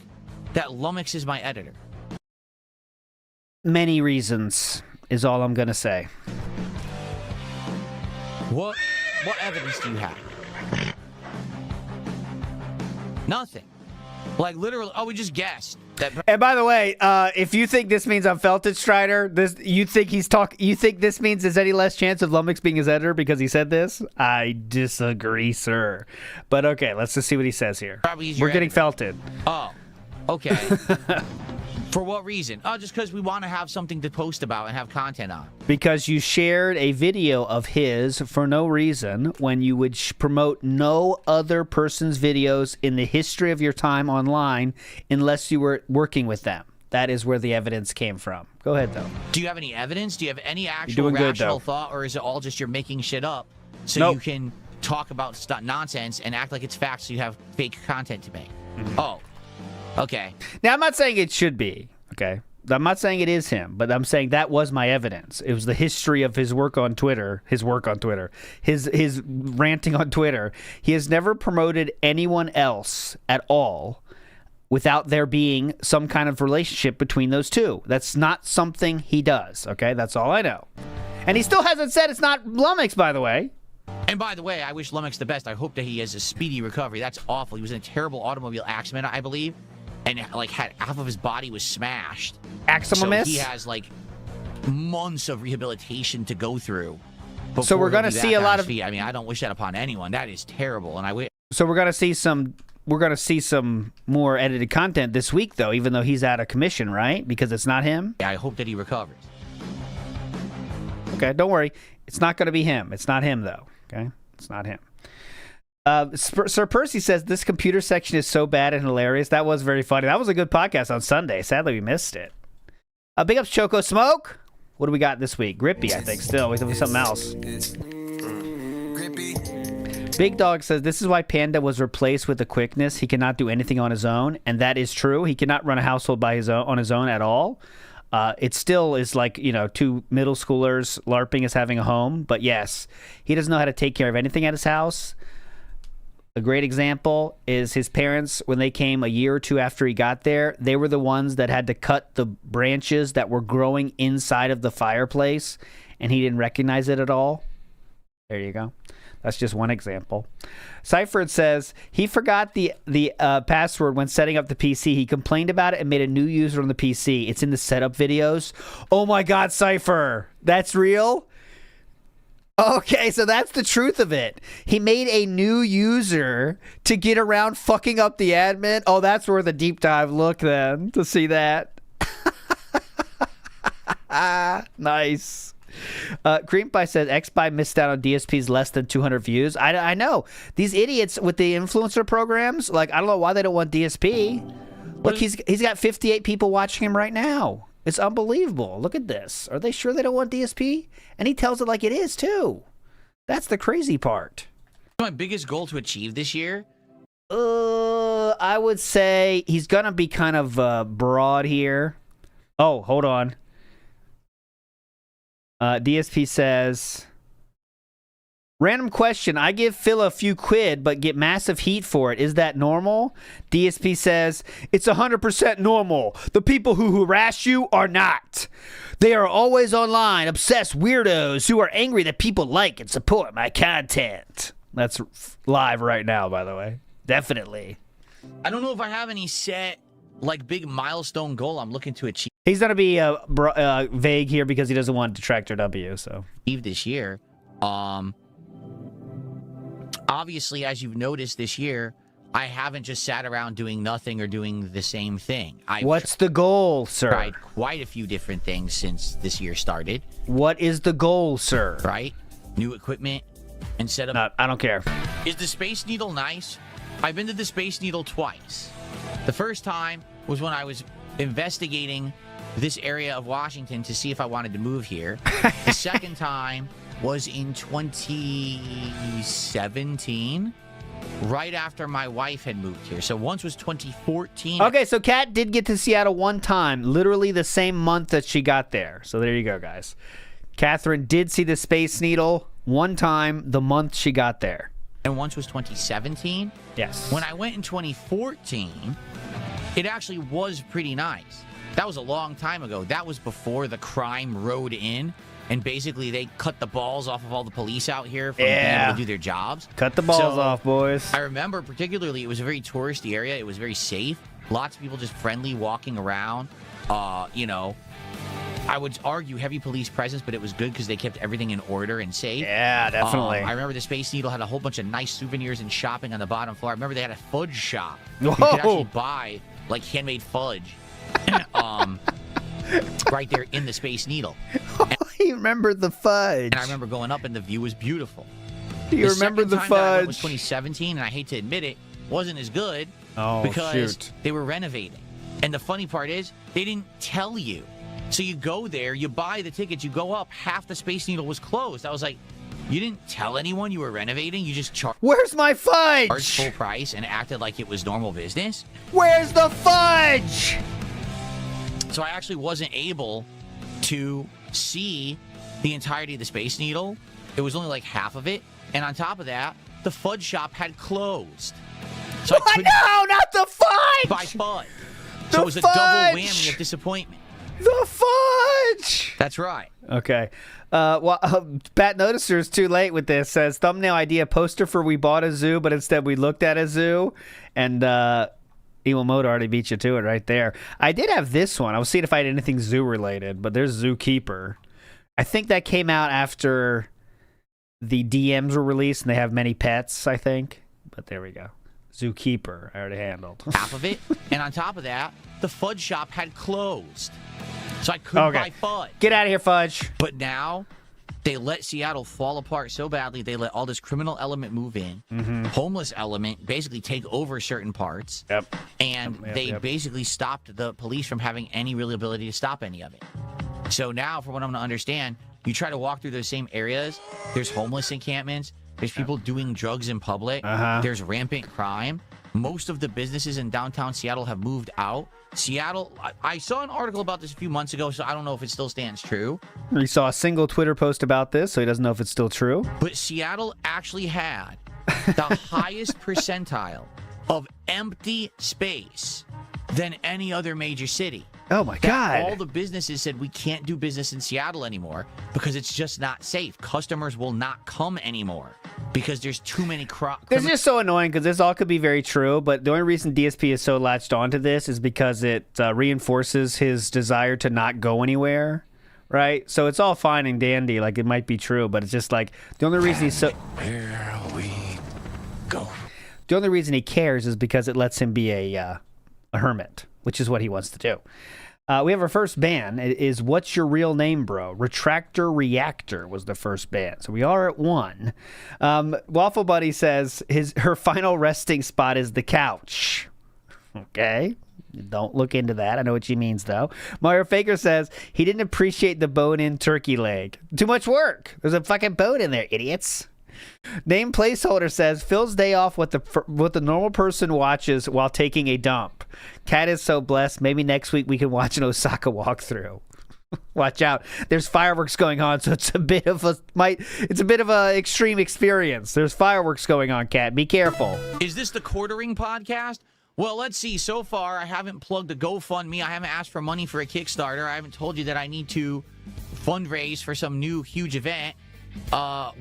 that Lumix is my editor?
Many reasons is all I'm gonna say.
What evidence do you have? Nothing. Like, literally, we just guessed that.
And by the way, if you think this means I'm Felted Strider, you think this means there's any less chance of Lumix being his editor because he said this? I disagree, sir. But okay, let's just see what he says here.
Probably he's your
We're getting
editor.
felted.
Oh, okay. For what reason? Oh, just because we want to have something to post about and have content on.
Because you shared a video of his for no reason when you would promote no other person's videos in the history of your time online unless you were working with them. That is where the evidence came from. Go ahead, though.
Do you have any evidence? Do you have any actual rational thought, or is it all just you're making shit up so you can talk about nonsense and act like it's facts so you have fake content to make? Oh. Okay.
Now, I'm not saying it should be, okay? I'm not saying it is him, but I'm saying that was my evidence. It was the history of his work on Twitter, his ranting on Twitter. He has never promoted anyone else at all without there being some kind of relationship between those two. That's not something he does, okay? That's all I know. And he still hasn't said it's not Lummox, by the way.
And by the way, I wish Lummox the best. I hope that he has a speedy recovery. That's awful. He was in a terrible automobile accident, I believe, and like had half of his body was smashed.
Aximomus?
So he has like months of rehabilitation to go through.
So we're going to see a lot of...
I mean, I don't wish that upon anyone. That is terrible. And I wish...
So we're going to see some... We're going to see some more edited content this week, though, even though he's out of commission, right? Because it's not him?
I hope that he recovers.
Okay, don't worry. It's not going to be him. It's not him, though. Okay? It's not him. Sir Percy says, this computer section is so bad and hilarious. That was very funny. That was a good podcast on Sunday. Sadly, we missed it. Big ups, Choco Smoke. What do we got this week? Grippy, I think, still. We have something else. Big Dog says, this is why Panda was replaced with the quickness. He cannot do anything on his own, and that is true. He cannot run a household on his own at all. It still is like, two middle schoolers LARPing as having a home. But yes, he doesn't know how to take care of anything at his house. A great example is his parents, when they came a year or two after he got there, they were the ones that had to cut the branches that were growing inside of the fireplace, and he didn't recognize it at all. There you go. That's just one example. Cyphered says he forgot the password when setting up the PC. He complained about it and made a new user on the PC. It's in the setup videos. Oh my God, Cypher. That's real? Okay, so that's the truth of it. He made a new user to get around fucking up the admin. Oh, that's worth a deep dive look then to see that. Nice. Cream Pie says X-Pie missed out on DSP's less than 200 views. I know. These idiots with the influencer programs, like, I don't know why they don't want DSP. Look, he's got 58 people watching him right now. It's unbelievable. Look at this. Are they sure they don't want DSP? And he tells it like it is, too. That's the crazy part.
My biggest goal to achieve this year?
I would say he's going to be kind of broad here. Oh, hold on. DSP says, random question. I give Phil a few quid, but get massive heat for it. Is that normal? DSP says, it's 100% normal. The people who harass you are not. They are always online, obsessed weirdos who are angry that people like and support my content. That's live right now, by the way. Definitely.
I don't know if I have any set, like, big milestone goal I'm looking to achieve.
He's going to be vague here because he doesn't want Detractor W, so.
This year. Obviously, as you've noticed this year, I haven't just sat around doing nothing or doing the same thing.
What's the goal, sir?
Tried quite a few different things since this year started.
What is the goal, sir?
Right? New equipment and setup.
No, I don't care.
Is the Space Needle nice? I've been to the Space Needle twice. The first time was when I was investigating this area of Washington to see if I wanted to move here. The second time was in 2017, right after my wife had moved here. So once was 2014.
Okay, so Kat did get to Seattle one time, literally the same month that she got there. So there you go, guys. Catherine did see the Space Needle one time the month she got there.
And once was 2017.
Yes.
When I went in 2014, it actually was pretty nice. That was a long time ago. That was before the crime rode in, and basically they cut the balls off of all the police out here from being able to do their jobs.
Cut the balls off, boys.
I remember particularly it was a very touristy area. It was very safe. Lots of people just friendly walking around. I would argue heavy police presence, but it was good because they kept everything in order and safe.
Yeah, definitely.
I remember the Space Needle had a whole bunch of nice souvenirs and shopping on the bottom floor. I remember they had a fudge shop.
Whoa.
You could actually buy, like, handmade fudge. Right there in the Space Needle.
I remember the fudge.
And I remember going up and the view was beautiful.
Do you remember the
second time that I went
fudge?
was 2017, and I hate to admit it, wasn't as good
because
they were renovating. And the funny part is, they didn't tell you. So you go there, you buy the tickets, you go up, half the Space Needle was closed. I was like, you didn't tell anyone you were renovating? You just charged
Where's my fudge?
full price and acted like it was normal business?
Where's the fudge?
So I actually wasn't able to see the entirety of the Space Needle. It was only like half of it. And on top of that, the fudge shop had closed. So I
What?
couldn't
No, not the fudge!
buy fudge.
The
So it was a
fudge!
double whammy of disappointment.
The fudge!
That's right.
Okay. Bat Noticer is too late with this. Says thumbnail idea poster for We Bought a Zoo, but instead we looked at a zoo. And Iwamoto already beat you to it right there. I did have this one. I was seeing if I had anything zoo related, but there's Zookeeper. I think that came out after the DMs were released, and they have many pets, I think. But there we go. Zookeeper, I already handled.
Half of it. And on top of that, the fudge shop had closed. So I couldn't buy fudge.
Get out of here, fudge.
But now they let Seattle fall apart so badly. They let all this criminal element move in, homeless element basically take over certain parts.
Yep.
And they basically stopped the police from having any real ability to stop any of it. So now, from what I'm going to understand, you try to walk through those same areas, there's homeless encampments, there's people doing drugs in public, there's rampant crime. Most of the businesses in downtown Seattle have moved out. Seattle, I saw an article about this a few months ago, so I don't know if it still stands true.
He saw a single Twitter post about this, so he doesn't know if it's still true.
But Seattle actually had the highest percentile of empty space than any other major city.
Oh my God.
All the businesses said we can't do business in Seattle anymore because it's just not safe. Customers will not come anymore because there's too many
This is just so annoying because this all could be very true, but the only reason DSP is so latched onto this is because it reinforces his desire to not go anywhere, right? So it's all fine and dandy, like it might be true, but it's just like the only reason he's so...
Here we go.
The only reason he cares is because it lets him be a hermit, which is what he wants to do. We have our first ban. It is What's Your Real Name, Bro? Retractor Reactor was the first ban. So we are at 1. Waffle Buddy says her final resting spot is the couch. Okay. Don't look into that. I know what she means, though. Mario Faker says he didn't appreciate the bone-in turkey leg. Too much work. There's a fucking bone in there, idiots. Name placeholder says Phil's day off what the normal person watches while taking a dump. Cat is so blessed. Maybe next week we can watch an Osaka walkthrough. Watch out. There's fireworks going on, so it's a bit of a extreme experience. There's fireworks going on, Cat. Be careful.
Is this the quartering podcast? Well, let's see. So far, I haven't plugged a GoFundMe. I haven't asked for money for a Kickstarter. I haven't told you that I need to fundraise for some new huge event.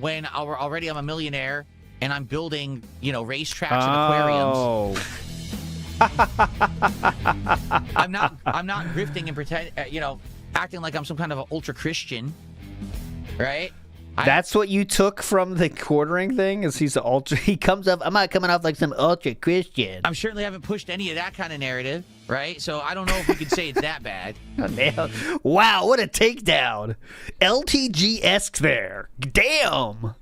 When already I'm a millionaire and I'm building, racetracks and aquariums. I'm not grifting and pretend, acting like I'm some kind of an ultra Christian, right?
That's what you took from the quartering thing? Is he's ultra? He comes up. I'm not coming off like some ultra Christian.
I certainly haven't pushed any of that kind of narrative, right? So I don't know if we could say it's that bad.
Wow, what a takedown! LTG-esque there. Damn,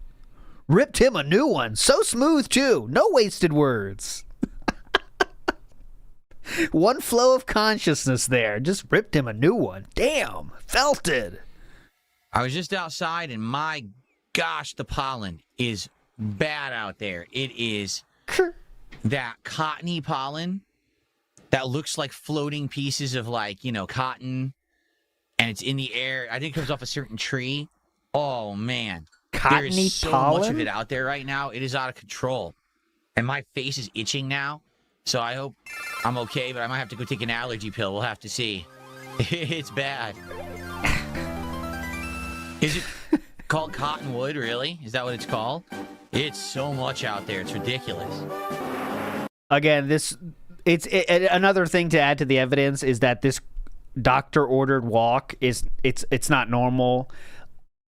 ripped him a new one. So smooth too. No wasted words. One flow of consciousness there. Just ripped him a new one. Damn, felt it.
I was just outside, and my gosh, the pollen is bad out there. It is that cottony pollen that looks like floating pieces of, cotton, and it's in the air. I think it comes off a certain tree. Oh, man.
Cottony
there is so
pollen?
much of it out there right now. It is out of control. And my face is itching now, so I hope I'm okay, but I might have to go take an allergy pill. We'll have to see. It's bad. Is it called cottonwood, really? Is that what it's called? It's so much out there. It's ridiculous.
Again, another thing to add to the evidence is that this doctor-ordered walk it's not normal.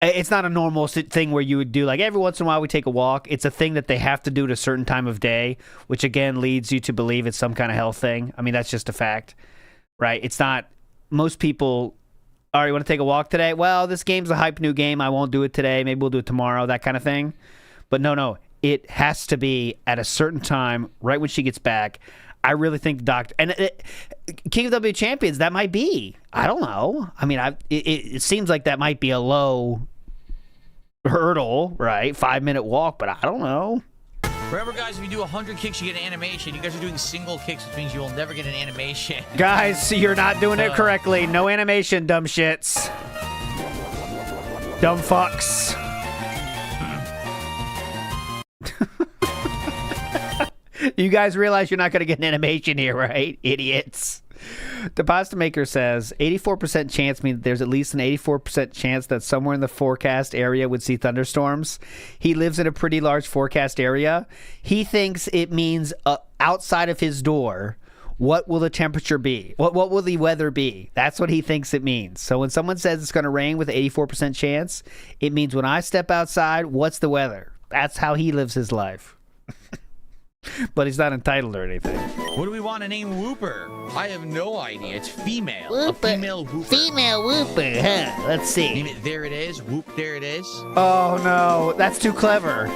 It's not a normal thing where you would do, like, every once in a while we take a walk. It's a thing that they have to do at a certain time of day, which, again, leads you to believe it's some kind of health thing. I mean, that's just a fact, right? It's not... Most people... All right, you want to take a walk today? Well, this game's a hype new game. I won't do it today. Maybe we'll do it tomorrow, that kind of thing. But no. It has to be at a certain time, right when she gets back. I really think Doctor... And King of W Champions, that might be. I don't know. I mean, it seems like that might be a low hurdle, right? 5-minute walk, but I don't know.
Remember, guys, if you do 100 kicks, you get an animation. You guys are doing single kicks, which means you will never get an animation.
Guys, you're not doing it correctly. No animation, dumb shits. Dumb fucks. You guys realize you're not going to get an animation here, right? Idiots. The pasta maker says 84% chance means there's at least an 84% chance that somewhere in the forecast area would see thunderstorms. He lives in a pretty large forecast area. He thinks it means outside of his door. What will the temperature be? What will the weather be? That's what he thinks it means. So when someone says it's going to rain with 84% chance, it means when I step outside, what's the weather? That's how he lives his life. But he's not entitled or anything.
What do we want to name Whooper? I have no idea. It's female.
Whooper.
A female Whooper.
Female Whooper, huh? Let's see.
Name it There It Is. Whoop, there it is.
Oh, no. That's too clever.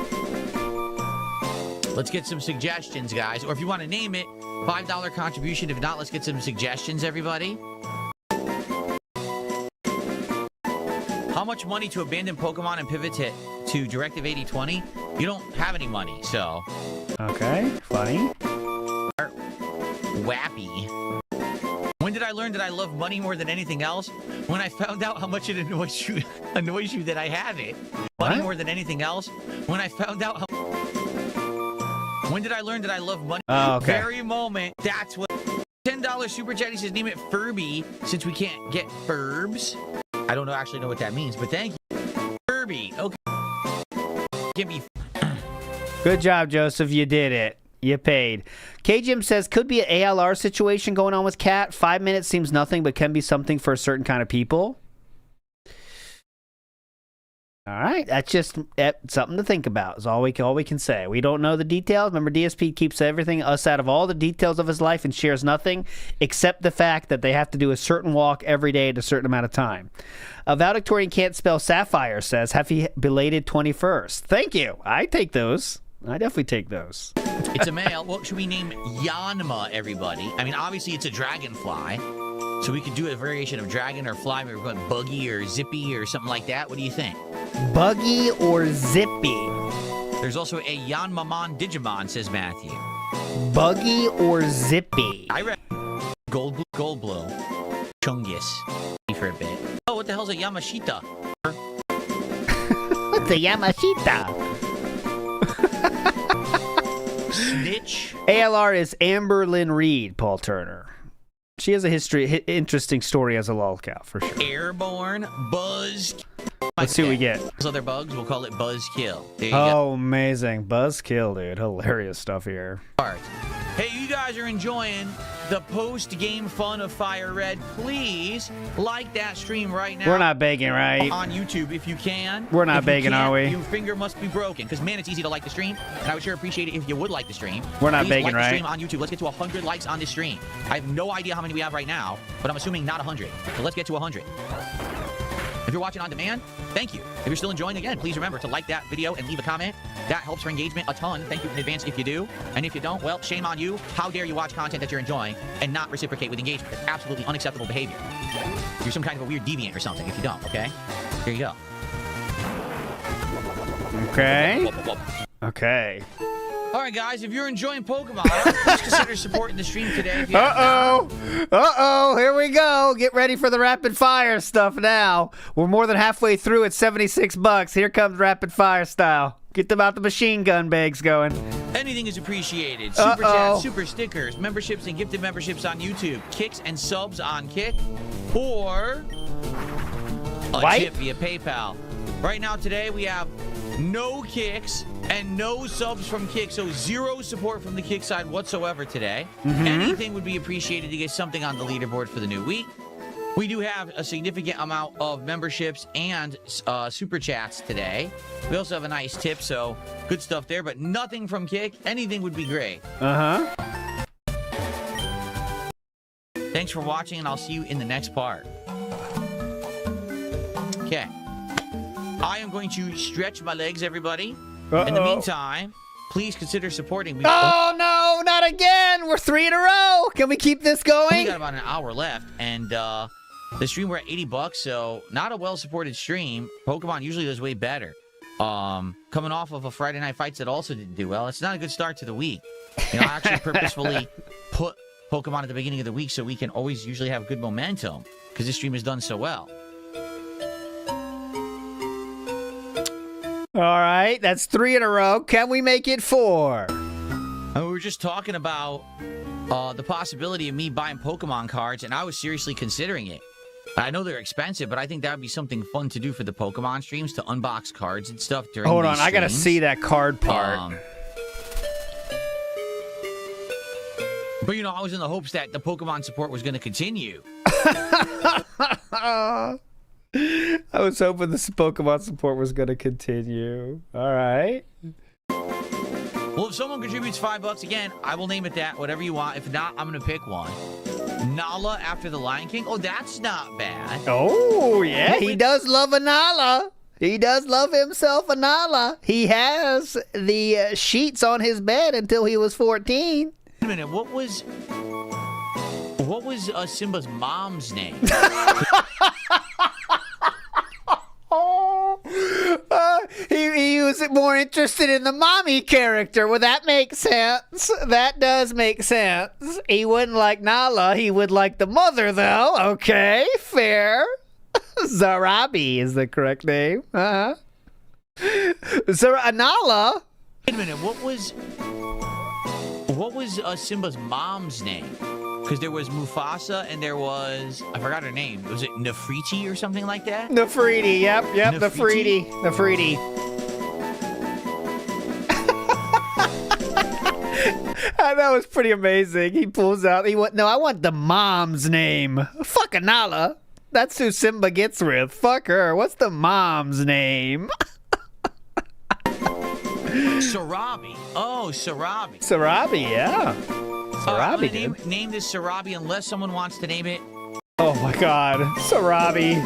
Let's get some suggestions, guys. Or if you want to name it, $5 contribution. If not, let's get some suggestions, everybody. How much money to abandon Pokemon and pivot to Directive 8020? You don't have any money, so...
Okay, funny.
Wappy. When did I learn that I love money more than anything else? When I found out how much it annoys you that I have it. Money
What?
more than anything else. When I found out how... When did I learn that I love money?
Oh, okay.
Very moment. That's what... $10 super chat. He says, name it Furby, since we can't get Furbs. I don't actually know what that means, but thank you. Furby. Okay. Give me...
Good job, Joseph. You did it. You paid. K-Jim says, could be an ALR situation going on with Cat. 5 minutes seems nothing, but can be something for a certain kind of people. All right. That's just something to think about is all we can say. We don't know the details. Remember, DSP keeps us out of all the details of his life and shares nothing except the fact that they have to do a certain walk every day at a certain amount of time. Valedictorian Can't Spell Sapphire says, happy belated 21st. Thank you. I take those. I definitely take those.
It's a male. What should we name Yanma, everybody? I mean, obviously, it's a dragonfly. So we could do a variation of dragon or fly. Maybe we're going Buggy or Zippy or something like that. What do you think?
Buggy or Zippy?
There's also a Yanmamon Digimon, says Matthew.
Buggy or Zippy?
I read Gold Blue. Chungus. For a bit. Oh, what the hell's a Yamashita?
What's a Yamashita?
Snitch.
ALR is Amber Lynn Reed, Paul Turner. She has a interesting story as a lolcow, for sure.
Airborne. Buzz.
Let's see what we get.
Those other bugs, we'll call it Buzzkill. There you
Oh, amazing. Buzzkill, dude. Hilarious stuff here.
go. Hey, you guys are enjoying the post-game fun of Fire Red. Please like that stream right now.
We're not begging, right?
On YouTube, if you can.
We're not
If you
begging,
can't,
are we?
Your finger must be broken. Because, man, it's easy to like the stream. And I would sure appreciate it if you would like the stream.
We're not
Please
begging,
like
right?
the stream on YouTube. Let's get to 100 likes on this stream. I have no idea how many we have right now, but I'm assuming not 100. So let's get to 100. If you're watching on demand, thank you. If you're still enjoying, again, please remember to like that video and leave a comment. That helps for engagement a ton. Thank you in advance if you do. And if you don't, well, shame on you. How dare you watch content that you're enjoying and not reciprocate with engagement? It's absolutely unacceptable behavior. You're some kind of a weird deviant or something if you don't, okay? Here you go.
Okay. Okay.
All right, guys, if you're enjoying Pokemon, please consider supporting the stream today. If you have
Uh-oh. Here we go. Get ready for the rapid fire stuff now. We're more than halfway through at $76. Here comes rapid fire style. Get them out the machine gun bags going.
Anything is appreciated. Super chats, super stickers, memberships and gifted memberships on YouTube, kicks and subs on Kick, or a tip via PayPal. Right now, today, we have no kicks and no subs from Kick, so zero support from the Kick side whatsoever today. Anything would be appreciated to get something on the leaderboard for the new week. We do have a significant amount of memberships and super chats today. We also have a nice tip, so good stuff there, but nothing from Kick. Anything would be great.
Uh-huh.
Thanks for watching, and I'll see you in the next part. Okay. I am going to stretch my legs, everybody. In the meantime, please consider supporting me.
Oh, no, not again. We're 3 in a row. Can we keep this going?
We got about an hour left, and the stream we're at $80, so not a well-supported stream. Pokemon usually does way better. Coming off of a Friday Night Fights that also didn't do well, it's not a good start to the week. You know, I actually purposefully put Pokemon at the beginning of the week so we can always usually have good momentum because this stream has done so well.
All right, that's 3 in a row. Can we make it 4?
And we were just talking about the possibility of me buying Pokemon cards, and I was seriously considering it. I know they're expensive, but I think that would be something fun to do for the Pokemon streams, to unbox cards and stuff during
Hold
these
on, I gotta
streams.
see that card part.
But, you know, I was in the hopes that the Pokemon support was going to continue.
I was hoping this Pokemon support was gonna continue. All right.
Well, if someone contributes $5 again, I will name it that, whatever you want. If not, I'm going to pick one. Nala after the Lion King? Oh, that's not bad.
Oh, yeah, he does love a Nala. He does love himself a Nala. He has the sheets on his bed until he was 14.
Wait a minute, what was Simba's mom's name?
He was more interested in the mommy character. Well, that makes sense. That does make sense. He wouldn't like Nala. He would like the mother, though. Okay, fair. Zarabi is the correct name. Nala.
Wait a minute, what was Simba's mom's name? Because there was Mufasa and there was, I forgot her name. Was it Nefriti or something like that?
Nefriti, yep,
Nefriti?
Nefriti. That was pretty amazing. He pulls out, no, I want the mom's name. Fuck Nala. That's who Simba gets with. Fuck her. What's the mom's name?
Sarabi. Oh, Sarabi.
Sarabi, yeah.
I'm
Sarabi,
gonna
dude.
name this Sarabi unless someone wants to name it.
Oh my god. Sarabi.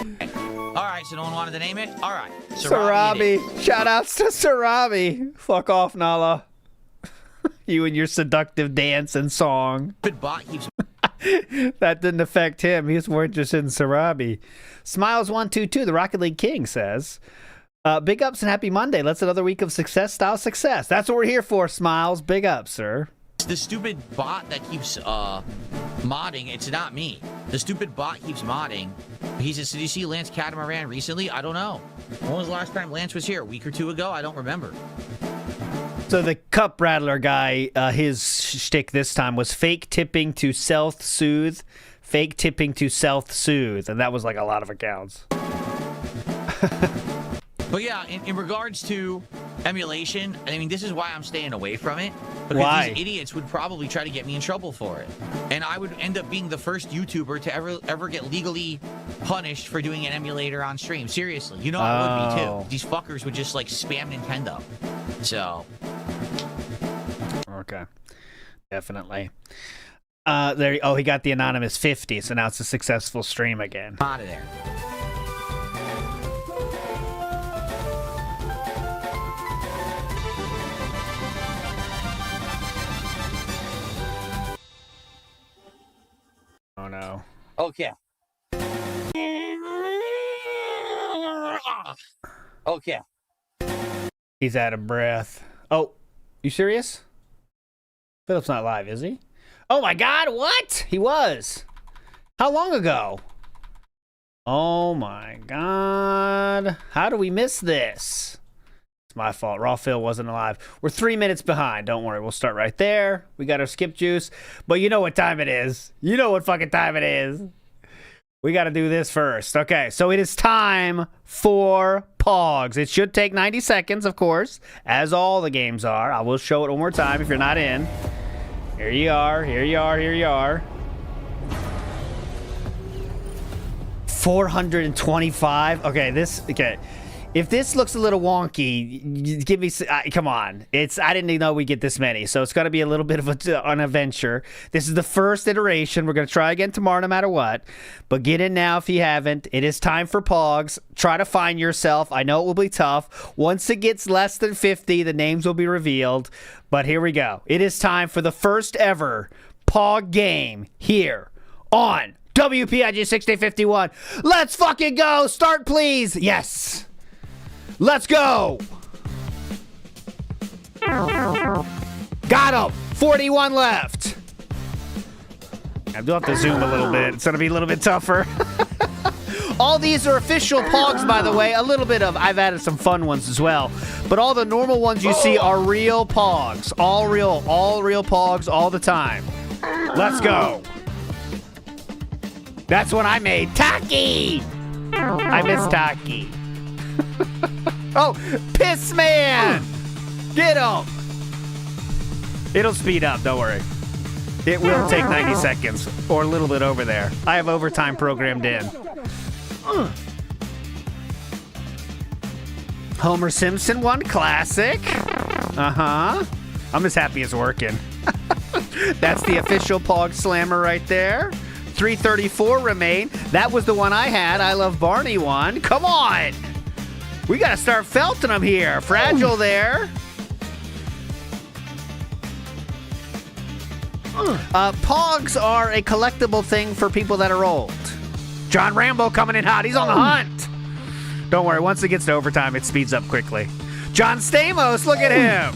All right, so no one wanted to name it? All right. Sarabi.
Sarabi. Shout outs to Sarabi. Fuck off, Nala. You and your seductive dance and song.
But bot keeps
That didn't affect him. He was more interested in Sarabi. Smiles122, the Rocket League King, says, big ups and happy Monday. Let's another week of success style success. That's what we're here for, Smiles. Big ups, sir.
the stupid bot that keeps modding. It's not me. The stupid bot keeps modding. He says, did you see Lance Catamaran recently? I don't know. When was the last time Lance was here? A week or two ago? I don't remember.
So the cup rattler guy, his shtick this time was fake tipping to self-soothe. Fake tipping to self-soothe. And that was like a lot of accounts.
But yeah, in regards to emulation, I mean, this is why I'm staying away from it. Because
Why?
these idiots would probably try to get me in trouble for it. And I would end up being the first YouTuber to ever get legally punished for doing an emulator on stream. Seriously. You know I would be too. These fuckers would just like spam Nintendo. So.
Okay. Definitely. He got the anonymous 50, so now it's a successful stream again.
Out of there.
Oh no.
Okay. Okay.
He's out of breath. Oh, you serious? Philip's not live, is he? Oh my god, what? He was. How long ago? Oh my god. How do we miss this? It's my fault. Raw Phil wasn't alive. We're 3 minutes behind. Don't worry. We'll start right there. We got our skip juice. But you know what time it is. You know what fucking time it is. We got to do this first. Okay, so it is time for POGS. It should take 90 seconds, of course, as all the games are. I will show it one more time if you're not in. Here you are. Here you are. Here you are. 425. Okay. If this looks a little wonky, give me. Come on. I didn't even know we'd get this many, so it's going to be a little bit of an adventure. This is the first iteration. We're going to try again tomorrow, no matter what. But get in now if you haven't. It is time for POGS. Try to find yourself. I know it will be tough. Once it gets less than 50, the names will be revealed. But here we go. It is time for the first ever POG game here on WPIG 6051. Let's fucking go. Start, please. Yes. Let's go. Got him. 41 left. I do have to zoom a little bit. It's going to be a little bit tougher. All these are official POGs, by the way. A little bit of, I've added some fun ones as well. But all the normal ones you see are real POGs. All real POGs all the time. Let's go. That's what I made. Taki! I miss Taki. Oh, Piss Man! Get him! It'll speed up, don't worry. It will take 90 seconds, or a little bit over there. I have overtime programmed in. Homer Simpson one, classic. Uh-huh. I'm as happy as working. That's the official Pog Slammer right there. 334 remain. That was the one I had. I Love Barney one. Come on! We gotta start felting them here. Fragile there. Pogs are a collectible thing for people that are old. John Rambo coming in hot. He's on the hunt. Don't worry. Once it gets to overtime, it speeds up quickly. John Stamos, look at him.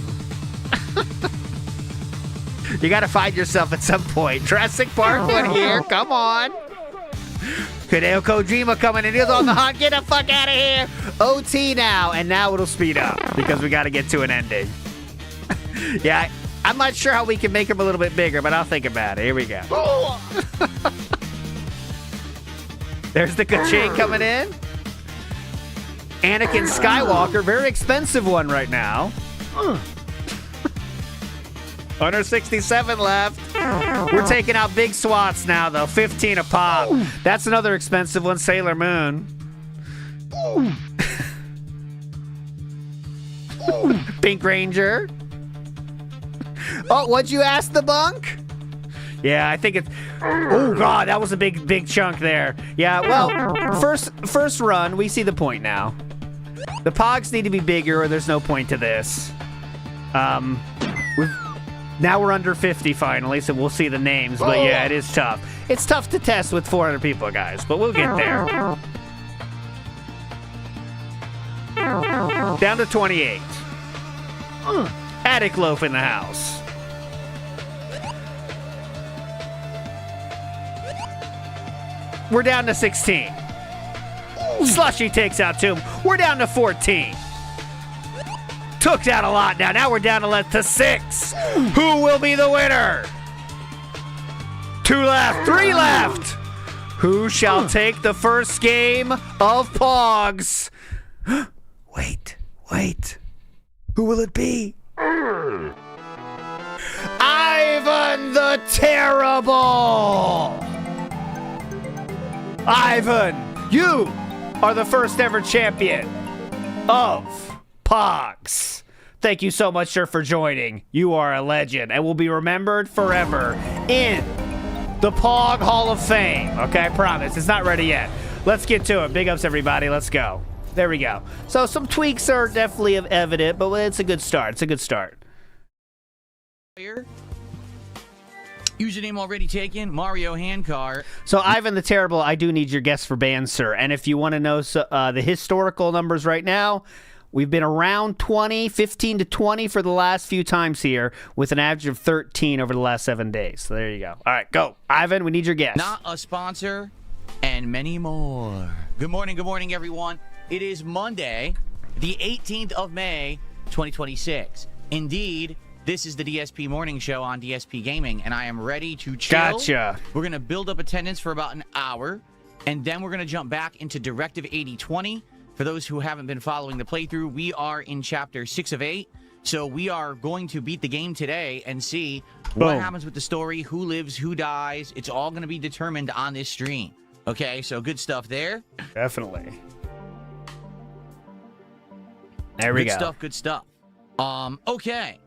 You got to find yourself at some point. Jurassic Park one here. Come on. Hideo Kojima coming in. He's on the hunt. Get the fuck out of here. OT now. And now it'll speed up because we got to get to an ending. Yeah, I'm not sure how we can make him a little bit bigger, but I'll think about it. Here we go. There's the Ka-ching coming in. Anakin Skywalker. Very expensive one right now. 167 left. We're taking out big swats now, though. 15 a pop. That's another expensive one. Sailor Moon. Pink Ranger. Oh, what'd you ask the bunk? Yeah, I think it's... Oh, God, that was a big chunk there. Yeah, well, first run, we see the point now. The Pogs need to be bigger or there's no point to this. Now we're under 50 finally, so we'll see the names. But yeah, it is tough. It's tough to test with 400 people, guys, but we'll get there. Down to 28. Attic Loaf in the house. We're down to 16. Slushy takes out Tomb. We're down to 14. Took out a lot now. Now we're down to 6. Who will be the winner? 2 left. 3 left. Who shall take the first game of Pogs? Wait. Who will it be? Ivan the Terrible! Ivan, you are the first ever champion of Pogs. Thank you so much, sir, for joining. You are a legend and will be remembered forever in the Pog Hall of Fame. Okay, I promise. It's not ready yet. Let's get to it. Big ups, everybody. Let's go. There we go. So some tweaks are definitely evident, but it's a good start. It's a good start.
Username already taken, Mario Handcar.
So, Ivan the Terrible, I do need your guess for bans, sir. And if you want to know the historical numbers right now, we've been around 15 to 20 for the last few times here, with an average of 13 over the last 7 days. So there you go. All right, go. Ivan, we need your guess.
Not a sponsor, and many more. Good morning, everyone. It is Monday, the 18th of May, 2026. Indeed, this is the DSP Morning Show on DSP Gaming, and I am ready to chill.
Gotcha.
We're going to build up attendance for about an hour, and then we're going to jump back into Directive 8020. For those who haven't been following the playthrough, we are in Chapter 6 of 8, so we are going to beat the game today and see what happens with the story, who lives, who dies. It's all going to be determined on this stream. Okay, so good stuff there.
Definitely. There we go.
Good stuff. Okay.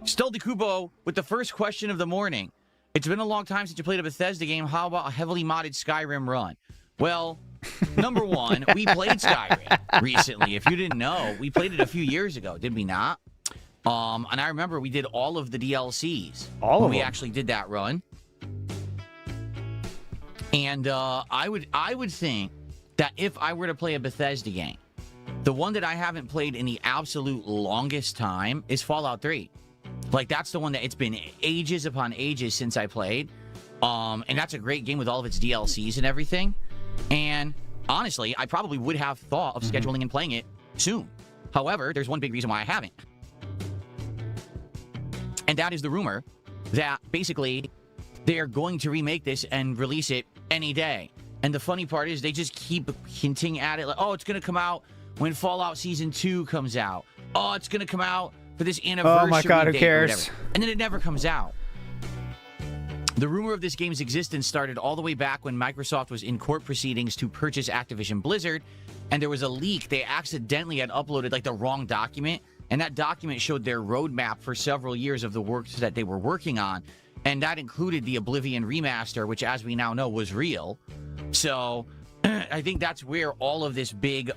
Stel DeCubo with the first question of the morning. It's been a long time since you played a Bethesda game. How about a heavily modded Skyrim run? Well, number one, we played Skyrim recently. If you didn't know, we played it a few years ago, did we not? And I remember we did all of the DLCs.
All of them.
We actually did that run. And I would think that if I were to play a Bethesda game, the one that I haven't played in the absolute longest time is Fallout 3. Like, that's the one that it's been ages upon ages since I played. And that's a great game with all of its DLCs and everything. And honestly, I probably would have thought of scheduling and playing it soon. However, there's one big reason why I haven't. And that is the rumor that basically they're going to remake this and release it any day. And the funny part is they just keep hinting at it like, oh, it's going to come out when Fallout Season 2 comes out. Oh, it's going to come out for this anniversary.
Oh my God, who
date or
cares?
whatever. And then it never comes out. The rumor of this game's existence started all the way back when Microsoft was in court proceedings to purchase Activision Blizzard, and there was a leak. They accidentally had uploaded like the wrong document, and that document showed their roadmap for several years of the works that they were working on, and that included the Oblivion remaster, which, as we now know, was real. So I think that's where all of this big,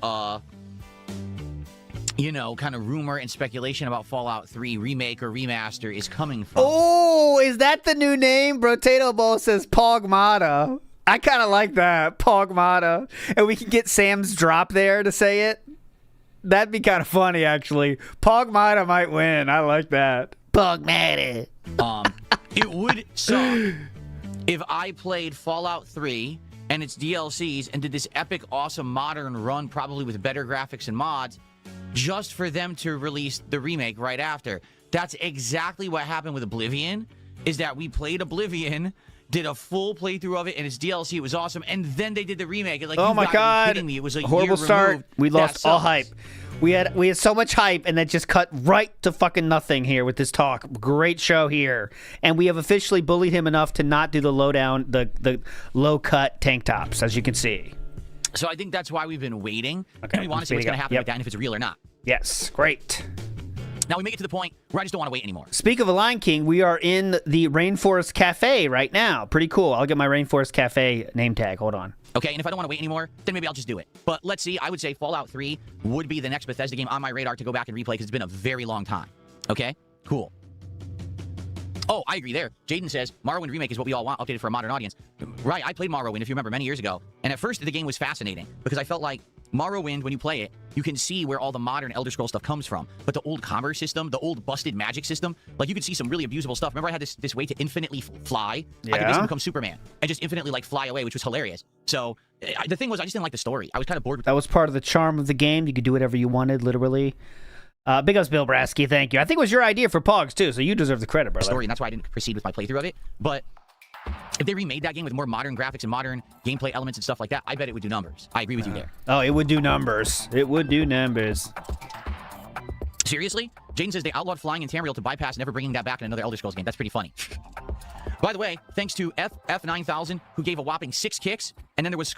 you know, kind of rumor and speculation about Fallout 3 remake or remaster is coming from.
Oh, is that the new name? Brotato Bowl says Pogmata. I kind of like that, Pogmata. And we can get Sam's drop there to say it. That'd be kind of funny, actually. Pogmata might win. I like that. Pogmata.
It would suck if I played Fallout 3 and its DLCs and did this epic, awesome, modern run, probably with better graphics and mods, just for them to release the remake right after. That's exactly what happened with Oblivion, is that we played Oblivion, did a full playthrough of it, and its DLC, it was awesome, and then they did the remake. And like,
Oh
you
my
gotta be
God.
kidding me. It was a
Horrible
year
start.
removed.
We
That
lost all
sucks.
hype. We had so much hype, and that just cut right to fucking nothing here with this talk. Great show here, and we have officially bullied him enough to not do the lowdown, the low cut tank tops, as you can see.
So I think that's why we've been waiting.
Okay,
And we want to see what's
speeding
going to
up.
happen
Yep.
with that and if it's real or not.
Yes, great.
Now we make it to the point where I just don't want to wait anymore.
Speak of a Lion King, we are in the Rainforest Cafe right now. Pretty cool. I'll get my Rainforest Cafe name tag. Hold on.
Okay, and if I don't want to wait anymore, then maybe I'll just do it. But let's see. I would say Fallout 3 would be the next Bethesda game on my radar to go back and replay because it's been a very long time. Okay? Cool. Oh, I agree there. Jaden says, Morrowind Remake is what we all want, updated for a modern audience. Right, I played Morrowind, if you remember, many years ago. And at first, the game was fascinating because I felt like Morrowind, when you play it, you can see where all the modern Elder Scrolls stuff comes from. But the old commerce system, the old busted magic system, like you could see some really abusable stuff. Remember I had this way to infinitely fly? I could
Yeah.
basically become Superman and just infinitely like fly away, which was hilarious. So the thing was, I just didn't like the story. I was kind of bored with
That was part of the charm of the game. You could do whatever you wanted, literally. Big ups, Bill Brasky. Thank you. I think it was your idea for POGS, too, so you deserve the credit,
the
brother.
story, and that's why I didn't proceed with my playthrough of it. But if they remade that game with more modern graphics and modern gameplay elements and stuff like that, I bet it would do numbers. I agree with you there.
Oh, it would do numbers. It would do numbers.
Seriously? Jaden says they outlawed flying in Tamriel to bypass never bringing that back in another Elder Scrolls game. That's pretty funny. By the way, thanks to F9000, who gave a whopping 6 kicks, and then there was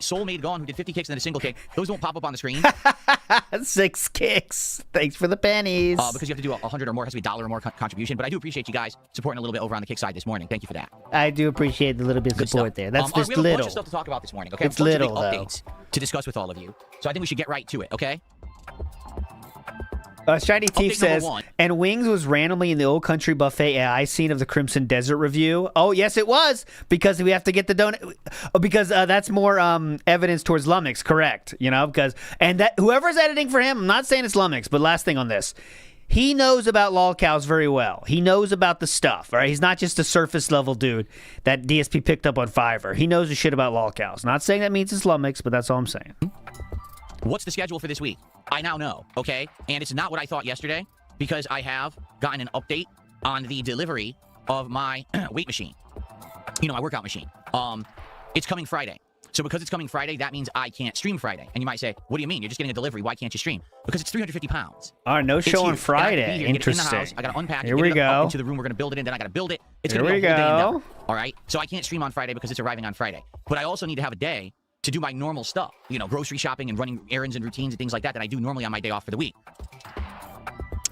Soul Made Gone, who did 50 kicks and then a single kick. Those don't pop up on the screen.
6 kicks. Thanks for the pennies.
Because you have to do 100 or more, it has to be $1 or more contribution. But I do appreciate you guys supporting a little bit over on the kick side this morning. Thank you for that.
I do appreciate the little bit of
Good
support
stuff.
there. That's
we
just
have a bunch
little.
of stuff to talk about this morning. Okay,
It's
a bunch of big
little, though.
updates to discuss with all of you. So I think we should get right to it. Okay.
Shiny Thief
Update number
says,
1.
and Wings was randomly in the Old Country Buffet AI scene of the Crimson Desert review. Oh, yes, it was, because we have to get the donut. Because that's more evidence towards Lumix, correct? You know, because, and that whoever's editing for him, I'm not saying it's Lumix, but last thing on this. He knows about lolcows very well. He knows about the stuff, all right? He's not just a surface level dude that DSP picked up on Fiverr. He knows the shit about lolcows. Not saying that means it's Lumix, but that's all I'm saying.
What's the schedule for this week? I now know, okay? And it's not what I thought yesterday because I have gotten an update on the delivery of my weight machine. You know, my workout machine. It's coming Friday. So because it's coming Friday, that means I can't stream Friday. And you might say, what do you mean? You're just getting a delivery. Why can't you stream? Because it's 350 pounds.
All right, no
It's
show on
huge. And I have to be
Friday.
here and get it in the
Interesting.
house. I got to unpack it,
Here
get
we
it up
go.
into the room. We're going to build it in. Then I got to build it. It's
Here
going to
we
be a whole day
go.
endeavor. All right? So I can't stream on Friday because it's arriving on Friday. But I also need to have a day to do my normal stuff. You know, grocery shopping and running errands and routines and things like that I do normally on my day off for the week.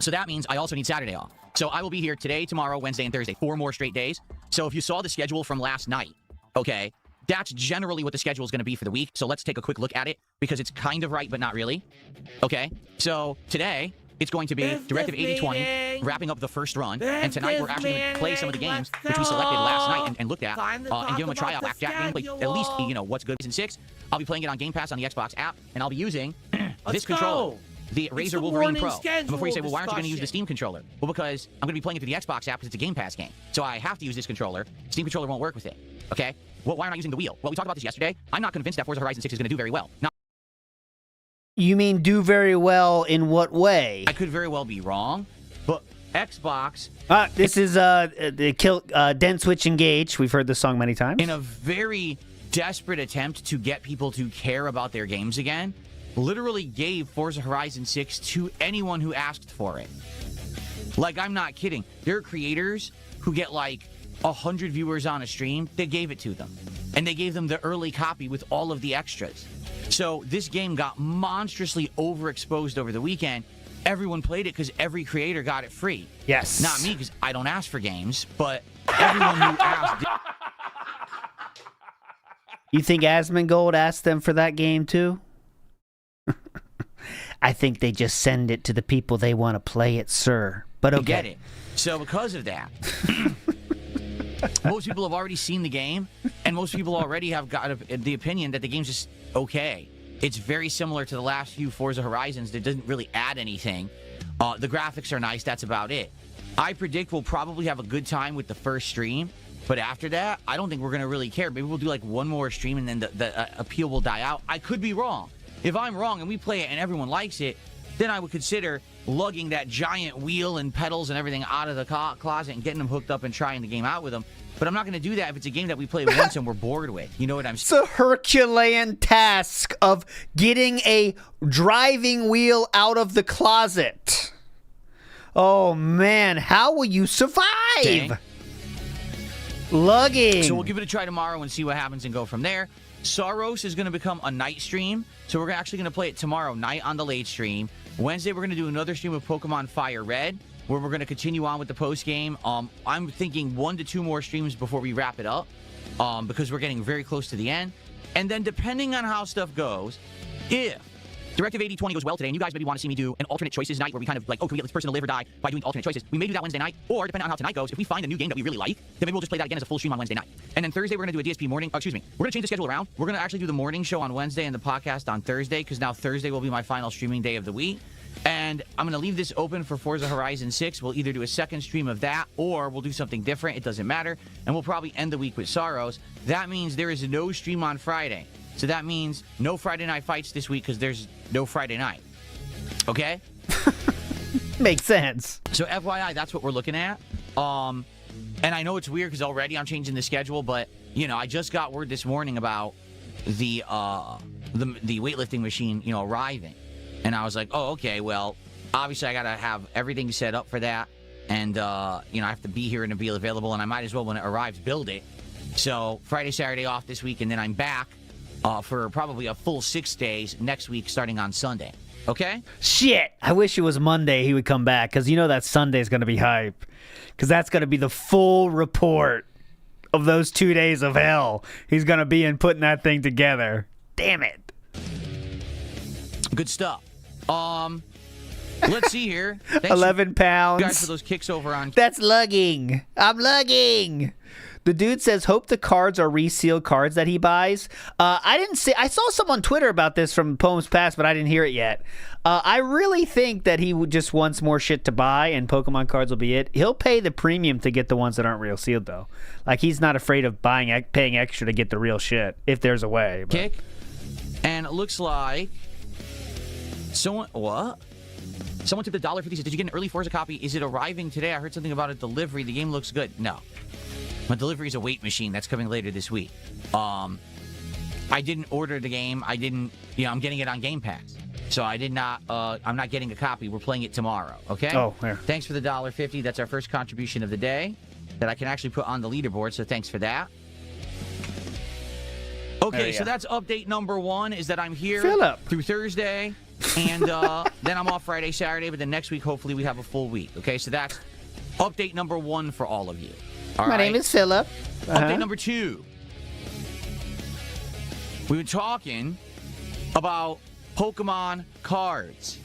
So that means I also need Saturday off. So I will be here today, tomorrow, Wednesday, and Thursday, 4 more straight days. So if you saw the schedule from last night, okay, that's generally what the schedule is going to be for the week. So let's take a quick look at it because it's kind of right, but not really. Okay, so today it's going to be Directive 8020, wrapping up the first run. And tonight we're actually going to play some of the games which we selected last night and looked at and give them a tryout. Blackjack gameplay, at least, you know, what's good in 6. I'll be playing it on Game Pass on the Xbox app, and I'll be using this controller. the Razer
the
Wolverine
morning
Pro. And before you say, well, why aren't you going to use the
discussion.
Steam controller? Well, because I'm going to be playing it through the Xbox app because it's a Game Pass game. So I have to use this controller. Steam controller won't work with it. Okay? Well, why am I using the wheel? Well, we talked about this yesterday. I'm not convinced that Forza Horizon 6 is going to do very well. Now,
You mean do very well in what way?
I could very well be wrong, but Xbox,
This is the kill Dent Switch Engage. We've heard this song many times.
in a very desperate attempt to get people to care about their games again, literally gave Forza Horizon 6 to anyone who asked for it. Like, I'm not kidding. There are creators who get like 100 viewers on a stream. They gave it to them. And they gave them the early copy with all of the extras. So this game got monstrously overexposed over the weekend. Everyone played it because every creator got it free.
Yes.
Not me, because I don't ask for games, but everyone who asked did.
You think Asmongold asked them for that game too? I think they just send it to the people they want to play it, sir. But okay.
Get it. So because of that, most people have already seen the game, and most people already have got the opinion that the game's just okay. It's very similar to the last few Forza Horizons. That doesn't really add anything. The graphics are nice. That's about it. I predict we'll probably have a good time with the first stream, but after that, I don't think we're going to really care. Maybe we'll do like one more stream, and then the appeal will die out. I could be wrong. If I'm wrong and we play it and everyone likes it, then I would consider lugging that giant wheel and pedals and everything out of the closet and getting them hooked up and trying the game out with them. But I'm not going to do that if it's a game that we play once and we're bored with. You know what I'm saying?
It's a Herculean task of getting a driving wheel out of the closet. Oh, man. How will you survive?
Dang.
Lugging.
So we'll give it a try tomorrow and see what happens and go from there. Saros is going to become a night stream. So we're actually going to play it tomorrow night on the late stream. Wednesday, we're going to do another stream of Pokemon Fire Red, where we're going to continue on with the post game. I'm thinking 1 to 2 more streams before we wrap it up, because we're getting very close to the end. And then depending on how stuff goes, if Directive 8020 goes well today, and you guys maybe want to see me do an alternate choices night where we kind of like, oh, can we get this person to live or die by doing alternate choices? We may do that Wednesday night, or depending on how tonight goes, if we find a new game that we really like, then maybe we'll just play that again as a full stream on Wednesday night. And then Thursday, we're going to do a DSP morning, we're going to change the schedule around. We're going to actually do the morning show on Wednesday and the podcast on Thursday, because now Thursday will be my final streaming day of the week. And I'm going to leave this open for Forza Horizon 6. We'll either do a second stream of that, or we'll do something different. It doesn't matter. And we'll probably end the week with Saros. That means there is no stream on Friday. So that means no Friday night fights this week, because there's no Friday night. Okay?
Makes sense.
So FYI, that's what we're looking at. And I know it's weird because already I'm changing the schedule, but, you know, I just got word this morning about the weightlifting machine, you know, arriving. And I was like, oh, okay, well, obviously I got to have everything set up for that. And, you know, I have to be here and be available, and I might as well, when it arrives, build it. So Friday, Saturday off this week, and then I'm back for probably a full 6 days next week starting on Sunday. Okay?
Shit. I wish it was Monday he would come back, because you know that Sunday's going to be hype. Because that's going to be the full report of those 2 days of hell he's going to be in putting that thing together. Damn it.
Good stuff. Let's see here. Thanks
11 pounds.
guys for those kicks over on...
That's lugging. I'm lugging. The dude says, hope the cards are resealed cards that he buys. I didn't see. I saw some on Twitter about this from Poems Past, but I didn't hear it yet. I really think that he just wants more shit to buy, and Pokemon cards will be it. He'll pay the premium to get the ones that aren't real sealed, though. Like, he's not afraid of paying extra to get the real shit, if there's a way. But.
Kick. And it looks like... Someone... What? Someone tipped $1.50. Says, did you get an early Forza copy? Is it arriving today? I heard something about a delivery. The game looks good. No. My delivery is a weight machine. That's coming later this week. I didn't order the game. I didn't... You know, I'm getting it on Game Pass. So I did not... I'm not getting a copy. We're playing it tomorrow. Okay?
Oh, there.
Thanks for the $1.50. That's our first contribution of the day that I can actually put on the leaderboard. So thanks for that. Okay, so that's update number 1, is that I'm here through Thursday. And then I'm off Friday, Saturday. But then next week, hopefully, we have a full week. Okay, so that's update number 1 for all of you.
My name is Philip.
Update number 2. We were talking about Pokemon cards,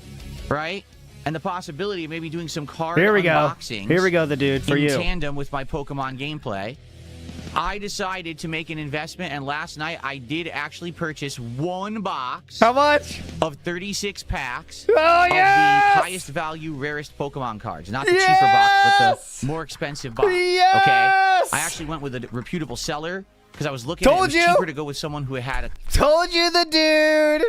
right? And the possibility of maybe doing some card unboxings.
Here we go, the dude, for
in
you.
tandem with my Pokemon gameplay. I decided to make an investment, and last night I did actually purchase one box
How much?
of 36 packs
Oh,
of
yes!
the highest value, rarest Pokemon cards. Not the cheaper box, but
Yes!
the more expensive box.
Yes!
Okay? I actually went with a reputable seller because I was looking at it. It was cheaper to go with someone who had a...
Told you, dude.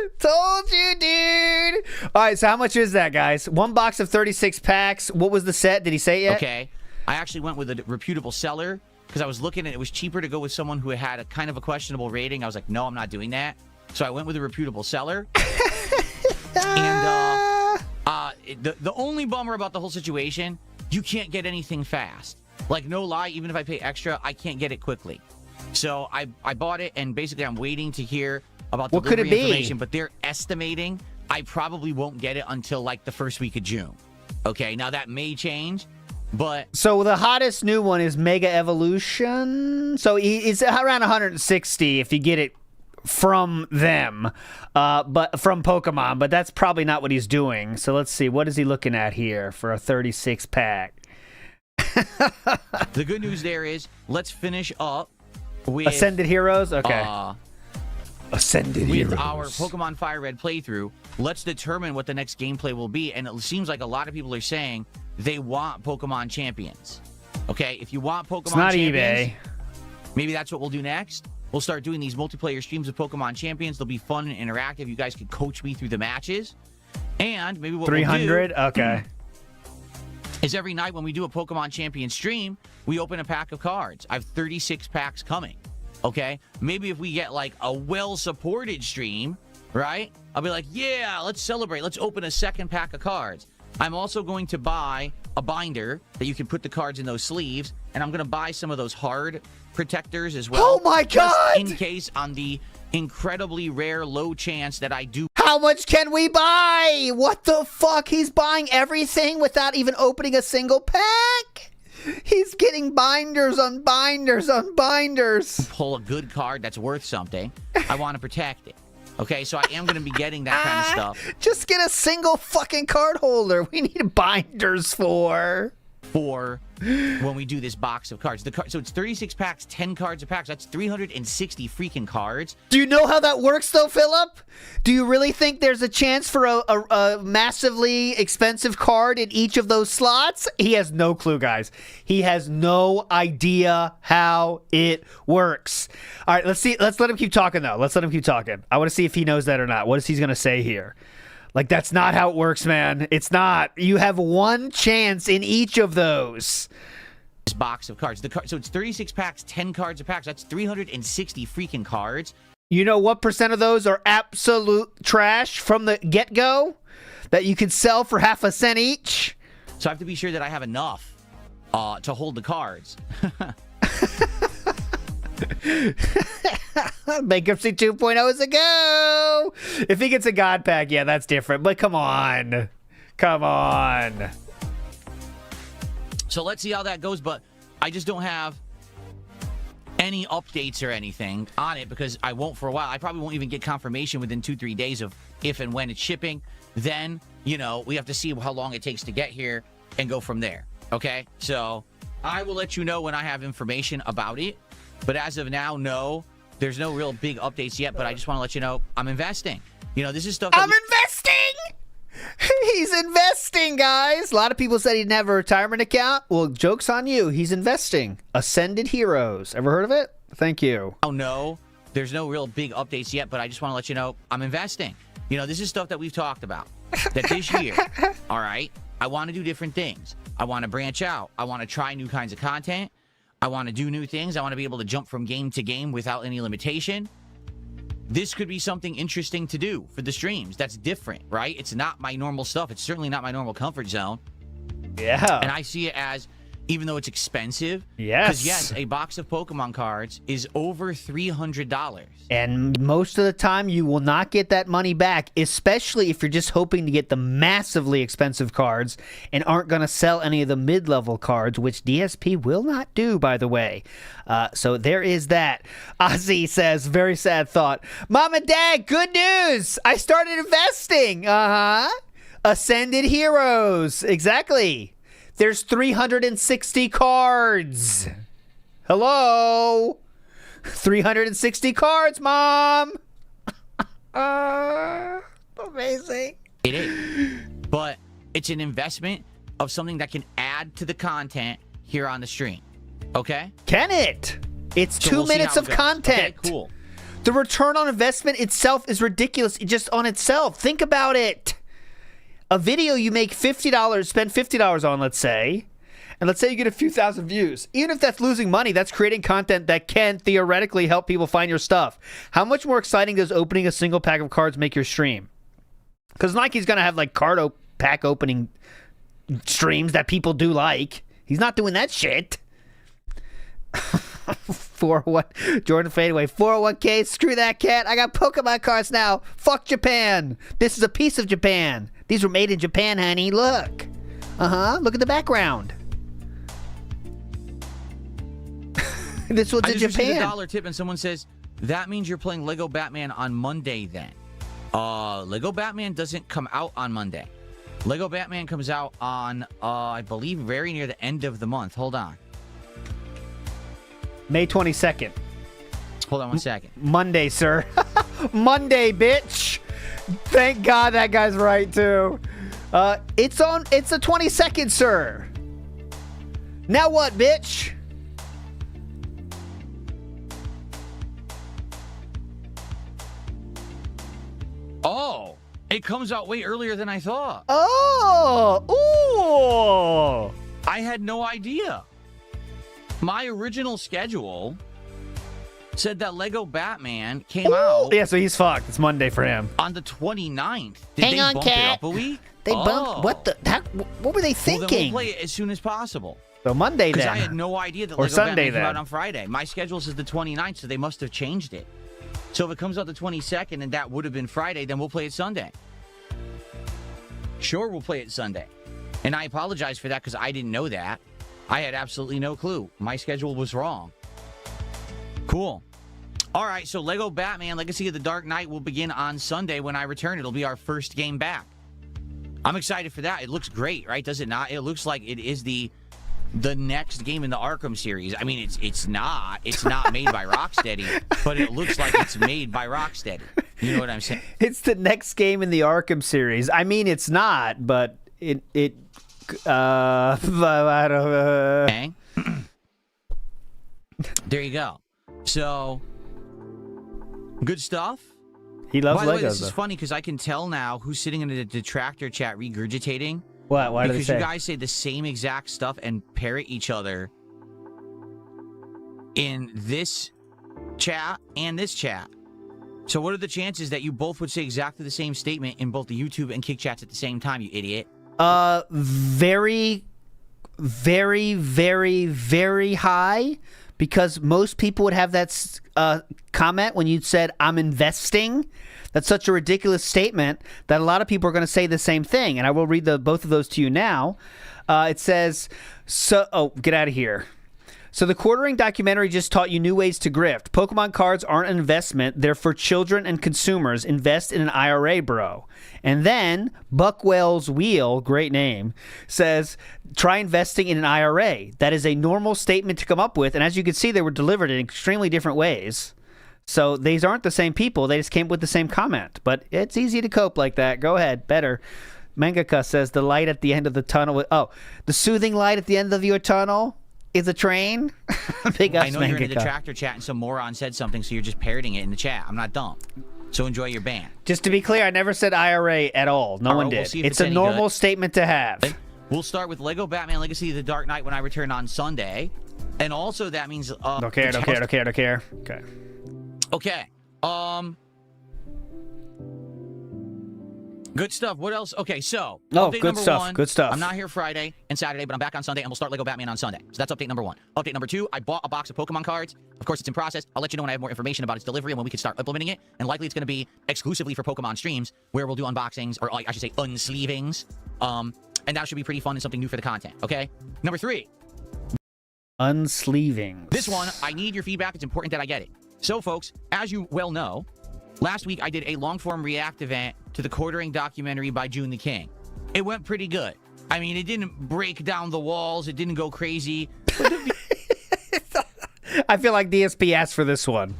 All right, so how much is that, guys? One box of 36 packs. What was the set? Did he say it yet?
Okay. I actually went with a reputable seller because I was looking at it. It was cheaper to go with someone who had a kind of a questionable rating. I was like, no, I'm not doing that. So I went with a reputable seller. And the only bummer about the whole situation, you can't get anything fast. Like, no lie, even if I pay extra, I can't get it quickly. So I bought it, and basically I'm waiting to hear about the
What could it
delivery
be?
information, but they're estimating I probably won't get it until like the first week of June. Okay, now that may change, but
So the hottest new one is Mega Evolution. So it's around 160 if you get it from them, but from Pokemon. But that's probably not what he's doing. So let's see. What is he looking at here for a 36 pack?
the good news there is let's finish up with
Ascended Heroes? Okay. Ascended
with our Pokemon Fire Red playthrough. Let's determine what the next gameplay will be. And it seems like a lot of people are saying they want Pokemon Champions. Okay, if you want Pokemon
It's not
Champions,
eBay.
maybe that's what we'll do next. We'll start doing these multiplayer streams of Pokemon Champions. They'll be fun and interactive. You guys can coach me through the matches. And maybe what
300?
we'll do
Okay.
is every night when we do a Pokemon Champion stream, we open a pack of cards. I have 36 packs coming. Okay? Maybe if we get like a well-supported stream, right? I'll be like, yeah, let's celebrate. Let's open a second pack of cards. I'm also going to buy a binder that you can put the cards in those sleeves, and I'm going to buy some of those hard protectors as well.
Oh my
just
God!
in case on the incredibly rare low chance that I do.
How much can we buy? What the fuck? He's buying everything without even opening a single pack? He's getting binders on binders on binders.
Pull a good card that's worth something. I want to protect it. Okay, so I am going to be getting that kind of stuff
Just get a single fucking card holder. We need binders for
when we do this box of cards. So it's 36 packs, 10 cards a pack. So that's 360 freaking cards.
Do you know how that works, though, Philip? Do you really think there's a chance for a massively expensive card in each of those slots? He has no clue, guys. He has no idea how it works. All right, let's see. Let's let him keep talking, though. Let's let him keep talking. I want to see if he knows that or not. What is he going to say here? Like, that's not how it works, man. It's not. You have one chance in each of those.
This box of cards. So it's 36 packs, 10 cards a pack. So that's 360 freaking cards.
You know what percent of those are absolute trash from the get-go that you could sell for half a cent each?
So I have to be sure that I have enough to hold the cards.
Bankruptcy 2.0 is a go. If he gets a God pack, yeah, that's different. But come on. Come on.
So let's see how that goes. But I just don't have any updates or anything on it because I won't for a while. I probably won't even get confirmation within 2-3 days of if and when it's shipping. Then, you know, we have to see how long it takes to get here and go from there. Okay? So I will let you know when I have information about it. But as of now, no, there's no real big updates yet. But I just want to let you know I'm investing. You know, this is stuff that
I'm investing! He's investing, guys. A lot of people said he didn't have a retirement account. Well, joke's on you. He's investing. Ascended Heroes. Ever heard of it? Thank you.
Oh, no, there's no real big updates yet. But I just want to let you know I'm investing. You know, this is stuff that we've talked about. That this year, all right, I want to do different things. I want to branch out. I want to try new kinds of content. I want to do new things. I want to be able to jump from game to game without any limitation. This could be something interesting to do for the streams. That's different, right? It's not my normal stuff. It's certainly not my normal comfort zone.
Yeah.
And I see it as, even though it's expensive,
Yes.
because yes, a box of Pokemon cards is over $300.
And most of the time, you will not get that money back, especially if you're just hoping to get the massively expensive cards and aren't going to sell any of the mid-level cards, which DSP will not do, by the way. So there is that. Ozzy says, very sad thought. Mom and Dad, good news! I started investing! Ascended Heroes. Exactly. There's 360 cards. Hello? 360 cards, Mom. Amazing.
It is. But it's an investment of something that can add to the content here on the stream. Okay?
Can it? It's
So
2
we'll see
minutes
how
of
it goes.
content.
Okay, cool.
The return on investment itself is ridiculous. Just on itself. Think about it. A video you make $50, spend $50 on, let's say, and let's say you get a few thousand views. Even if that's losing money, that's creating content that can theoretically help people find your stuff. How much more exciting does opening a single pack of cards make your stream? Because Nike's going to have like pack opening streams that people do like. He's not doing that shit. 401 Jordan Fadeaway 401k. Screw that cat. I got Pokemon cards now. Fuck Japan. This is a piece of Japan. These were made in Japan, honey. Look. Look at the background. This one's
I
in
just received
Japan.
a $1 tip and someone says, that means you're playing Lego Batman on Monday then. Lego Batman doesn't come out on Monday. Lego Batman comes out on, I believe, very near the end of the month. Hold on.
May 22nd.
Hold on one second.
Monday, sir. Monday, bitch. Thank God that guy's right, too. It's the 22nd, sir. Now what, bitch?
Oh, it comes out way earlier than I thought.
Oh. Ooh.
I had no idea. My original schedule said that Lego Batman came out
Yeah, so he's fucked. It's Monday for him.
on the 29th. Did
Hang
they
on,
bump
cat.
it up a week?
They bumped. What the? What were they
Well, then
thinking?
we'll play it as soon as possible.
So Monday
Because
then.
I had no idea that
Or
Lego
Sunday
Batman came
then.
out on Friday. My schedule says the 29th, so they must have changed it. So if it comes out the 22nd and that would have been Friday, then we'll play it Sunday. Sure, we'll play it Sunday. And I apologize for that because I didn't know that. I had absolutely no clue. My schedule was wrong. Cool. All right, so Lego Batman Legacy of the Dark Knight will begin on Sunday when I return. It'll be our first game back. I'm excited for that. It looks great, right? Does it not? It looks like it is the next game in the Arkham series. I mean, it's not made by Rocksteady, but it looks like it's made by Rocksteady. You know what I'm saying?
It's the next game in the Arkham series. I mean, it's not, but it I don't
Okay. There you go. So, good stuff.
He loves
By the way,
Legos.
this is
though.
funny because I can tell now who's sitting in the detractor chat regurgitating.
What? Why do they
Because
say?
you guys say the same exact stuff and parrot each other in this chat and this chat. So what are the chances that you both would say exactly the same statement in both the YouTube and Kick chats at the same time, you idiot?
Very, very, very, very high, because most people would have that comment when you said, I'm investing. That's such a ridiculous statement that a lot of people are going to say the same thing. And I will read both of those to you now. It says, get out of here. So the quartering documentary just taught you new ways to grift. Pokemon cards aren't an investment. They're for children and consumers. Invest in an IRA, bro. And then Buckwell's Wheel, great name, says, try investing in an IRA. That is a normal statement to come up with. And as you can see, they were delivered in extremely different ways. So these aren't the same people. They just came up with the same comment. But it's easy to cope like that. Go ahead. Better. Mangaka says the light at the end of the tunnel. The soothing light at the end of your tunnel is a train. Big ups,
I know you're in the
Mangaka.
detractor chat and some moron said something, so you're just parroting it in the chat. I'm not dumb. So enjoy your ban.
Just to be clear, I never said IRA at all. No
All
one
right,
did.
we'll see if
It's
it's
a
any
normal
good.
statement to have.
We'll start with Lego Batman Legacy of the Dark Knight when I return on Sunday. And also that means...
Don't care. Okay.
Okay. Good stuff. What else? Okay, so update
good
number
stuff.
one,
Good stuff.
I'm not here Friday and Saturday, but I'm back on Sunday, and we'll start Lego Batman on Sunday. So that's update number one. Update number two, I bought a box of Pokemon cards. Of course, it's in process. I'll let you know when I have more information about its delivery and when we can start implementing it. And likely it's going to be exclusively for Pokemon streams, where we'll do unboxings, or I should say unsleevings. And that should be pretty fun and something new for the content, okay? Number three.
Unsleeving.
This one, I need your feedback. It's important that I get it. So, folks, as you well know, last week I did a long-form react event to the quartering documentary by June the King. It went pretty good. I mean, it didn't break down the walls. It didn't go crazy.
I feel like DSP asked for this one.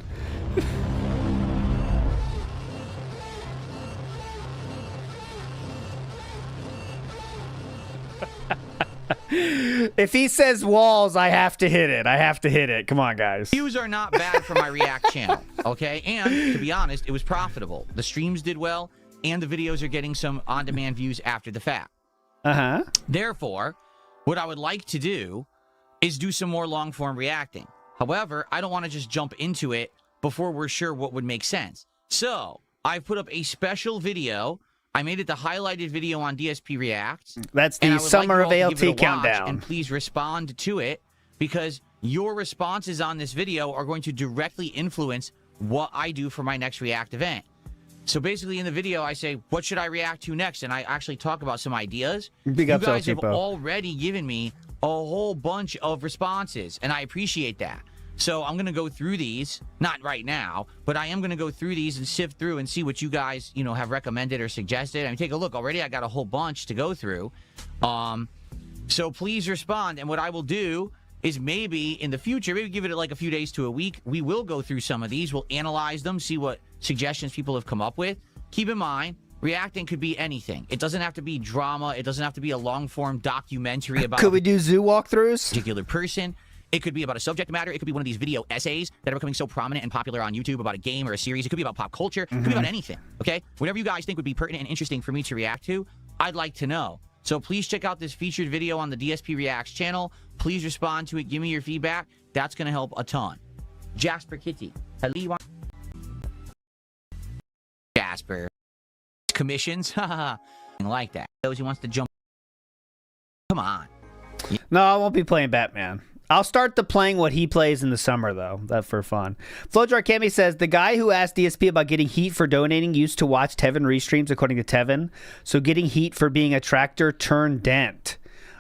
If he says walls, I have to hit it. I have to hit it. Come on, guys.
Views are not bad for my React channel, okay? And to be honest, it was profitable. The streams did well, and the videos are getting some on-demand views after the fact.
Uh-huh.
Therefore, what I would like to do is do some more long-form reacting. However, I don't want to just jump into it before we're sure what would make sense. So, I've put up a special video. I made it the highlighted video on DSP Reacts.
That's the Summer of ALT countdown.
And please respond to it, because your responses on this video are going to directly influence what I do for my next React event. So basically in the video, I say, what should I react to next? And I actually talk about some ideas.
Big
you
ups,
guys have
Tipo.
already given me a whole bunch of responses, and I appreciate that. So I'm going to go through these, not right now, but I am going to go through these and sift through and see what you guys, you know, have recommended or suggested. I mean, take a look. Already I got a whole bunch to go through. So please respond. And what I will do is maybe in the future, maybe give it like a few days to a week, we will go through some of these. We'll analyze them, see what suggestions people have come up with. Keep in mind, reacting could be anything. It doesn't have to be drama. It doesn't have to be a long-form documentary about
Could we do zoo walkthroughs?
a particular person. It could be about a subject matter. It could be one of these video essays that are becoming so prominent and popular on YouTube about a game or a series. It could be about pop culture. It could be about anything, okay? Whatever you guys think would be pertinent and interesting for me to react to, I'd like to know. So please check out this featured video on the DSP Reacts channel. Please respond to it. Give me your feedback. That's going to help a ton. Jasper Kitty. Hello. Jasper. Commissions? Haha. Like that. Those who wants to jump. Come on.
No, I won't be playing Batman. I'll start the playing what he plays in the summer, though. That for fun. Flojar Kemi says, the guy who asked DSP about getting heat for donating used to watch Tevin REEStreams, according to Tevin. So getting heat for being a tractor turned dent.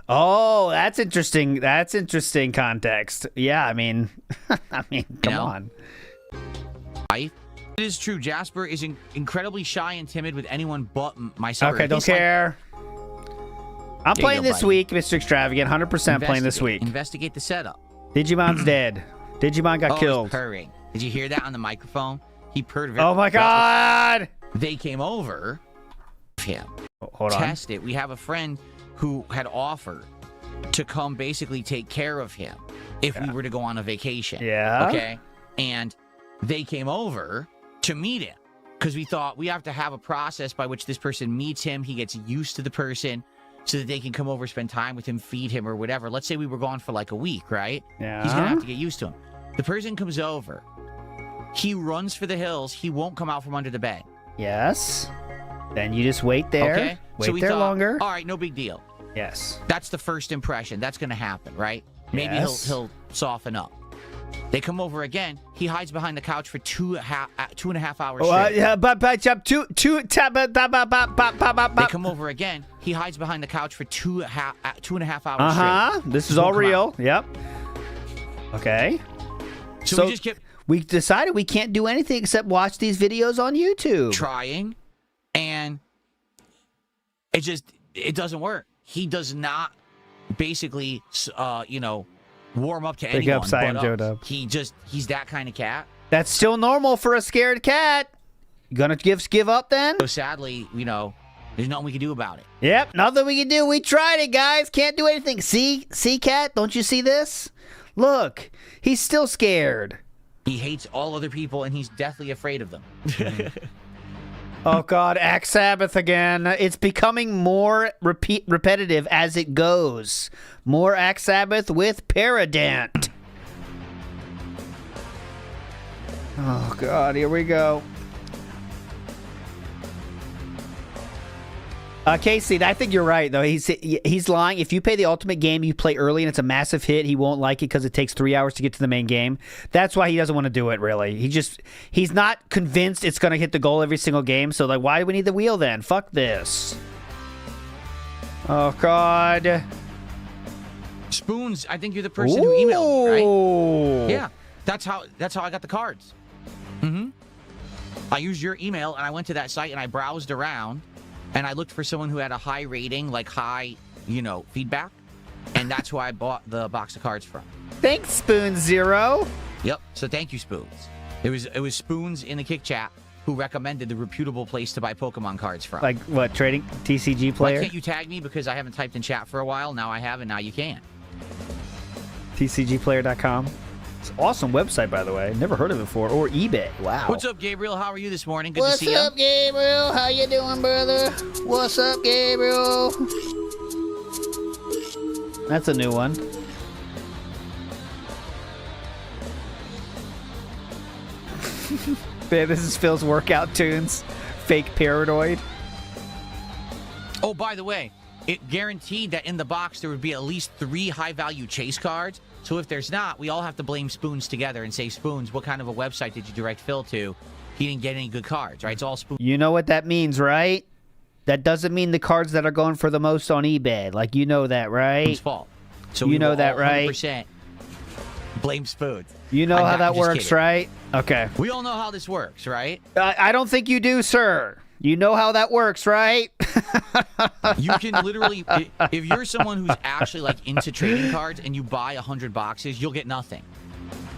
Oh, that's interesting. That's interesting context. Yeah, I mean, come on.
It is true. Jasper is incredibly shy and timid with anyone but myself.
Okay, don't care. I'm playing this week, Mr. Extravagant. 100% playing this week.
Investigate the setup.
Digimon's dead. Digimon got killed.
He's purring. Did you hear that on the microphone? He purred very
Oh my god!
They came over. Him.
Hold on.
Test it. We have a friend who had offered to come basically take care of him if we were to go on a vacation.
Yeah.
Okay. And they came over to meet him because we thought we have to have a process by which this person meets him. He gets used to the person so that they can come over, spend time with him, feed him or whatever. Let's say we were gone for like a week, right?
Yeah.
He's going to have to get used to him. The person comes over. He runs for the hills. He won't come out from under the bed.
Yes. Then you just wait there.
Okay.
Wait
so we
there
thought,
longer.
All right, no big deal.
Yes.
That's the first impression. That's going to happen, right? Maybe
Yes.
he'll soften up. They come over again. He hides behind the couch for two and a half hours straight. They come over again. He hides behind the couch for two and a half hours straight.
This is all real. Yep. Okay.
So we just kept
we decided we can't do anything except watch these videos on YouTube.
trying, and it doesn't work. He does not basically, warm up to
Big
anyone.
ups, I am
but
Joe
us. He's that kind of cat.
That's still normal for a scared cat. You gonna give up then?
So sadly, there's nothing we can do about it.
Yep, nothing we can do. We tried it, guys. Can't do anything. See, cat? Don't you see this? Look, he's still scared.
He hates all other people, and he's deathly afraid of them.
Oh God, Axe Sabbath again. It's becoming more repetitive as it goes. More Axe Sabbath with Paradant. Oh God, here we go. Casey, I think you're right though. He's lying. If you pay the ultimate game, you play early and it's a massive hit, he won't like it because it takes 3 hours to get to the main game. That's why he doesn't want to do it. Really, he's not convinced it's gonna hit the goal every single game. So like, why do we need the wheel then? Fuck this. Oh God.
Spoons, I think you're the person who emailed me, right?
Ooh.
Yeah, that's how I got the cards. I used your email and I went to that site and I browsed around. And I looked for someone who had a high rating, like high, feedback. And that's who I bought the box of cards from.
Thanks, Spoon Zero.
Yep. So thank you, Spoons. It was Spoons in the Kick Chat who recommended the reputable place to buy Pokemon cards from.
Like what? Trading TCG player?
Why can't you tag me? Because I haven't typed in chat for a while. Now I have, and now you can.
TCGplayer.com. It's an awesome website, by the way. Never heard of it before. Or eBay. Wow.
What's up, Gabriel? How are you this morning? Good
What's
to see
up, Gabriel? How you doing, brother? What's up, Gabriel? That's a new one. Man, this is Phil's workout tunes. Fake paranoid.
Oh, by the way, it guaranteed that in the box there would be at least 3 high-value chase cards. So if there's not, we all have to blame Spoons together and say, Spoons, what kind of a website did you direct Phil to? He didn't get any good cards, right? It's all Spoons.
You know what that means, right? That doesn't mean the cards that are going for the most on eBay. Like, you know that, right?
Fault. So
you
we
know
will
that,
all
right?
100% blame Spoons.
You know how that works,
kidding.
right? Okay.
We all know how this works, right?
I don't think you do, sir. You know how that works, right?
You can literally, if you're someone who's actually like into trading cards and you buy 100 boxes, you'll get nothing.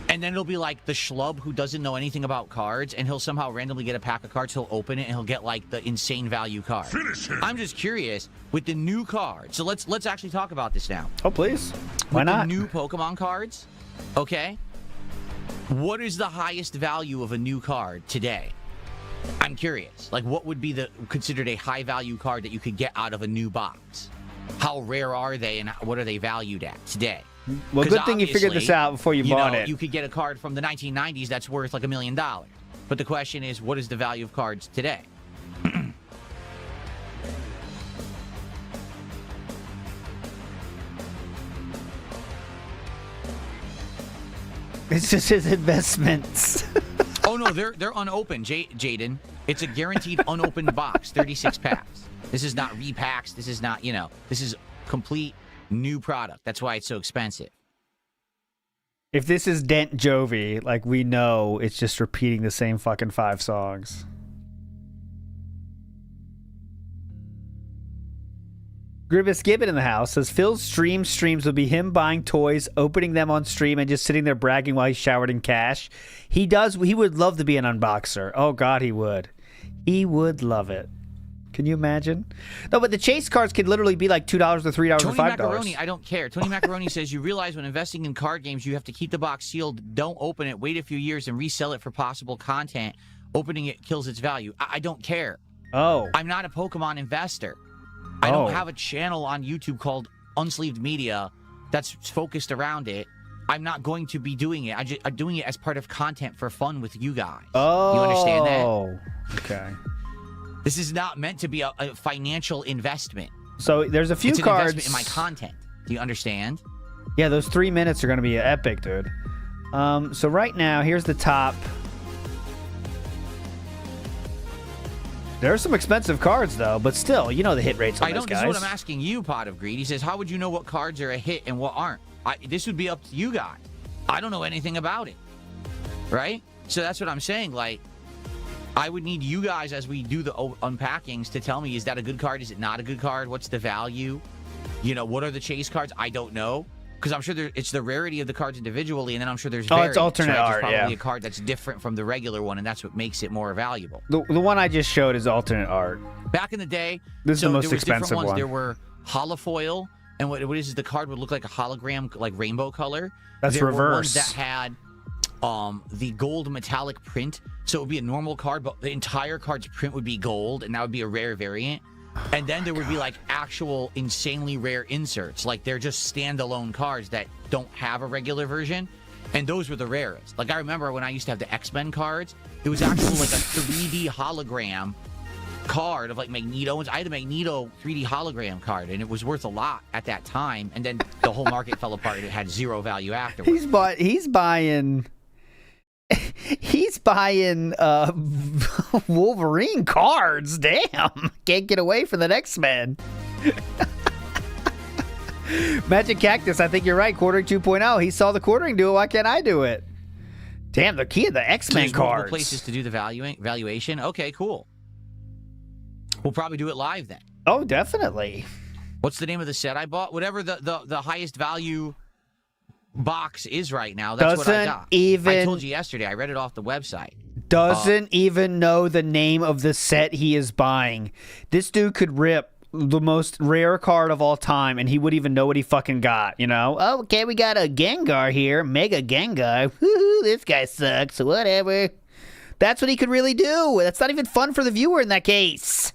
And then it'll be like the schlub who doesn't know anything about cards, and he'll somehow randomly get a pack of cards. He'll open it and he'll get like the insane value card. I'm just curious with the new cards. So let's actually talk about this now.
Oh, please. Why
With
not?
the new Pokemon cards, okay? What is the highest value of a new card today? I'm curious. Like, what would be considered a high value card that you could get out of a new box? How rare are they, and what are they valued at today?
Well, good thing you figured this out before you bought it.
You could get a card from the 1990s that's worth like $1 million. But the question is, what is the value of cards today?
It's just his investments.
Oh no, they're unopened, Jaden. It's a guaranteed unopened box, 36 packs. This is not repacks. This is not, this is complete new product. That's why it's so expensive.
If this is Dent Jovi, like, we know it's just repeating the same fucking 5 songs. Gribbus Gibbon in the house says Phil's streams would be him buying toys, opening them on stream, and just sitting there bragging while he's showered in cash. He would love to be an unboxer. Oh God, he would. He would love it. Can you imagine? No, but the chase cards could literally be like $2 or $3 or $5.
Tony Macaroni, I don't care. Tony Macaroni says, you realize when investing in card games, you have to keep the box sealed. Don't open it. Wait a few years and resell it for possible content. Opening it kills its value. I don't care.
Oh.
I'm not a Pokemon investor. I don't have a channel on YouTube called Unsleeved Media that's focused around it. I'm not going to be doing it. I'm doing it as part of content for fun with you guys.
Oh.
You understand that?
Oh. Okay.
This is not meant to be a financial investment.
So there's a few
it's an
cards
investment in my content. Do you understand?
Yeah, those 3 minutes are going to be epic, dude. So right now, here's the top. There are some expensive cards, though, but still, you know the hit rates on those guys.
This is what I'm asking you, Pot of Greed. He says, how would you know what cards are a hit and what aren't? This would be up to you guys. I don't know anything about it, right? So that's what I'm saying. Like, I would need you guys, as we do the unpackings, to tell me, is that a good card? Is it not a good card? What's the value? What are the chase cards? I don't know. Because I'm sure it's the rarity of the cards individually, and then I'm sure there's variants,
it's alternate art,
There's probably a card that's different from the regular one, and that's what makes it more valuable.
The one I just showed is alternate art.
Back in the day,
this is the most
there was
expensive
different ones.
one.
There were holofoil, and what is the card would look like a hologram, like rainbow color.
That's
there
reverse.
Were ones that had the gold metallic print, so it would be a normal card, but the entire card's print would be gold, and that would be a rare variant. And then there would be like actual insanely rare inserts, like they're just standalone cards that don't have a regular version, and those were the rarest. Like I remember when I used to have the X-Men cards, it was actually like a 3D hologram card of like Magneto. I had a Magneto 3D hologram card, and it was worth a lot at that time. And then the whole market fell apart, and it had zero value afterwards.
He's buying Wolverine cards. Damn. Can't get away from the X-Men. Magic Cactus, I think you're right. Quartering 2.0. He saw the quartering do it. Why can't I do it? Damn, the key of the X-Men
So
cards.
places to do the valuation. Okay, cool. We'll probably do it live then.
Oh, definitely.
What's the name of the set I bought? Whatever the highest value box is right now. That's what I got. I told you yesterday. I read it off the website.
Doesn't even know the name of the set he is buying. This dude could rip the most rare card of all time, and he would even know what he fucking got, you know? Oh, okay, we got a Gengar here. Mega Gengar. Woo-hoo, this guy sucks. Whatever. That's what he could really do. That's not even fun for the viewer in that case.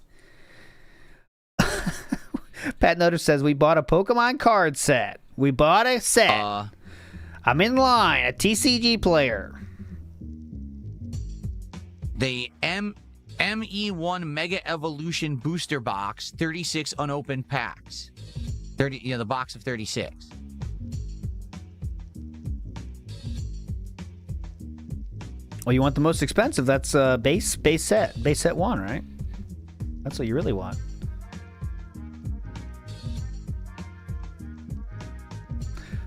Pat Notice says, we bought a Pokemon card set. We bought a set. I'm in line. A TCG player.
The ME1 Mega Evolution Booster Box, 36 unopened packs. 30, the box of 36.
Well, you want the most expensive. That's base set 1, right? That's what you really want.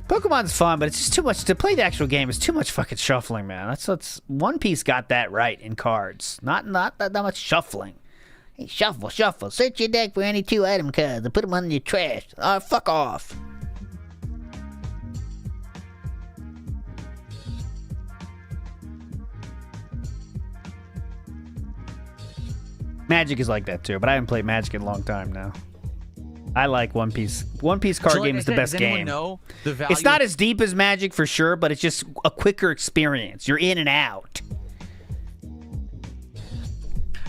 Pokemon's fun, but it's just too much to play the actual game. It's too much fucking shuffling, man. That's One Piece got that right in cards. Not that much shuffling. Hey, shuffle. Search your deck for any 2 item cards and put them on your trash. Fuck off. Magic is like that too, but I haven't played Magic in a long time now. I like One Piece. One Piece card game is the best game.
Know the value?
It's not as deep as Magic for sure, but it's just a quicker experience. You're in and out.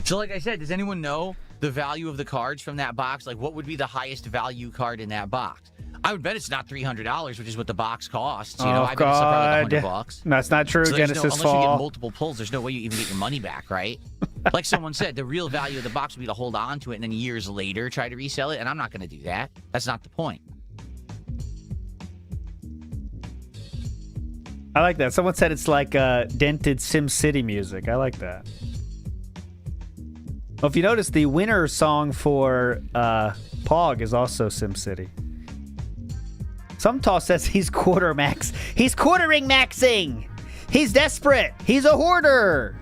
So like I said, does anyone know the value of the cards from that box? Like what would be the highest value card in that box? I would bet it's not $300, which is what the box costs. You know, I bet it's probably like $100.
No, that's not true.
So
Genesis
unless
Fall.
you get multiple pulls, there's no way you even get your money back, right? Like someone said, the real value of the box would be to hold on to it and then years later try to resell it, and I'm not going to do that. That's not the point.
I like that. Someone said it's like dented SimCity music. I like that. Well, if you notice, the winner song for POG is also SimCity. Sometoss says he's quartering maxing. He's desperate. He's a hoarder.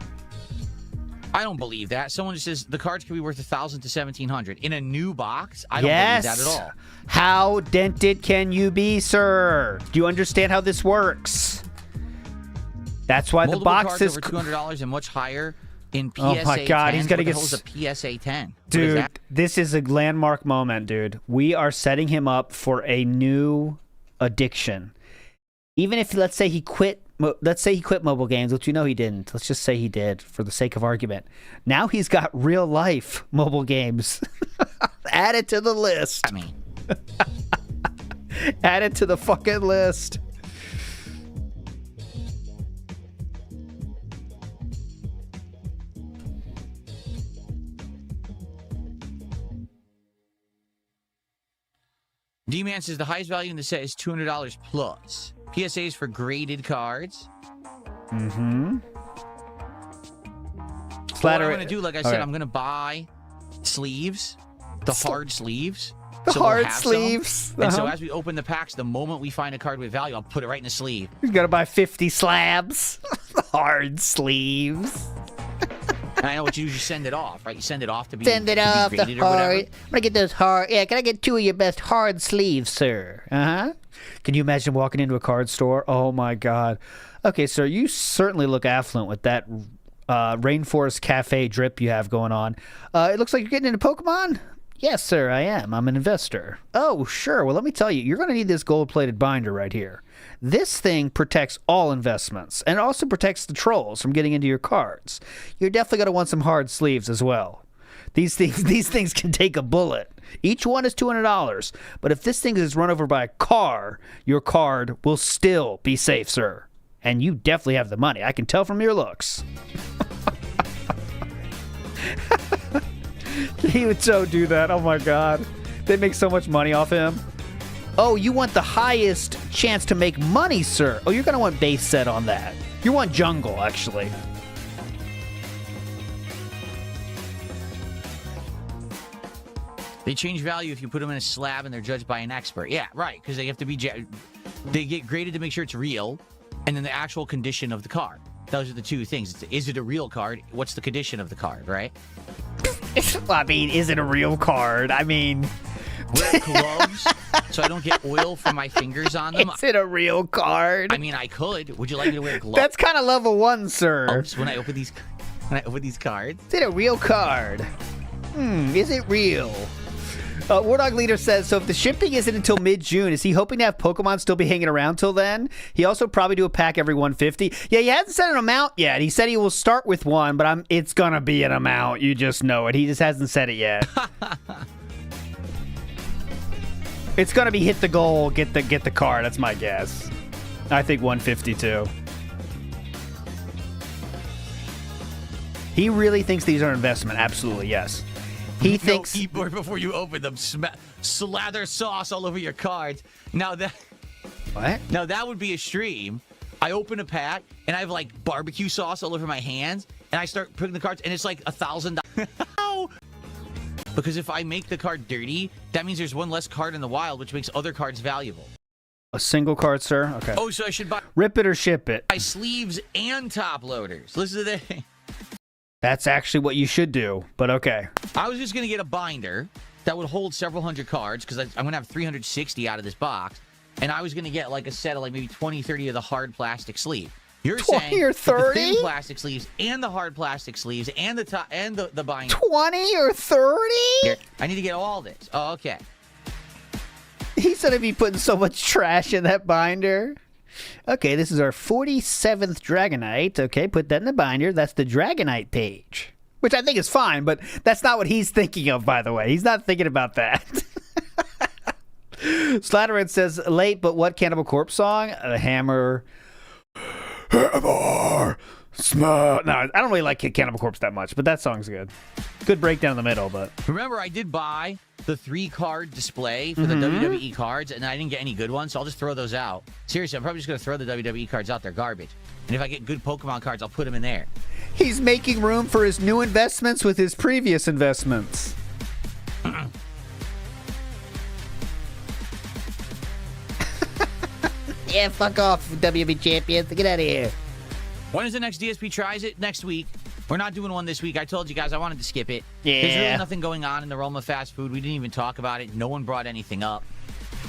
I don't believe that. Someone just says the cards could be worth $1,000 to $1,700 in a new box. I don't believe that at all.
How dented can you be, sir? Do you understand how this works? That's why
Multiple
the box
cards
is
over $200 and much higher in PSA.
Oh my God,
10.
he's gonna get
a PSA 10.
Dude, this is a landmark moment, dude. We are setting him up for a new addiction. Even if let's say he quit mobile games, which you know he didn't. Let's just say he did for the sake of argument. Now he's got real life mobile games. Add it to the list.
I mean,
add it to the fucking list.
D-Man says the highest value in the set is $200 plus. PSAs for graded cards.
Mm-hmm.
So what I'm going to do, like I said, I'm going to buy sleeves, the hard sleeves.
The
so
hard
we'll
sleeves.
And so as we open the packs, the moment we find a card with value, I'll put it right in the sleeve.
He's got to buy 50 slabs. Hard sleeves.
And I know what you do, you send it off, right? You send it off to be
Send it off, the
graded or whatever.
hard. I'm gonna get those hard. Yeah, can I get 2 of your best hard sleeves, sir? Uh-huh. Can you imagine walking into a card store? Oh my God. Okay, sir, you certainly look affluent with that Rainforest Cafe drip you have going on. It looks like you're getting into Pokemon? Yes, sir, I am. I'm an investor. Oh, sure. Well, let me tell you, you're going to need this gold-plated binder right here. This thing protects all investments, and it also protects the trolls from getting into your cards. You're definitely going to want some hard sleeves as well. These things can take a bullet. Each one is $200, but if this thing is run over by a car, your card will still be safe, sir. And you definitely have the money. I can tell from your looks. He would so do that. Oh my God. They make so much money off him. Oh, you want the highest chance to make money, sir. Oh, you're going to want base set on that. You want jungle, actually.
They change value if you put them in a slab and they're judged by an expert. Yeah, right, because they have to be... They get graded to make sure it's real, and then the actual condition of the card. Those are the two things. Is it a real card? What's the condition of the card, right?
I mean, is it a real card? I mean,
wear gloves so I don't get oil from my fingers on them.
Is it a real card?
I mean, I could. Would you like me to wear gloves?
That's kind of level 1, sir.
Oops, when I open these cards.
Is it a real card? Is it real? Wardog Leader says, so if the shipping isn't until mid-June, is he hoping to have Pokemon still be hanging around till then? He also probably do a pack every 150. Yeah, he hasn't said an amount yet. He said he will start with one, but it's going to be an amount. You just know it. He just hasn't said it yet. It's going to be hit the goal, get the card. That's my guess. I think 152. He really thinks these are investment. Absolutely, yes. He thinks...
Eat more before you open them. Slather sauce all over your cards. Now that...
What?
Now that would be a stream. I open a pack, and I have, like, barbecue sauce all over my hands, and I start putting the cards, and it's like $1,000. Because if I make the card dirty, that means there's one less card in the wild, which makes other cards valuable.
A single card, sir? Okay.
Oh, so I should buy...
Rip it or ship it.
Buy sleeves and top loaders. Listen to this.
That's actually what you should do, but okay.
I was just going to get a binder that would hold several hundred cards because I'm going to have 360 out of this box. And I was going to get like a set of like maybe 20, 30 of the hard plastic sleeve. You're
20
saying
or 30?
The thin plastic sleeves and the hard plastic sleeves and the top and the binder.
20 or 30?
Here, I need to get all this. Oh, okay.
He said he'd be putting so much trash in that binder. Okay, this is our 47th Dragonite. Okay, put that in the binder. That's the Dragonite page, which I think is fine, but that's not what he's thinking of, by the way. He's not thinking about that. Slatterin says, late, but what Cannibal Corpse song? The Hammer. Hammer. Smart. No, I don't really like Cannibal Corpse that much, but that song's good. Good breakdown in the middle, but...
Remember, I did buy the 3-card display for the WWE cards, and I didn't get any good ones, so I'll just throw those out. Seriously, I'm probably just going to throw the WWE cards out. They're garbage. And if I get good Pokemon cards, I'll put them in there.
He's making room for his new investments with his previous investments. Yeah, fuck off, WB champions. Get out of here.
When is the next DSP Tries It? Next week. We're not doing one this week. I told you guys I wanted to skip it.
Yeah.
There's really nothing going on in the realm of fast food. We didn't even talk about it. No one brought anything up.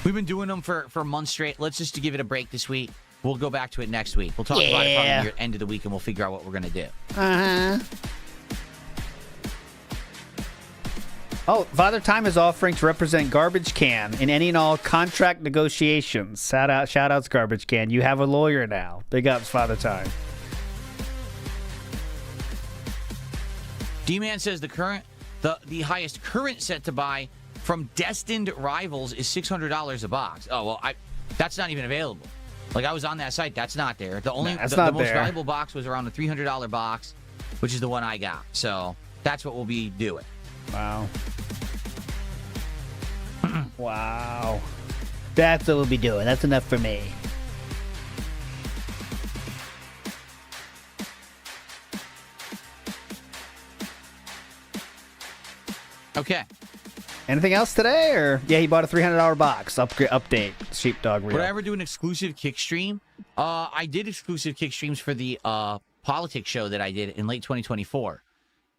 We've been doing them for months straight. Let's just give it a break this week. We'll go back to it next week. We'll talk about it probably at the end of the week, and we'll figure out what we're going to do.
Uh-huh. Oh, Father Time is offering to represent Garbage Can in any and all contract negotiations. Shout outs, Garbage Can. You have a lawyer now. Big ups, Father Time.
D-Man says the highest current set to buy from Destined Rivals is $600 a box. Oh, well, that's not even available. Like, I was on that site. That's not there. The most valuable box was around a $300 box, which is the one I got. So that's what we'll be doing.
Wow. Wow. That's what we'll be doing. That's enough for me.
Okay.
Anything else today? Or yeah, he bought a $300 box. Update. Sheepdog Reel.
Would I ever do an exclusive kick stream? I did exclusive kick streams for the politics show that I did in late 2024,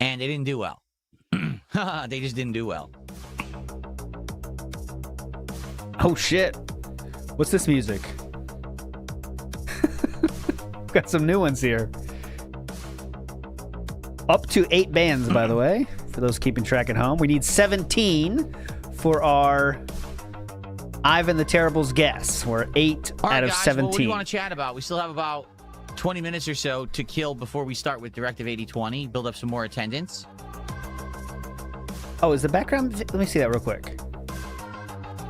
and they didn't do well. They just didn't do well.
Oh shit! What's this music? Got some new ones here. Up to 8 bands, by the way, for those keeping track at home. We need 17 for our Ivan the Terrible's guess. We're 8
All right,
out of
guys,
17.
Well, what do you want to chat about? We still have about 20 minutes or so to kill before we start with Directive 8020. Build up some more attendance.
Oh, is the background... Let me see that real quick.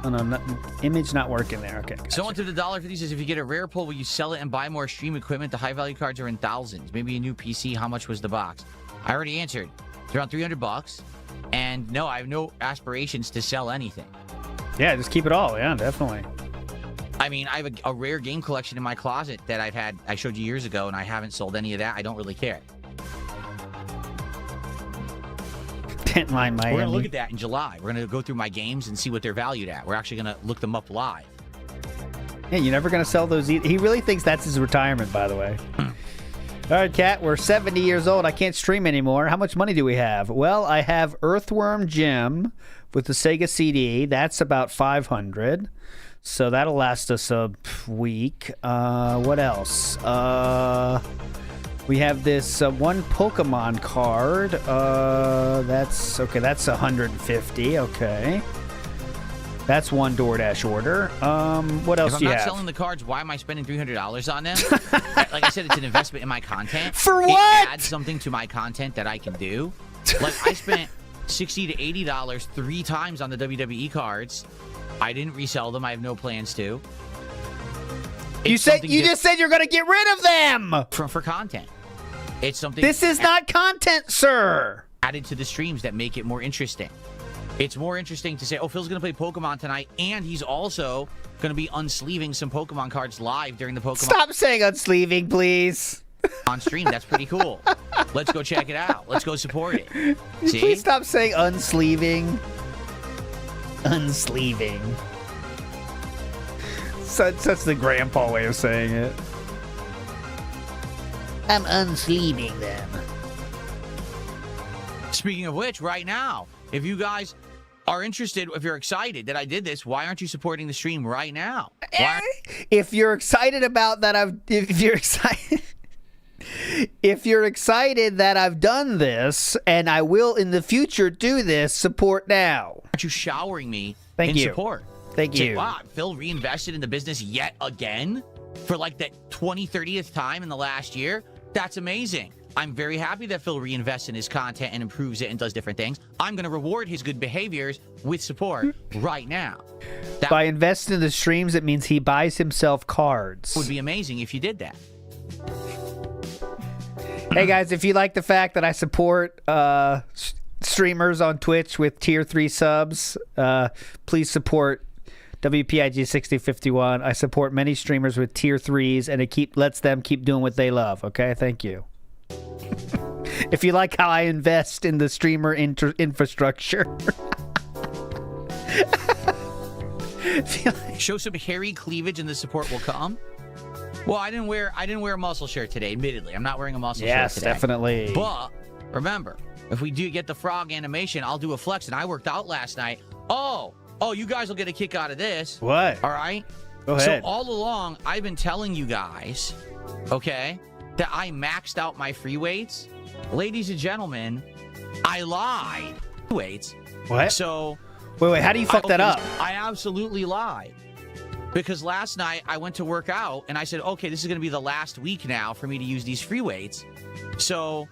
Oh, no, image not working there. Okay, gotcha.
Someone to the $1.50 says, if you get a rare pull, will you sell it and buy more stream equipment? The high-value cards are in thousands. Maybe a new PC. How much was the box? I already answered. It's around $300. And no, I have no aspirations to sell anything.
Yeah, just keep it all. Yeah, definitely.
I mean, I have a rare game collection in my closet that I showed you years ago, and I haven't sold any of that. I don't really care.
Line Miami.
We're going to look at that in July. We're going to go through my games and see what they're valued at. We're actually going to look them up live.
Yeah, you're never going to sell those either. He really thinks that's his retirement, by the way. All right, Kat, we're 70 years old. I can't stream anymore. How much money do we have? Well, I have Earthworm Jim with the Sega CD. That's about 500. So that'll last us a week. What else? We have this one Pokemon card. That's okay. That's 150. Okay. That's one DoorDash order. What else do you have?
If I'm not selling the cards, why am I spending $300 on them? Like I said, it's an investment in my content.
For what?
It adds something to my content that I can do. Like I spent $60 to $80 3 times on the WWE cards. I didn't resell them. I have no plans to.
You just said you're going to get rid of them
for content. It's something.
This is not content, sir.
Added to the streams that make it more interesting. It's more interesting to say, oh, Phil's going to play Pokemon tonight, and he's also going to be unsleeving some Pokemon cards live during the Pokemon.
Stop saying unsleeving, please.
On stream, that's pretty cool. Let's go check it out. Let's go support it. See?
Please stop saying unsleeving. Unsleeving. Such the grandpa way of saying it. I'm unsleeving them.
Speaking of which, right now, if you guys are interested, if you're excited that I did this, why aren't you supporting the stream right now?
If you're excited about that, if you're excited. If you're excited that I've done this, and I will in the future do this, support now.
Aren't you showering me
in
support?
Thank you.
Wow, Phil reinvested in the business yet again for like the 30th time in the last year. That's amazing. I'm very happy that Phil reinvests in his content and improves it and does different things. I'm going to reward his good behaviors with support right now.
By investing in the streams, it means he buys himself cards.
Would be amazing if you did that.
Hey guys, if you like the fact that I support streamers on Twitch with tier 3 subs, please support WPIG 6051. I support many streamers with tier 3s, and it lets them keep doing what they love. Okay, thank you. If you like how I invest in the streamer infrastructure.
Show some hairy cleavage and the support will come. Well, I didn't wear a muscle shirt today, admittedly. I'm not wearing a muscle shirt today.
Yes, definitely.
But remember, if we do get the frog animation, I'll do a flex, and I worked out last night. Oh, you guys will get a kick out of this.
What?
All right?
Go ahead.
So all along, I've been telling you guys, okay, that I maxed out my free weights. Ladies and gentlemen, I lied. Weights.
What?
So...
Wait, how do you fuck that up?
I absolutely lied. Because last night I went to work out and I said, okay, this is going to be the last week now for me to use these free weights. So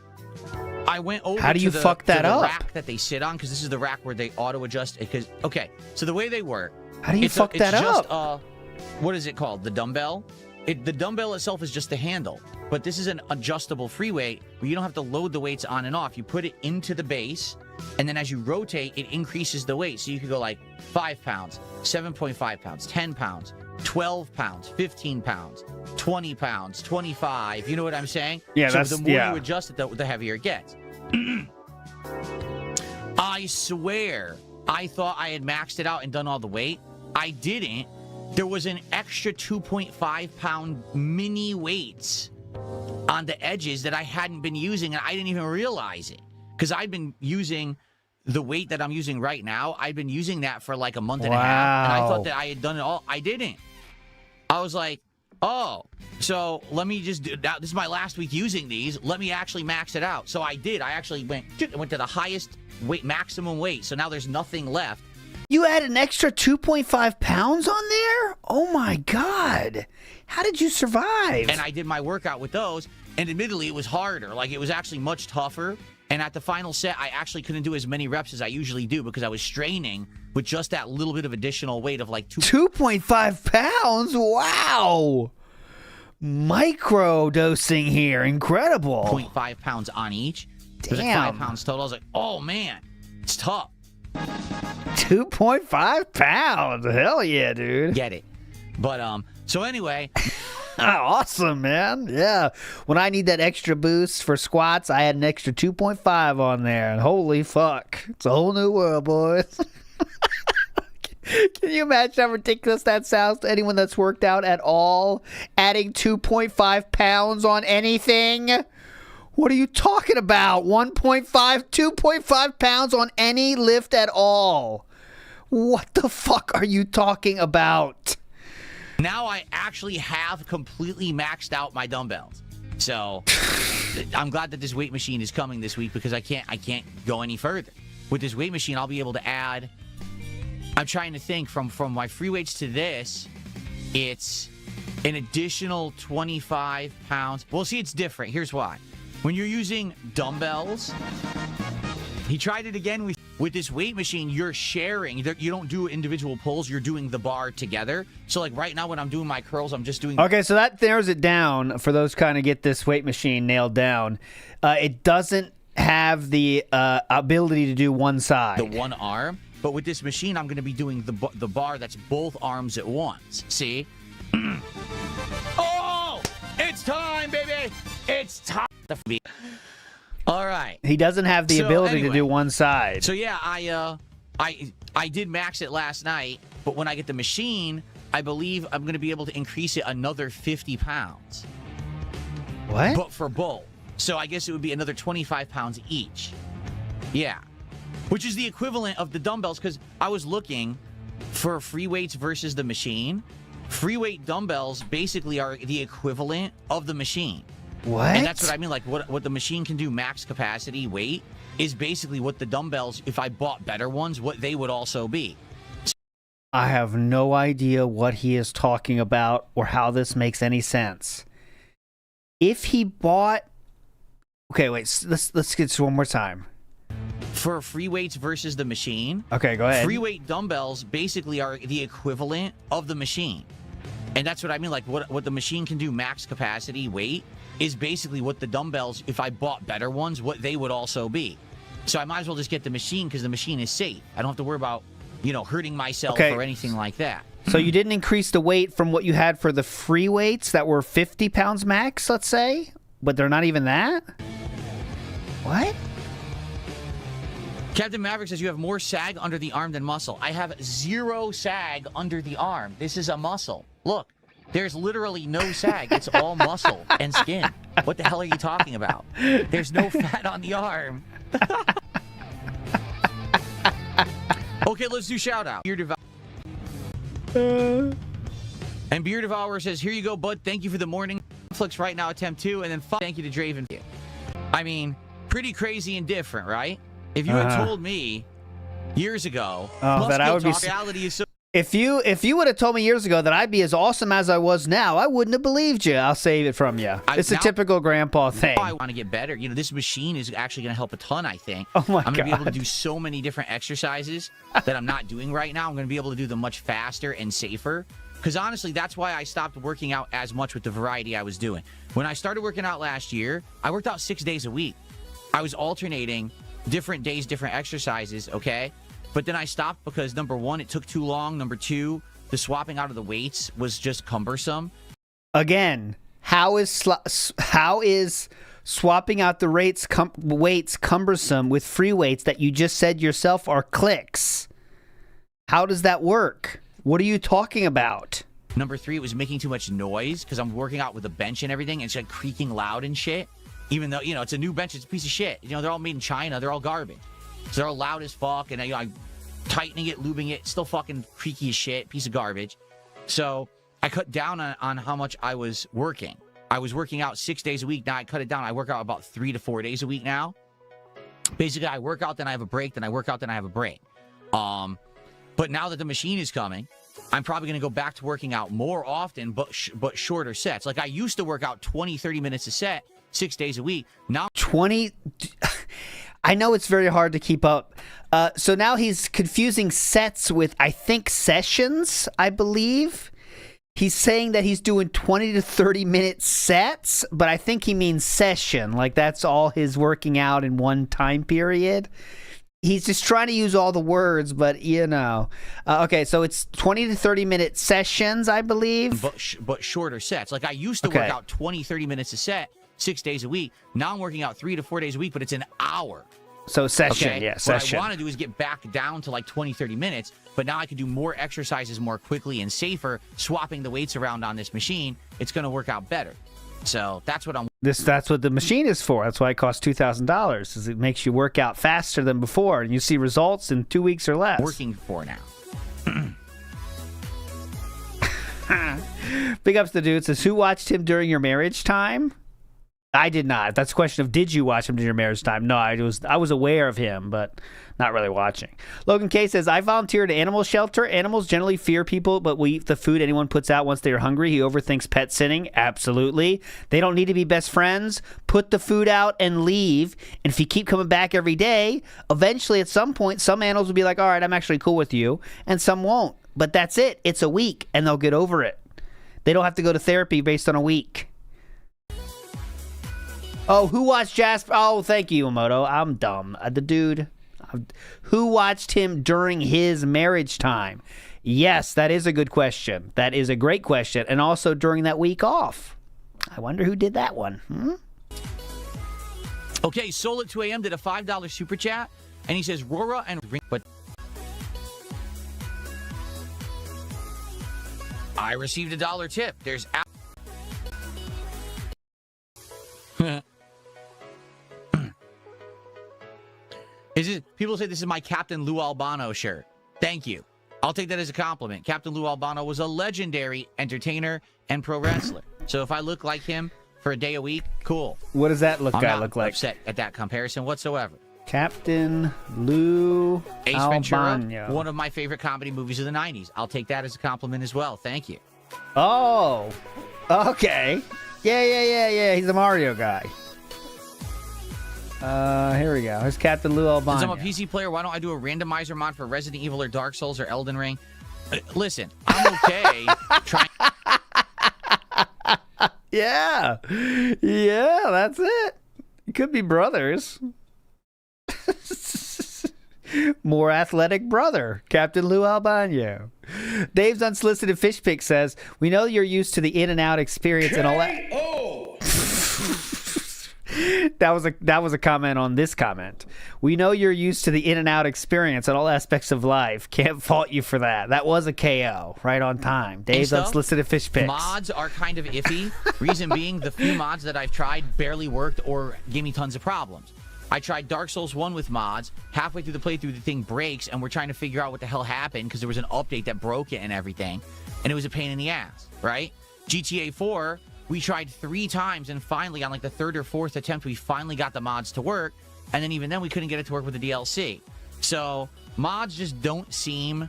I went over
how do you
to
fuck that
the
up?
rack that they sit on, because this is the rack where they auto adjust. Because so the way they work.
How do you fuck that up?
Just, what is it called? The dumbbell. The dumbbell itself is just the handle, but this is an adjustable free weight where you don't have to load the weights on and off. You put it into the base, and then as you rotate, it increases the weight. So you could go like 5 pounds, 7.5 pounds, 10 pounds, 12 pounds, 15 pounds, 20 pounds, 25. You know what I'm saying?
Yeah,
so
that's...
the more you adjust it, the heavier it gets. I swear, I thought I had maxed it out and done all the weight. I didn't. There was an extra 2.5 pound mini weights on the edges that I hadn't been using, and I didn't even realize it. Because I'd been using the weight that I'm using right now. I'd been using that for like a month and a half, and I thought that I had done it all. I didn't. I was like, oh, so let me just do that. This is my last week using these. Let me actually max it out. So I did. I actually went to the highest weight, maximum weight. So now there's nothing left.
You had an extra 2.5 pounds on there? Oh my God. How did you survive?
And I did my workout with those, and admittedly, it was harder. Like, it was actually much tougher. And at the final set, I actually couldn't do as many reps as I usually do because I was straining with just that little bit of additional weight of like
2.5 pounds? Wow. Micro dosing here. Incredible.
0.5 pounds on each.
Damn.
It was like 5 pounds total. I was like, oh man, it's tough.
2.5 pounds. Hell yeah, dude.
Get it. But, so anyway.
Awesome, man. Yeah. When I need that extra boost for squats, I had an extra 2.5 on there. And holy fuck. It's a whole new world, boys. Can you imagine how ridiculous that sounds to anyone that's worked out at all? Adding 2.5 pounds on anything? What are you talking about? 2.5 pounds on any lift at all? What the fuck are you talking about?
Now I actually have completely maxed out my dumbbells. So I'm glad that this weight machine is coming this week because I can't go any further. With this weight machine, I'll be able to add. I'm trying to think from my free weights to this, it's an additional 25 pounds. Well, see, it's different. Here's why. When you're using dumbbells, he tried it again with this weight machine, you're sharing. You don't do individual pulls. You're doing the bar together. So, like, right now when I'm doing my curls, I'm just doing...
Okay, so that narrows it down for those kind of get this weight machine nailed down. It doesn't have the ability to do one side.
The one arm. But with this machine, I'm going to be doing the bar that's both arms at once. See? Oh! It's time, baby! It's time! All right.
He doesn't have the ability to do one side.
So yeah, I did max it last night, but when I get the machine, I believe I'm going to be able to increase it another 50 pounds.
What?
But for both. So I guess it would be another 25 pounds each. Yeah. Which is the equivalent of the dumbbells, because I was looking for free weights versus the machine. Free weight dumbbells basically are the equivalent of the machine.
What?
And that's what I mean. Like, what the machine can do, max capacity weight, is basically what the dumbbells, if I bought better ones, what they would also be.
I have no idea what he is talking about or how this makes any sense. If he bought... Okay, wait. Let's get this one more time.
For free weights versus the machine,
okay, go ahead.
Free weight dumbbells basically are the equivalent of the machine. And that's what I mean. Like, what the machine can do, max capacity weight, is basically what the dumbbells, if I bought better ones, what they would also be. So I might as well just get the machine because the machine is safe. I don't have to worry about, hurting myself or anything like that.
So you didn't increase the weight from what you had for the free weights that were 50 pounds max, let's say? But they're not even that? What?
Captain Maverick says you have more sag under the arm than muscle. I have 0 sag under the arm. This is a muscle. Look, there's literally no sag. It's all muscle and skin. What the hell are you talking about? There's no fat on the arm. Okay, let's do shout out. Beer Devourer. And Beer Devourer says, here you go, bud. Thank you for the morning. Netflix right now, attempt 2. And then thank you to Draven. I mean, pretty crazy and different, right? If you had told me years ago,
that I would be.
Reality is so.
If you would have told me years ago that I'd be as awesome as I was now, I wouldn't have believed you. I'll save it from you. It's a typical grandpa thing.
I want to get better. This machine is actually going to help a ton, I think.
Oh my God.
I'm going to be able to do so many different exercises that I'm not doing right now. I'm going to be able to do them much faster and safer. Because honestly, that's why I stopped working out as much with the variety I was doing. When I started working out last year, I worked out 6 days a week. I was alternating different days, different exercises, okay? But then I stopped because, number one, it took too long. Number two, the swapping out of the weights was just cumbersome.
Again, how is swapping out the weights cumbersome with free weights that you just said yourself are clicks? How does that work? What are you talking about?
Number three, it was making too much noise because I'm working out with a bench and everything, and it's like creaking loud and shit. Even though, it's a new bench, it's a piece of shit. They're all made in China. They're all garbage. So they're all loud as fuck, and I'm tightening it, lubing it, still fucking creaky as shit, piece of garbage. So I cut down on how much I was working. I was working out 6 days a week. Now I cut it down. I work out about 3 to 4 days a week now. Basically, I work out, then I have a break, then I work out, then I have a break. But now that the machine is coming, I'm probably going to go back to working out more often, but shorter sets. Like I used to work out 20, 30 minutes a set, 6 days a week. Now
20. I know it's very hard to keep up. So now he's confusing sets with, I think, sessions, I believe. He's saying that he's doing 20 to 30 minute sets, but I think he means session. Like that's all his working out in one time period. He's just trying to use all the words, but okay, so it's 20 to 30 minute sessions, I believe.
But shorter sets. Like I used to work out 20, 30 minutes a set, 6 days a week. Now I'm working out 3 to 4 days a week, but it's an hour.
So session,
Okay?
yeah,
What
session.
I want to do is get back down to like 20, 30 minutes, but now I can do more exercises more quickly and safer, swapping the weights around on this machine. It's going to work out better. So that's what I'm
That's what the machine is for. That's why it costs $2,000. Is it makes you work out faster than before, and you see results in 2 weeks or less.
working for now.
Big ups to dude. Says, who watched him during your marriage time? I did not. That's a question of did you watch him during your marriage time? No, I was aware of him, but not really watching. Logan K says, I volunteer at an animal shelter. Animals generally fear people, but will eat the food anyone puts out once they are hungry. He overthinks pet sitting. Absolutely. They don't need to be best friends. Put the food out and leave. And if you keep coming back every day, eventually at some point, some animals will be like, all right, I'm actually cool with you. And some won't. But that's it. It's a week, and they'll get over it. They don't have to go to therapy based on a week. Oh, who watched Jasper? Oh, thank you, Emoto. I'm dumb. The dude. Who watched him during his marriage time? Yes, that is a good question. That is a great question. And also during that week off. I wonder who did that one.
Okay, Soul at 2 a.m. did a $5 super chat, and he says, Rora and Ring, but I received a $1 tip. There's people say this is my Captain Lou Albano shirt. Thank you. I'll take that as a compliment. Captain Lou Albano was a legendary entertainer and pro wrestler. So if I look like him for a day a week, cool.
What does that
I'm
guy
not
look like?
upset at that comparison whatsoever.
Captain Lou
Ace Ventura,
Albano.
one of my favorite comedy movies of the 90s. I'll take that as a compliment as well. Thank you.
Oh, okay. Yeah. He's a Mario guy. Here we go. Here's Captain Lou Albano.
Since I'm a PC player, why don't I do a randomizer mod for Resident Evil or Dark Souls or Elden Ring? Listen, I'm okay trying.
Yeah, that's it. It could be brothers. More athletic brother, Captain Lou Albano. Dave's unsolicited fish pic says, we know you're used to the in and out experience and all that. That was a comment on this comment. We know you're used to the in and out experience and all aspects of life. Can't fault you for that. That was a KO right on time. Dave's unsolicited fish pics.
Mods are kind of iffy. Reason being, the few mods that I've tried barely worked or gave me tons of problems. I tried Dark Souls 1 with mods. Halfway through the playthrough, the thing breaks, and we're trying to figure out what the hell happened because there was an update that broke it and everything, and it was a pain in the ass, right? GTA 4, we tried 3 times, and finally, on like the 3rd or 4th attempt, we finally got the mods to work, and then even then, we couldn't get it to work with the DLC. So, mods just don't seem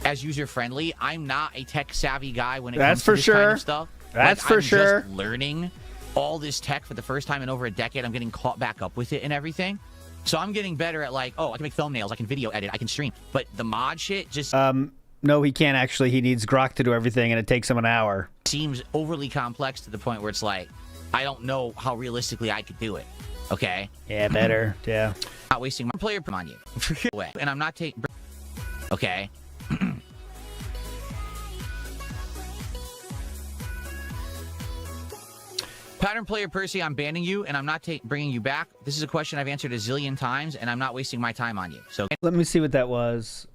as user-friendly. I'm not a tech-savvy guy when it comes to this kind of stuff.
That's for sure.
I'm just learning all this tech for the first time in over a decade. I'm getting caught back up with it and everything. So I'm getting better at like, oh, I can make thumbnails, I can video edit, I can stream. But the mod shit just
no, he can't actually. He needs Grok to do everything, and it takes him an hour.
seems overly complex to the point where it's like, I don't know how realistically I could do it. Okay?
Yeah, better. Yeah.
Not wasting my player on you. And I'm not taking... Okay? Pattern player Percy, I'm banning you, and I'm not bringing you back. This is a question I've answered a zillion times, and I'm not wasting my time on you. So
Let me see what that was.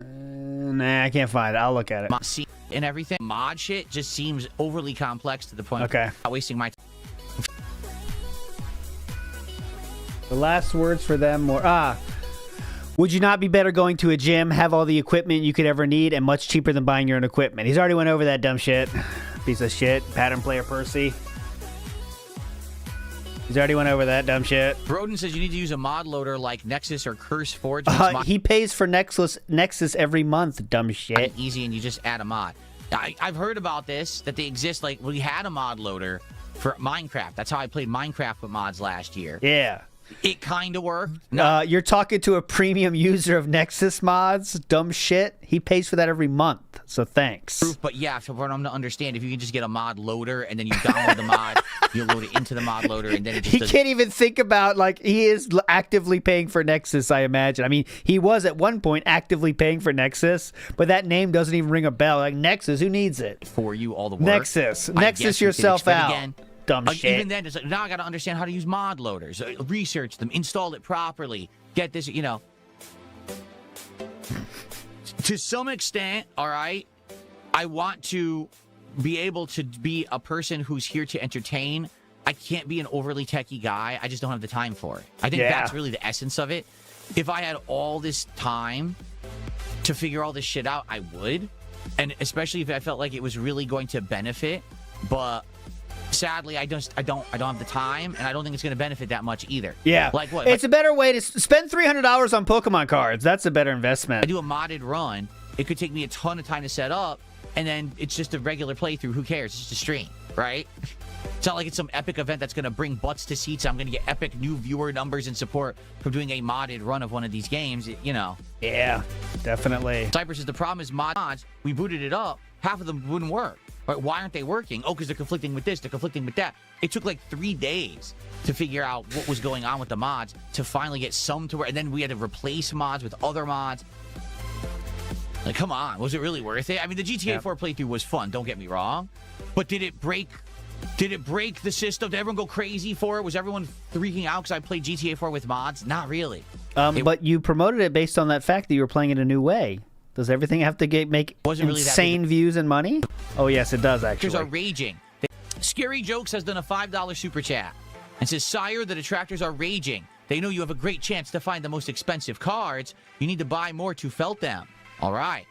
Nah, I can't find it. I'll look at it.
and everything, mod shit just seems overly complex to the point
Okay.
of not wasting my time.
The last words for them were, would you not be better going to a gym, have all the equipment you could ever need, and much cheaper than buying your own equipment? He's already went over that dumb shit. Piece of shit. Pattern player Percy. He's already went over that dumb shit.
Broden says you need to use a mod loader like Nexus or Curse Forge.
He pays for Nexus every month, dumb shit.
Easy, and you just add a mod. I've heard about this, that they exist. Like, we had a mod loader for Minecraft. That's how I played Minecraft with mods last year.
Yeah.
It kind of worked.
You're talking to a premium user of Nexus mods, dumb shit. He pays for that every month, so thanks.
But yeah, for them to understand, if you can just get a mod loader and then you download the mod, you load it into the mod loader, and then it just
He can't even think about, like, he is actively paying for Nexus, I imagine. I mean, he was at one point actively paying for Nexus, but that name doesn't even ring a bell. Like, Nexus, who needs it?
for you all the work.
Nexus.
I
Nexus
guess you could
yourself
explain
out.
again.
dumb
like,
shit.
Even then, it's like, now I got to understand how to use mod loaders, research them, install it properly, get this, you know. To some extent, all right, I want to be able to be a person who's here to entertain. I can't be an overly techie guy. I just don't have the time for it. I think that's really the essence of it. If I had all this time to figure all this shit out, I would. And especially if I felt like it was really going to benefit. But sadly, I don't have the time, and I don't think it's going to benefit that much either.
Yeah.
Like what?
It's a better way to spend $300 on Pokemon cards. That's a better investment.
I do a modded run. It could take me a ton of time to set up, and then it's just a regular playthrough. Who cares? It's just a stream, right? It's not like it's some epic event that's going to bring butts to seats. I'm going to get epic new viewer numbers and support from doing a modded run of one of these games, you know.
Yeah, definitely.
Cypress says the problem is mods. We booted it up. Half of them wouldn't work. Right? Why aren't they working? Oh, because they're conflicting with this. They're conflicting with that. It took like 3 days to figure out what was going on with the mods to finally get some to work. And then we had to replace mods with other mods. Like, come on. Was it really worth it? I mean, the GTA 4 playthrough was fun. Don't get me wrong. But did it break the system? Did everyone go crazy for it? Was everyone freaking out because I played GTA 4 with mods? Not really.
But you promoted it based on that fact that you were playing it a new way. Does everything have to make
Wasn't really
insane views and money? Oh, yes, it does, actually.
Detractors are raging. Scary Jokes has done a $5 super chat and says, Sire, the detractors are raging. They know you have a great chance to find the most expensive cards. You need to buy more to felt them. All right.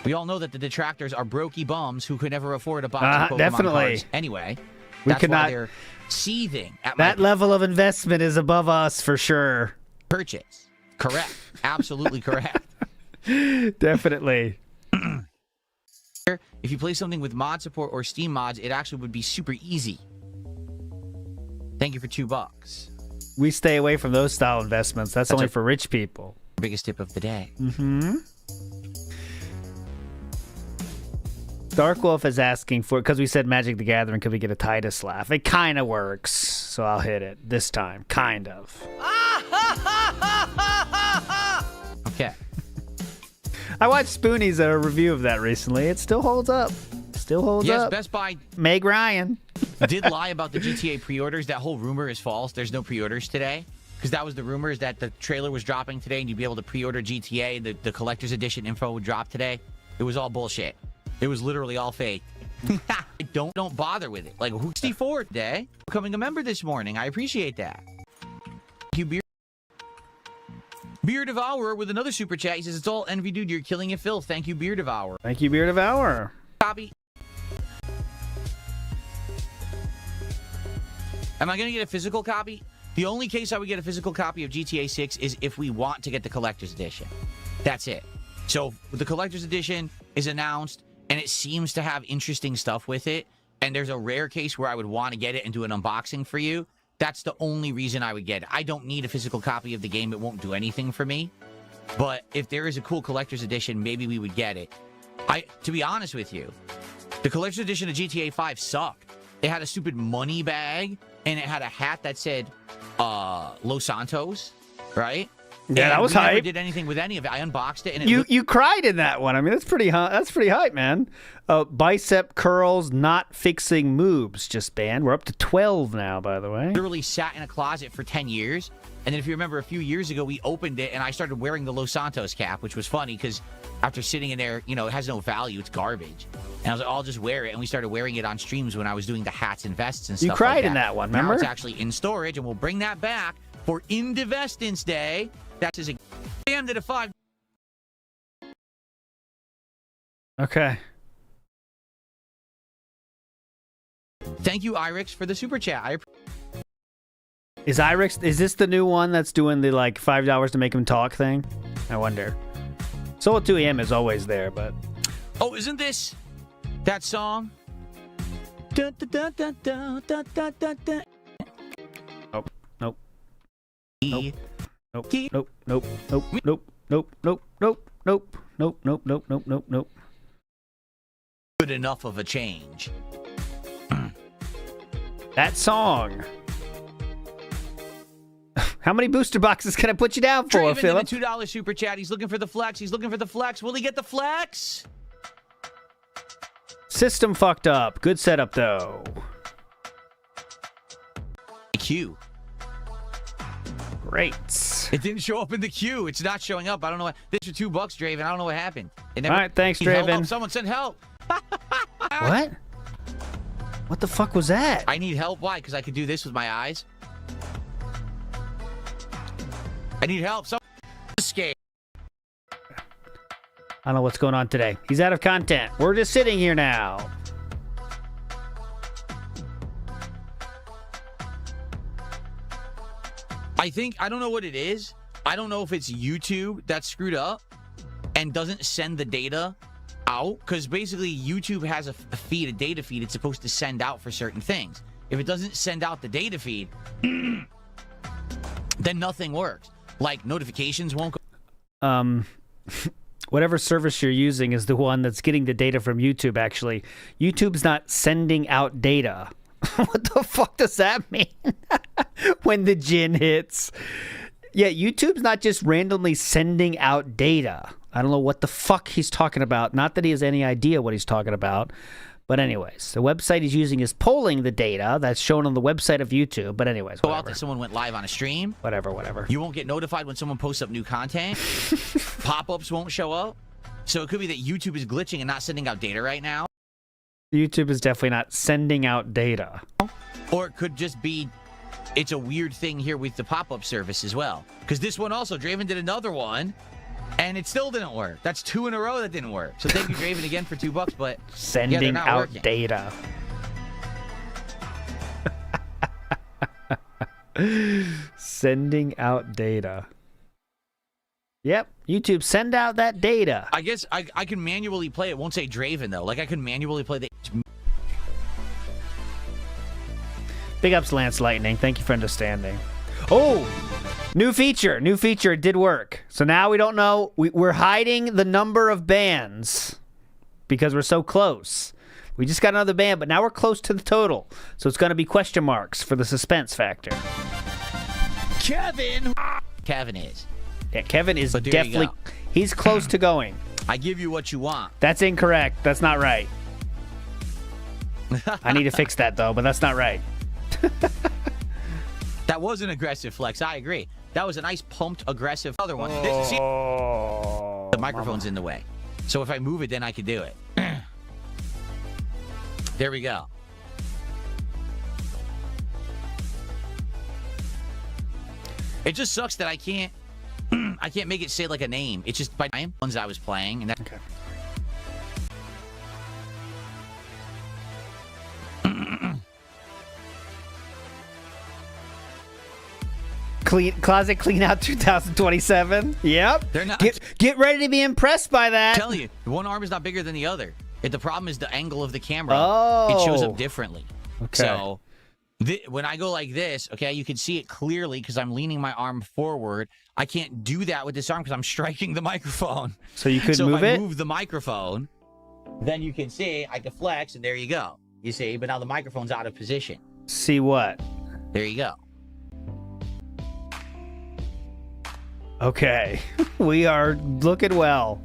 We all know that the detractors are brokey bums who could never afford a box of Pokemon
definitely.
cards anyway.
We
That's
could
why
not.
they're seething at
That
my
level of investment is above us for sure.
purchase. Correct. Absolutely correct.
Definitely.
If you play something with mod support or Steam mods, it actually would be super easy. Thank you for $2.
We stay away from those style investments. That's only for rich people.
Biggest tip of the day.
Mm-hmm. Dark Wolf is asking for, because we said Magic the Gathering, could we get a Titus laugh? It kind of works, so I'll hit it this time. Kind of.
Okay.
I watched Spoonie's review of that recently. It still holds up. Still holds
Yes,
up.
Best Buy
Meg Ryan.
did lie about the GTA pre-orders. That whole rumor is false. There's no pre-orders today. Because that was the rumor, is that the trailer was dropping today and you'd be able to pre-order GTA. The collector's edition info would drop today. It was all bullshit. It was literally all fake. Don't bother with it. Like, who's 64 today? Becoming a member this morning. I appreciate that. Thank you, Beer Devourer with another super chat. He says, it's all envy, dude. You're killing it, Phil. Thank you, Beer Devourer.
Thank you, Beer Devourer.
Copy. Am I going to get a physical copy? The only case I would get a physical copy of GTA 6 is if we want to get the collector's edition. That's it. So the collector's edition is announced, and it seems to have interesting stuff with it, and there's a rare case where I would want to get it and do an unboxing for you. That's the only reason I would get it. I don't need a physical copy of the game. It won't do anything for me. But if there is a cool collector's edition, maybe we would get it. To be honest with you, the collector's edition of GTA 5 sucked. It had a stupid money bag, and it had a hat that said Los Santos, right?
Yeah,
and
that was
we never
hype.
did anything with any of it. I unboxed it, and it
You cried in that one. I mean, that's pretty hype, man. Bicep curls not fixing moves just banned. We're up to 12 now, by the way.
literally sat in a closet for 10 years. And then if you remember a few years ago, we opened it, and I started wearing the Los Santos cap, which was funny because after sitting in there, you know, it has no value. It's garbage. And I was like, I'll just wear it. And we started wearing it on streams when I was doing the hats and vests and stuff
You cried
like
in that one, remember?
Now it's actually in storage, and we'll bring that back for Indivestance Day. That is a damn to the 5.
Okay.
Thank you, Irix, for the super chat.
Is this the new one that's doing the like $5 to make him talk thing? I wonder. Soul 2AM is always there, but
Oh, isn't this that song? Dun, dun, dun, dun, dun, dun, dun, dun, dun.
nope. Nope.
E-
Nope. Nope. Nope. Nope. Nope. Nope. Nope. Nope. Nope. Nope. Nope. Nope. Nope. Nope. Nope.
Good enough of a change.
That song. How many booster boxes can I put you down for,
Draven
Philip?
in the $2 super chat. He's looking for the flex. He's looking for the flex. Will he get the flex?
System fucked up. Good setup, though.
queue.
Great.
It didn't show up in the queue. It's not showing up. I don't know what. This for $2, Draven. I don't know what happened. It never,
All right, thanks,
Need help?
Draven.
Oh, someone send help.
What? What the fuck was that?
I need help. Why? Because I could do this with my eyes. I need help. Someone escape.
I don't know what's going on today. He's out of content. We're just sitting here now.
I don't know what it is. I don't know if it's YouTube that's screwed up and doesn't send the data out, because basically YouTube has a feed, a data feed it's supposed to send out for certain things. If it doesn't send out the data feed, then nothing works. Like notifications won't go.
Whatever service you're using is the one that's getting the data from YouTube, actually. YouTube's not sending out data. What the fuck does that mean? When the gin hits. Yeah, YouTube's not just randomly sending out data. I don't know what the fuck he's talking about. Not that he has any idea what he's talking about. But anyways, the website he's using is polling the data that's shown on the website of YouTube. But anyways,
go out
whatever.
that someone went live on a stream.
Whatever.
You won't get notified when someone posts up new content. Pop-ups won't show up. So it could be that YouTube is glitching and not sending out data right now.
YouTube is definitely not sending out data.
Or it could just be, it's a weird thing here with the pop-up service as well. Because this one also, Draven did another one, and it still didn't work. That's 2 in a row that didn't work. So thank you, Draven, again for $2, but
sending
not
out
working.
data. Sending out data. Yep, YouTube, send out that data.
I guess I can manually play it. Won't say Draven, though. Like, I can manually play the...
Big ups, Lance Lightning. Thank you for understanding. Oh, new feature. New feature. It did work. So now we don't know. We're hiding the number of bands because we're so close. We just got another band, but now we're close to the total. So it's going to be question marks for the suspense factor.
Kevin is.
Yeah, Kevin is
But there you
definitely...
go.
He's close to going.
I give you what you want.
That's incorrect. That's not right. I need to fix that, though, but that's not right.
That was an aggressive flex. I agree. That was a nice pumped aggressive other one. See, the microphone's in the way. So if I move it, then I can do it. There we go. It just sucks that I can't make it say like a name. It's just by time ones I was playing, and that.
Okay. Closet clean out 2027. Yep.
They're not.
Get ready to be impressed by that.
I'm telling you, one arm is not bigger than the other. The problem is the angle of the camera.
Oh.
It shows up differently.
Okay.
So when I go like this, okay, you can see it clearly because I'm leaning my arm forward. I can't do that with this arm because I'm striking the microphone.
So you could
so
move
if I
it?
move the microphone, then you can see I can flex, and there you go. You see, but now the microphone's out of position.
See what?
There you go.
Okay. We are looking well.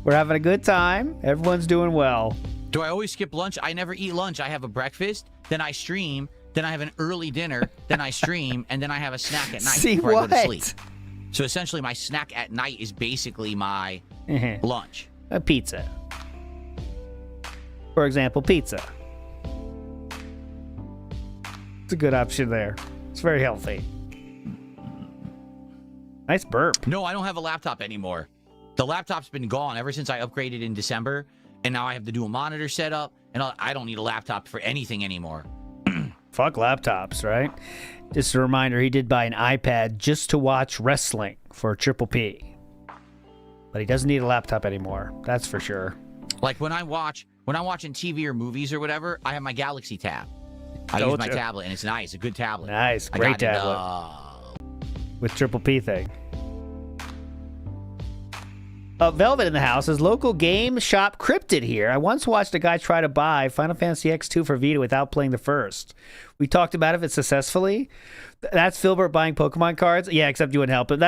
We're having a good time. Everyone's doing well.
Do I always skip lunch? I never eat lunch. I have a breakfast, then I stream, then I have an early dinner, then I stream, and then I have a snack at night
See
before
what?
I go to sleep. So essentially, my snack at night is basically my lunch.
A pizza. For example, pizza. It's a good option there. It's very healthy. Nice burp.
No, I don't have a laptop anymore. The laptop's been gone ever since I upgraded in December, and now I have the dual monitor set up, and I don't need a laptop for anything anymore.
Fuck laptops, right? Just a reminder, he did buy an iPad just to watch wrestling for Triple P. But he doesn't need a laptop anymore. That's for sure.
Like when I'm watching TV or movies or whatever, I have my Galaxy tab. I use my tablet, and it's nice. A good tablet.
Nice.
I
Great
got
tablet. With Triple P thing. Velvet in the house says, local game shop Cryptid here. I once watched a guy try to buy Final Fantasy X2 for Vita without playing the first. We talked about it successfully. That's Filbert buying Pokemon cards. Yeah, except you wouldn't help him.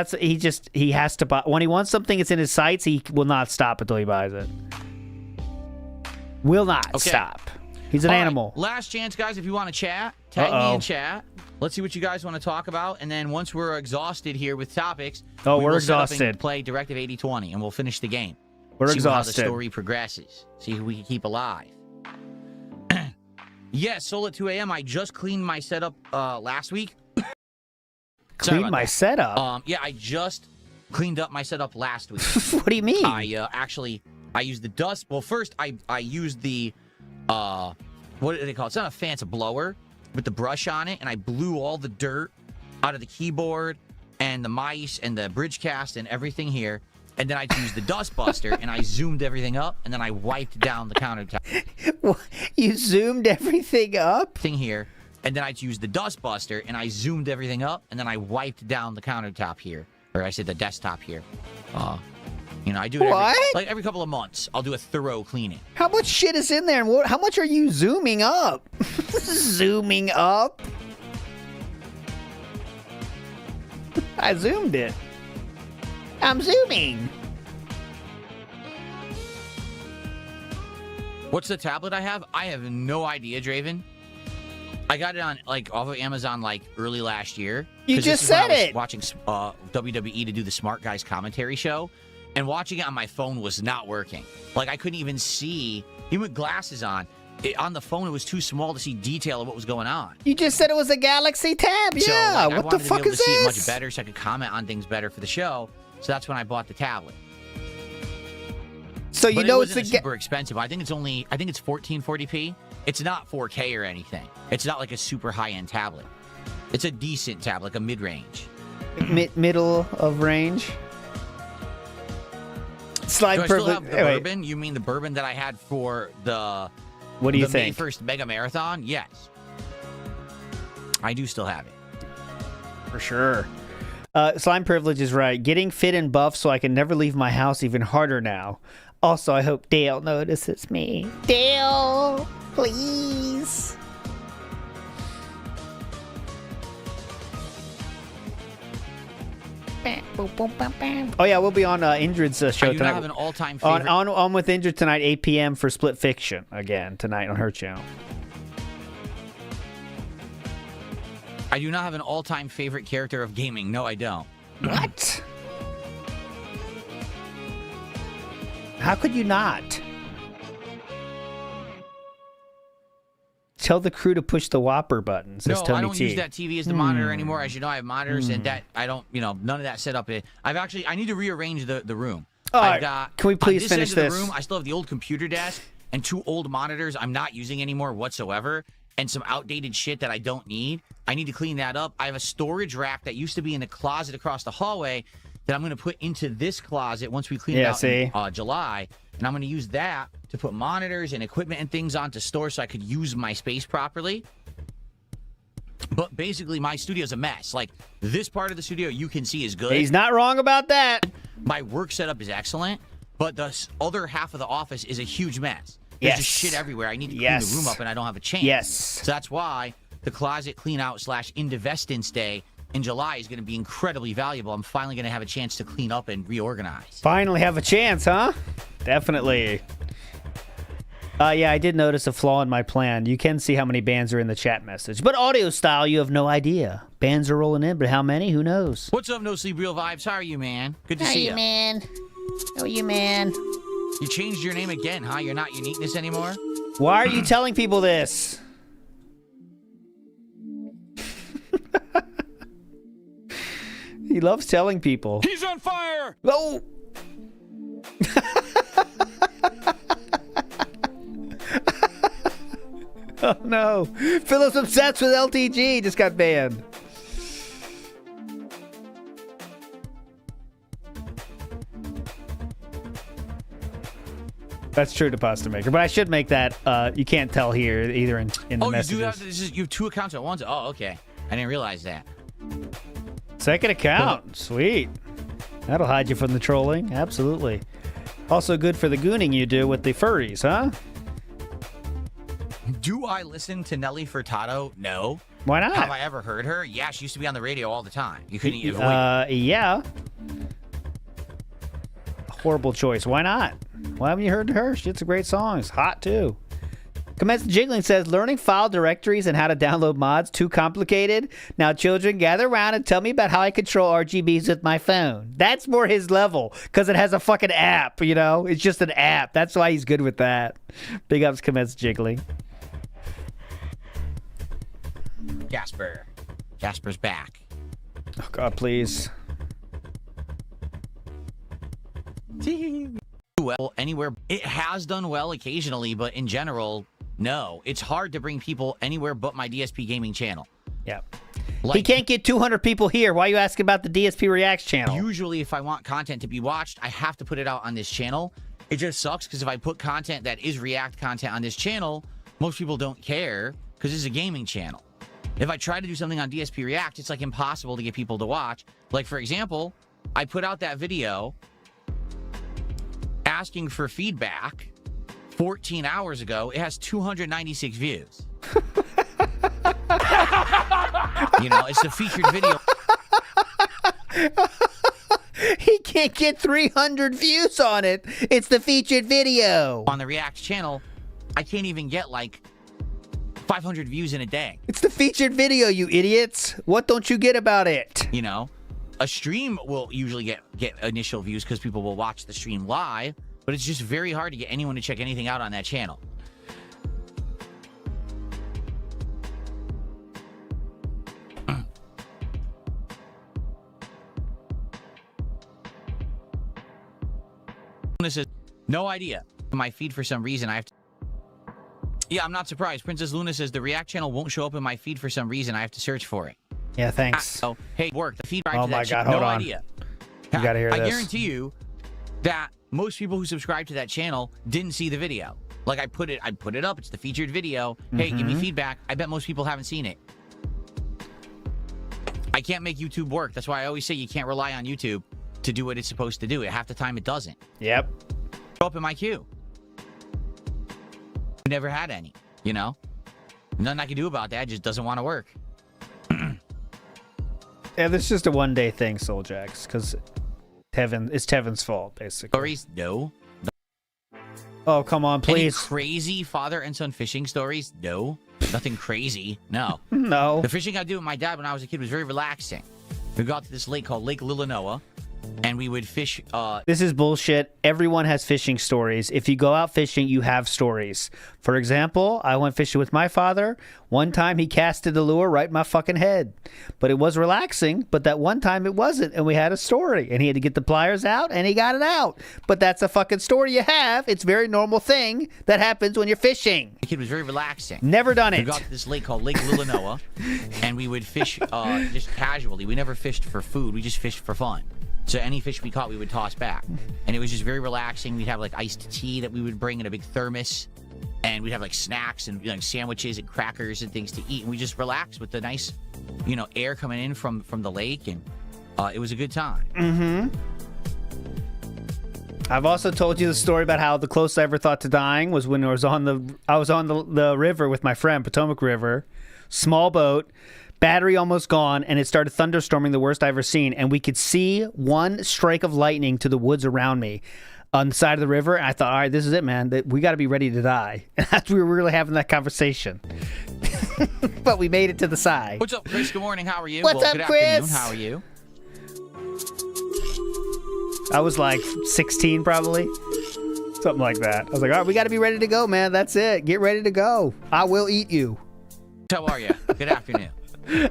He has to buy. When he wants something, it's in his sights. He will not stop until he buys it. Will not stop. He's an animal.
Right. Last chance, guys, if you want to chat, tag me in chat. let's see what you guys want to talk about, and then once we're exhausted here with topics,
Oh,
we
we're
will set up
exhausted.
and play Directive 80-20, and we'll finish the game.
We're
see
exhausted.
how the story progresses. See who we can keep alive. Yes, Soul at 2 a.m. I just cleaned my setup last week. Sorry
Clean
about
my
that.
setup?
Yeah, I just cleaned up my setup last week.
What do you mean?
I used the dust. Well, first I used the what do they call it? It's not a fan, it's a blower with the brush on it, and I blew all the dirt out of the keyboard and the mice and the bridge cast and everything here. And then I used the dust buster and I zoomed everything up, and then I wiped down the countertop
You zoomed everything up?
thing here. And then I used the dust buster and I zoomed everything up, and then I wiped down the countertop here, or I said the desktop here. You know, I do it every couple of months. I'll do a thorough cleaning.
How much shit is in there, and how much are you zooming up? Zooming up? I zoomed it. I'm zooming.
What's the tablet I have? I have no idea, Draven. I got it on off of Amazon early last year.
You
'Cause
just
this is when
said
I was
it.
Watching WWE to do the Smart Guys commentary show, and watching it on my phone was not working. I couldn't even see, even with glasses on. On the phone, it was too small to see detail of what was going on.
You just said it was a Galaxy Tab.
So,
Yeah,
I
what
wanted
the
to
fuck
be able
is
to see it much
this?
better, so I could comment on things better for the show. So that's when I bought the tablet.
So you
But
know
it
it's
wasn't
a
super expensive. I think it's 1440p. It's not 4K or anything. It's not like a super high-end tablet. It's a decent tablet, like a mid-range.
Middle of range. Slide
Do I still
privilege.
have the bourbon? You mean the bourbon that I had for the
What do you
the May
think?
1st Mega Marathon? Yes. I do still have it.
For sure. Slime Privilege is right. Getting fit and buff so I can never leave my house even harder now. Also, I hope Dale notices me. Dale, please. Oh yeah, we'll be on Indrid's show
I do
tonight.
not have an all-time favorite.
on with Indrid tonight, 8 p.m. for Split Fiction again tonight on her channel.
I do not have an all-time favorite character of gaming. No, I don't.
What? How could you not? Tell the crew to push the Whopper button, says
No,
Tony
I don't
T.
use that TV as the monitor anymore. As you know, I have monitors, and that I don't, none of that setup. I need to rearrange the room.
All
I've
right,
got,
can we please
on this
finish
end of
this?
the room, I still have the old computer desk and 2 old monitors I'm not using anymore whatsoever, and some outdated shit that I don't need. I need to clean that up. I have a storage rack that used to be in the closet across the hallway that I'm going to put into this closet once we clean it out in July. And I'm going to use that to put monitors and equipment and things on to store so I could use my space properly. But basically, my studio's a mess. This part of the studio you can see is good.
He's not wrong about that.
My work setup is excellent, but the other half of the office is a huge mess. There's just shit everywhere. I need to clean the room up, and I don't have a chance.
Yes.
So that's why the closet clean out / Indivestance Day in July is going to be incredibly valuable. I'm finally going to have a chance to clean up and reorganize.
Finally have a chance, huh? Definitely. Yeah, I did notice a flaw in my plan. You can see how many bands are in the chat message. But audio style, you have no idea. Bands are rolling in, but how many? Who knows?
What's up, No Sleep Real Vibes? How are you, man? Good to see you.
man? How are you, man?
You changed your name again, huh? You're not Uniqueness anymore?
Why are you telling people this? He loves telling people.
He's on fire!
Oh! Oh no! Philip's obsessed with LTG. Just got banned. That's true to Pasta Maker, but I should make that. You can't tell here either in the
Oh,
messages.
you do have you have 2 accounts at once. Oh, okay. I didn't realize that.
Second account. Sweet. That'll hide you from the trolling. Absolutely. Also good for the gooning you do with the furries, huh?
Do I listen to Nelly Furtado? No.
Why not?
Have I ever heard her? Yeah, she used to be on the radio all the time. You couldn't avoid it.
Yeah. Horrible choice. Why not? Why haven't you heard her? She has a great song. It's hot too. Commence Jiggling says, learning file directories and how to download mods, too complicated. Now, children, gather around and tell me about how I control RGBs with my phone. That's more his level, because it has a fucking app, you know? It's just an app. That's why he's good with that. Big ups, Commence Jiggling.
Jasper. Jasper's back.
Oh, God, please.
Well, anywhere. It has done well occasionally, but in general, no. It's hard to bring people anywhere but my DSP gaming channel.
Yeah.
Like,
He can't get 200 people here. Why are you asking about the DSP Reacts channel?
usually, if I want content to be watched, I have to put it out on this channel. It just sucks because if I put content that is React content on this channel, most people don't care because this is a gaming channel. If I try to do something on DSP React, it's like impossible to get people to watch. Like, for example, I put out that video asking for feedback 14 hours ago. It has 296 views. You know, it's a featured video.
He can't get 300 views on it. It's the featured video.
On the React channel, I can't even get like 500 views in a day.
It's the featured video, you idiots. What don't you get about it?
You know, a stream will usually get initial views because people will watch the stream live, but it's just very hard to get anyone to check anything out on that channel. Luna says, no idea. My feed for some reason I have to. Yeah, I'm not surprised. Princess Luna says the React channel won't show up in my feed for some reason. I have to search for it.
Yeah, thanks.
So, hey, work. The feed.
Oh
to
my
that
God,
no
hold on.
idea.
You gotta hear
I
this.
guarantee you that most people who subscribe to that channel didn't see the video. Like I put it up. It's the featured video. Hey, give me feedback. I bet most people haven't seen it. I can't make YouTube work. That's why I always say you can't rely on YouTube to do what it's supposed to do. Half the time it doesn't.
Yep.
Show up in my queue. Never had any, you know? Nothing I can do about that. It just doesn't want to work.
Yeah, this is just a one-day thing, Souljax, because it's Tevin's fault, basically.
Stories? No.
Oh, come on,
Any
please.
crazy father and son fishing stories? No. Nothing crazy. No.
No.
The fishing I did with my dad when I was a kid was very relaxing. We got to this lake called Lake Lillanoa, and we would fish.
This is bullshit. Everyone has fishing stories. If you go out fishing, you have stories. For example, I went fishing with my father. One time he casted the lure right in my fucking head. But it was relaxing, but that one time it wasn't, and we had a story. And he had to get the pliers out, and he got it out. But that's a fucking story you have. It's a very normal thing that happens when you're fishing.
The kid was very relaxing.
Never done
We
it.
got to this lake called Lake Lillanoa, and we would fish just casually. We never fished for food. We just fished for fun. So any fish we caught, we would toss back. And it was just very relaxing. We'd have like iced tea that we would bring in a big thermos. And we'd have like snacks and like sandwiches and crackers and things to eat. And we just relaxed with the nice, you know, air coming in from the lake. And it was a good time.
Mm-hmm. I've also told you the story about how the closest I ever thought to dying was when I was on the river with my friend, Potomac River, small boat, battery almost gone, and it started thunderstorming, the worst I've ever seen. And we could see one strike of lightning to the woods around me on the side of the river. And I thought, all right, this is it, man. We got to be ready to die. And that's we were really having that conversation. But we made it to the side.
What's up, Chris? Good morning. How are you?
What's up,
good
Chris?
Afternoon. How are you?
I was like 16 probably. Something like that. I was like, all right, we got to be ready to go, man. That's it. Get ready to go. I will eat you.
How are you? Good afternoon.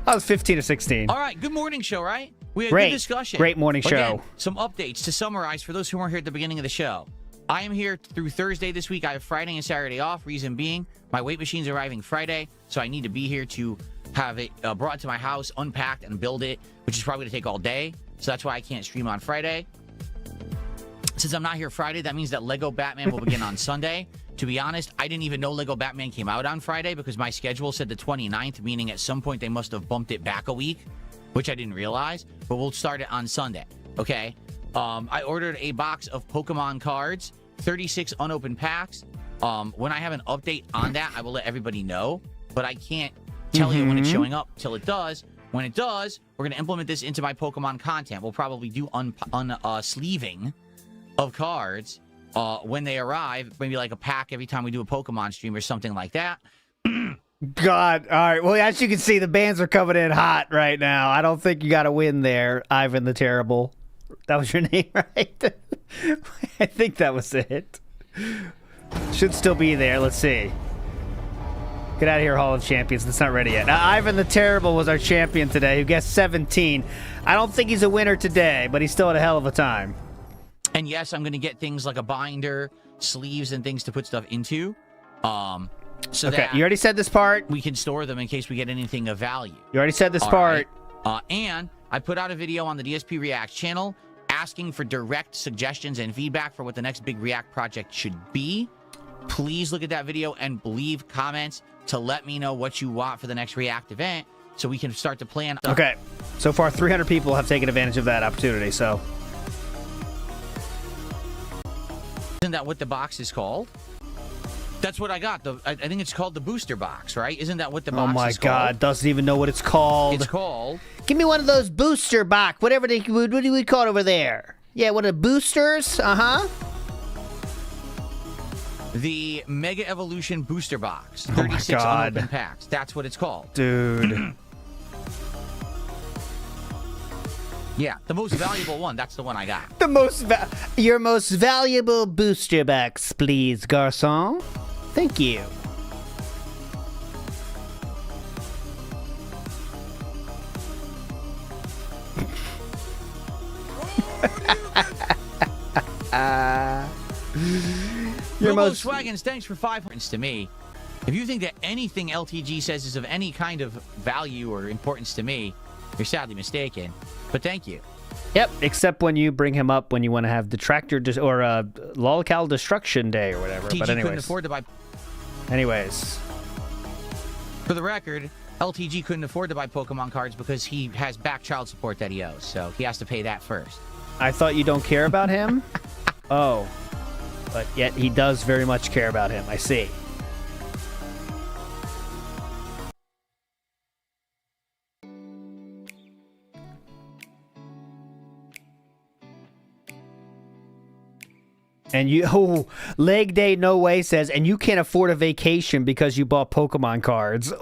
I was 15 or 16.
All right, good morning show, right? We had
Great.
good discussion.
Great morning
Again,
show.
some updates to summarize for those who weren't here at the beginning of the show. I am here through Thursday this week. I have Friday and Saturday off. Reason being, my weight machine's arriving Friday, so I need to be here to have it brought to my house, unpacked, and build it, which is probably going to take all day. So that's why I can't stream on Friday. Since I'm not here Friday, that means that Lego Batman will begin on Sunday. To be honest, I didn't even know Lego Batman came out on Friday because my schedule said the 29th, meaning at some point they must have bumped it back a week, which I didn't realize. But we'll start it on Sunday, okay? I ordered a box of Pokemon cards, 36 unopened packs. When I have an update on that, I will let everybody know. But I can't tell you when it's showing up till it does. When it does, we're going to implement this into my Pokemon content. We'll probably do sleeving of cards when they arrive, maybe like a pack every time we do a Pokemon stream or something like that.
God. All right. Well, as you can see, the bands are coming in hot right now. I don't think you got to win there, Ivan the Terrible. That was your name, right? I think that was it. Should still be there. Let's see. Get out of here, Hall of Champions. That's not ready yet. Now, Ivan the Terrible was our champion today, who guessed 17. I don't think he's a winner today, but he's still had a hell of a time.
And yes, I'm going to get things like a binder, sleeves, and things to put stuff into. So
Okay,
that
you already said this part.
we can store them in case we get anything of value.
You already said this
All
part.
right. And I put out a video on the DSP React channel asking for direct suggestions and feedback for what the next big React project should be. Please look at that video and leave comments to let me know what you want for the next React event so we can start to plan.
Okay. So far, 300 people have taken advantage of that opportunity, so.
Isn't that what the box is called? That's what I got. I think it's called the booster box, right? Isn't that what the box is called?
Oh my God, doesn't even know what it's called.
It's called...
Give me one of those booster box, whatever they, what do we call it over there? Yeah, one of the boosters? Uh-huh.
The Mega Evolution Booster Box.
Oh my
36
God.
unopened packs. That's what it's called.
Dude.
Yeah, the most valuable one. That's the one I got.
Your most valuable booster box, please, garçon. Thank you. Your most
Swagons, thanks for 5 points to me. If you think that anything LTG says is of any kind of value or importance to me, you're sadly mistaken. But thank you.
Yep, except when you bring him up when you want to have Detractor or Lolcal Destruction Day or whatever.
LTG
But
couldn't
anyways.
afford to buy...
Anyways.
For the record, LTG couldn't afford to buy Pokemon cards because he has back child support that he owes, so he has to pay that first.
I thought you don't care about him? Oh. But yet he does very much care about him. I see. And Leg Day No Way says, and you can't afford a vacation because you bought Pokemon cards. Ooh,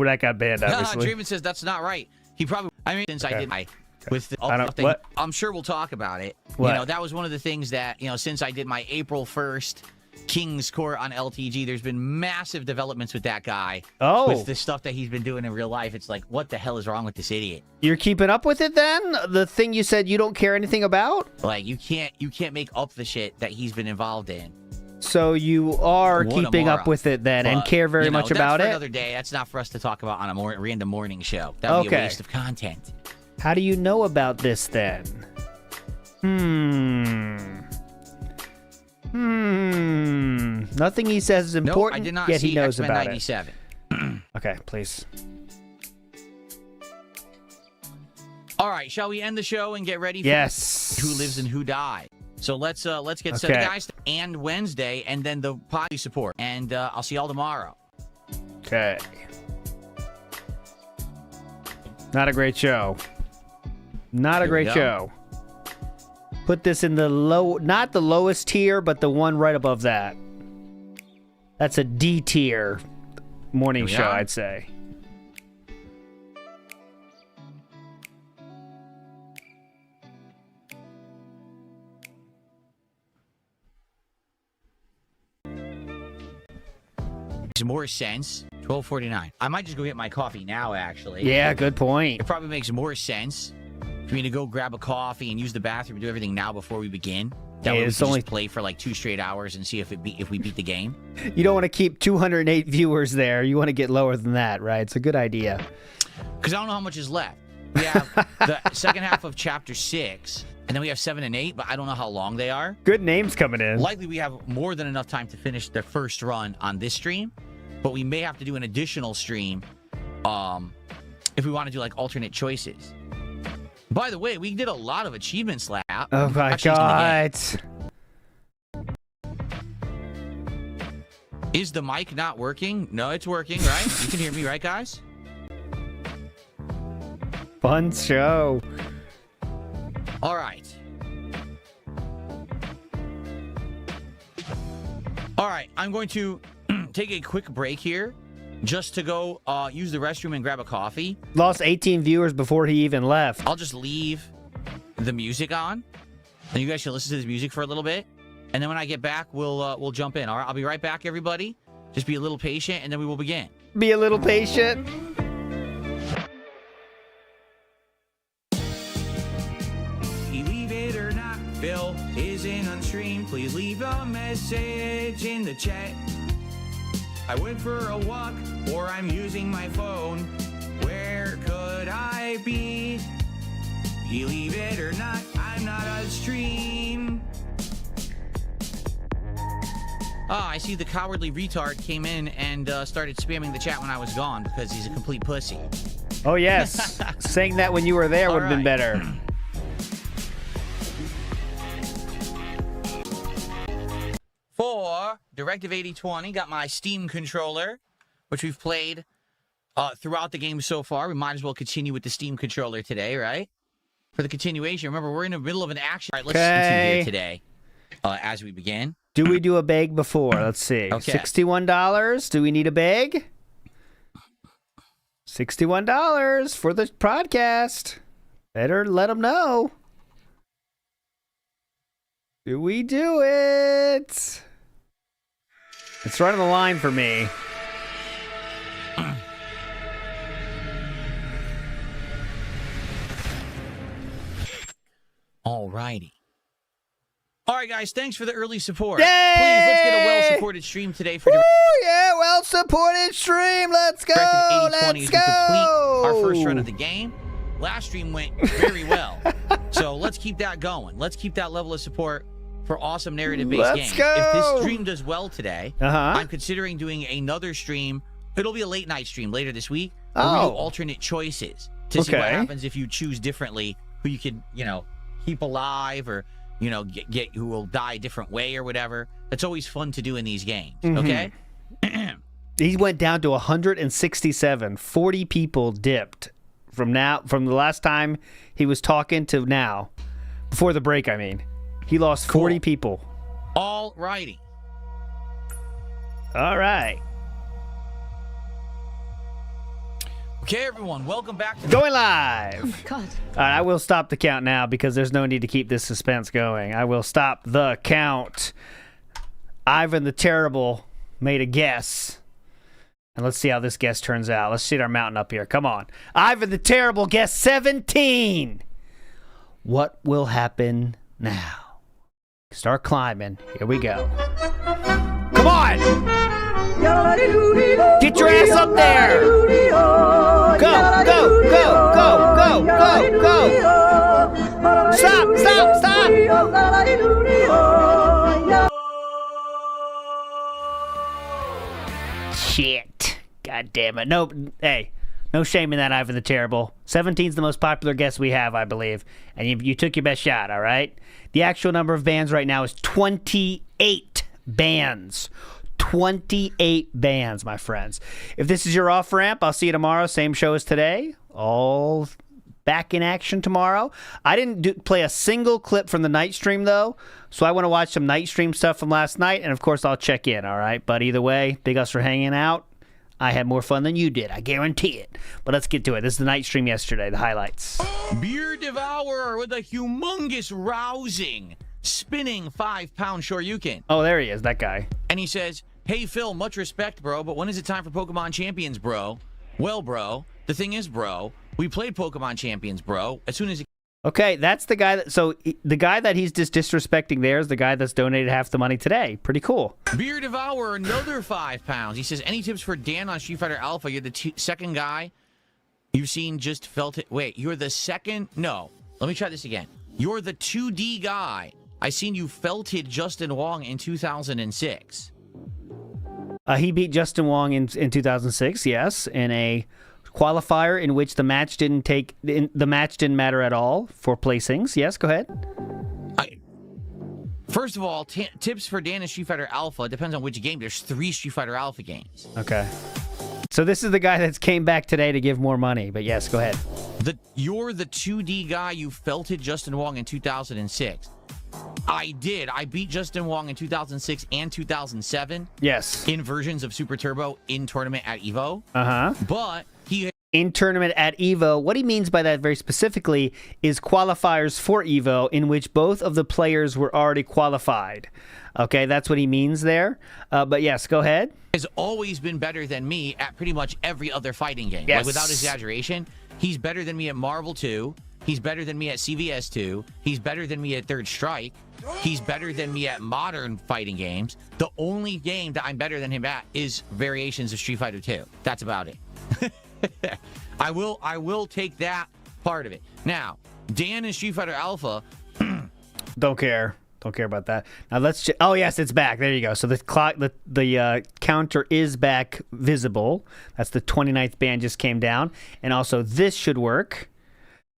that got banned, obviously.
Draven says that's not right. He probably... I mean, since I did my... With the,
I don't-
thing,
what?
I'm sure we'll talk about it.
What?
You know, that was one of the things that, you know, since I did my April 1st King's Court on LTG, there's been massive developments with that guy.
Oh.
With the stuff that he's been doing in real life. It's like, what the hell is wrong with this idiot?
You're keeping up with it then? The thing you said you don't care anything about?
Like, you can't make up the shit that he's been involved in.
So you are
What a
keeping up
moron.
with it then and
But,
care very
you know,
much
that's
about
for
it?
another day. That's not for us to talk about on a random morning show. That would be a
Okay.
waste of content.
How do you know about this then? Nothing he says is
No,
important,
I did not
yet
see
he knows
X-Men
about
97.
it. Okay, please.
All right, shall we end the show and get ready for
Yes.
who lives and who died? So let's get set
Okay.
guys and Wednesday and then the potty support. And I'll see y'all tomorrow.
Okay. Not a great show. Not a
Here we
great
go.
show. Put this in the not the lowest tier, but the one right above that. That's a D tier morning
Here we
show,
are.
I'd say.
Makes more sense. 12:49. I might just go get my coffee now, actually.
Yeah, good point.
It probably makes more sense for me to go grab a coffee and use the bathroom and do everything now before we begin. That way we
it's
can
only-
just play for like 2 straight hours and see if we beat the game.
You don't want to keep 208 viewers there. You want to get lower than that, right? It's a good idea.
Because I don't know how much is left. We have the second half of chapter 6, and then we have 7 and 8, but I don't know how long they are.
Good names coming in.
Likely we have more than enough time to finish the first run on this stream, but we may have to do an additional stream if we want to do like alternate choices. By the way, we did a lot of achievements lap.
Oh my
Actually, it's in the game.
god.
Is the mic not working? No, it's working, right? You can hear me, right, guys?
Fun show.
All right. All right, I'm going to take a quick break here just to go use the restroom and grab a coffee.
Lost 18 viewers before he even left.
I'll just leave the music on, and you guys can listen to the music for a little bit. And then when I get back, we'll jump in. All right, I'll be right back, everybody. Just be a little patient, and then we will begin.
Be a little patient.
Believe it or not, Phil isn't on stream. Please leave a message in the chat. I went for a walk, or I'm using my phone. Where could I be? Believe it or not, I'm not on stream.
Ah, I see the cowardly retard came in and started spamming the chat when I was gone because he's a complete pussy.
Oh, yes. Saying that when you were there would have been better.
For Directive 8020, got my Steam controller, which we've played throughout the game so far. We might as well continue with the Steam controller today, right? For the continuation, remember, we're in the middle of an action. All right, let's continue here today as we begin.
Do we do a bag before? Let's see.
Okay.
$61. Do we need a bag? $61 for the podcast. Better let them know. Do we do it? It's right on the line for me.
All righty. All right, guys, thanks for the early support.
Yay!
Please, let's get a well-supported stream today for
Woo, yeah, well-supported stream. Let's go.
Directive 8020
Let's
as we complete our first run
go.
of the game. Last stream went very well. So let's keep that going. Let's keep that level of support for awesome narrative-based
Let's
games.
go.
If this stream does well today,
Uh-huh.
I'm considering doing another stream. It'll be a late-night stream later this week. Where we do
Oh.
alternate choices to see what
Okay.
happens if you choose differently, who you could, keep alive or, get who will die a different way or whatever. That's always fun to do in these games, okay?
He went down to 167. 40 people dipped from the last time he was talking to now. Before the break, I mean. He lost 40 people.
All righty.
All right.
Okay, everyone, welcome back to
Going live.
Oh my God.
All right, I will stop the count now because there's no need to keep this suspense going. I will stop the count. Ivan the Terrible made a guess. And let's see how this guess turns out. Let's see our mountain up here. Come on. Ivan the Terrible guessed 17. What will happen now? Start climbing. Here we go. Come on! Get your ass up there! Go, go, go, go, go, go, go! Stop, stop, stop! Shit. God damn it. No, hey, no shame in that, Ivan the Terrible. 17's the most popular guess we have, I believe. And you took your best shot, all right? The actual number of bands right now is 28 bands. 28 bands, my friends. If this is your off-ramp, I'll see you tomorrow. Same show as today. All back in action tomorrow. I didn't play a single clip from the night stream, though. So I want to watch some night stream stuff from last night. And, of course, I'll check in, all right? But either way, big us for hanging out. I had more fun than you did. I guarantee it. But let's get to it. This is the night stream yesterday, the highlights.
Beer Devourer with a humongous, rousing, spinning 5-pound Shoryuken.
Oh, there he is, that guy.
And he says, "Hey, Phil, much respect, bro, but when is it time for Pokemon Champions, bro?" Well, bro, the thing is, bro, we played Pokemon Champions, bro. As soon as it...
Okay, that's the guy that... So the guy that he's just disrespecting there is the guy that's donated half the money today. Pretty cool.
Beer Devourer, another 5 pounds. He says, "Any tips for Dan on Street Fighter Alpha? You're the second guy you've seen just felt it." Wait, you're the second? No. Let me try this again. You're the 2D guy. I seen you felted Justin Wong in 2006.
He beat Justin Wong in 2006, yes, in a qualifier in which the match didn't matter at all for placings. Yes, go ahead.
First of all, tips for Dan and Street Fighter Alpha depends on which game. There's 3 Street Fighter Alpha games.
Okay. So this is the guy that's came back today to give more money. But yes, go ahead.
You're the 2D guy. You felted Justin Wong in 2006. I did. I beat Justin Wong in 2006 and 2007.
Yes.
In versions of Super Turbo in tournament at EVO.
Uh-huh.
But he...
In tournament at EVO, what he means by that very specifically is qualifiers for EVO in which both of the players were already qualified. Okay, that's what he means there. But yes, go ahead.
Has always been better than me at pretty much every other fighting game.
Yes.
Like, without exaggeration, he's better than me at Marvel 2. He's better than me at CVS 2. He's better than me at Third Strike. He's better than me at modern fighting games. The only game that I'm better than him at is variations of Street Fighter 2. That's about it. I will take that part of it. Now, Dan and Street Fighter Alpha.
Don't care about that. Now let's. Oh yes, it's back. There you go. So the clock, the counter is back visible. That's the 29th band just came down, and also this should work.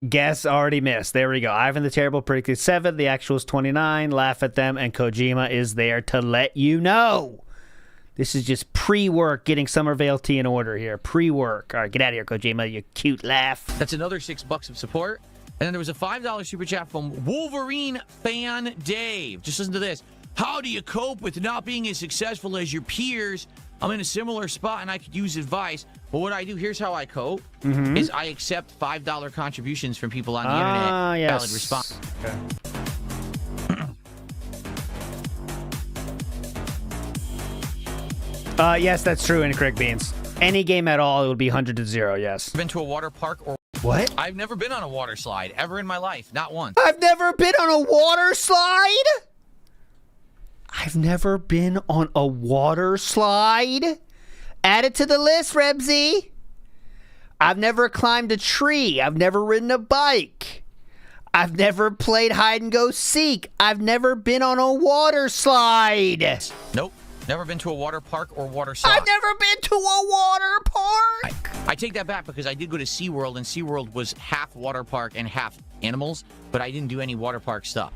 Guess already missed. There we go. Ivan the Terrible predicted 7. The actual is 29. Laugh at them, and Kojima is there to let you know. This is just pre-work, getting Summer Vale Tea in order here. Pre-work. All right, get out of here, Kojima, you cute laugh.
That's another $6 of support. And then there was a $5 super chat from Wolverine fan Dave. Just listen to this. How do you cope with not being as successful as your peers? I'm in a similar spot and I could use advice. But what I do, here's how I cope, is I accept $5 contributions from people on the internet.
Yes.
Valid response.
Okay. Yes, that's true, Incorrect Beans. Any game at all, it would be 100 to 0, yes.
Been to a water park or...
What?
I've never been on a water slide ever in my life. Not once.
I've never been on a water slide? I've never been on a water slide? Add it to the list, Rebsy. I've never climbed a tree. I've never ridden a bike. I've never played hide and go seek. I've never been on a water slide.
Nope. Never been to a water park or water slide.
I've never been to a water park.
I take that back because I did go to SeaWorld, and SeaWorld was half water park and half animals, but I didn't do any water park stuff.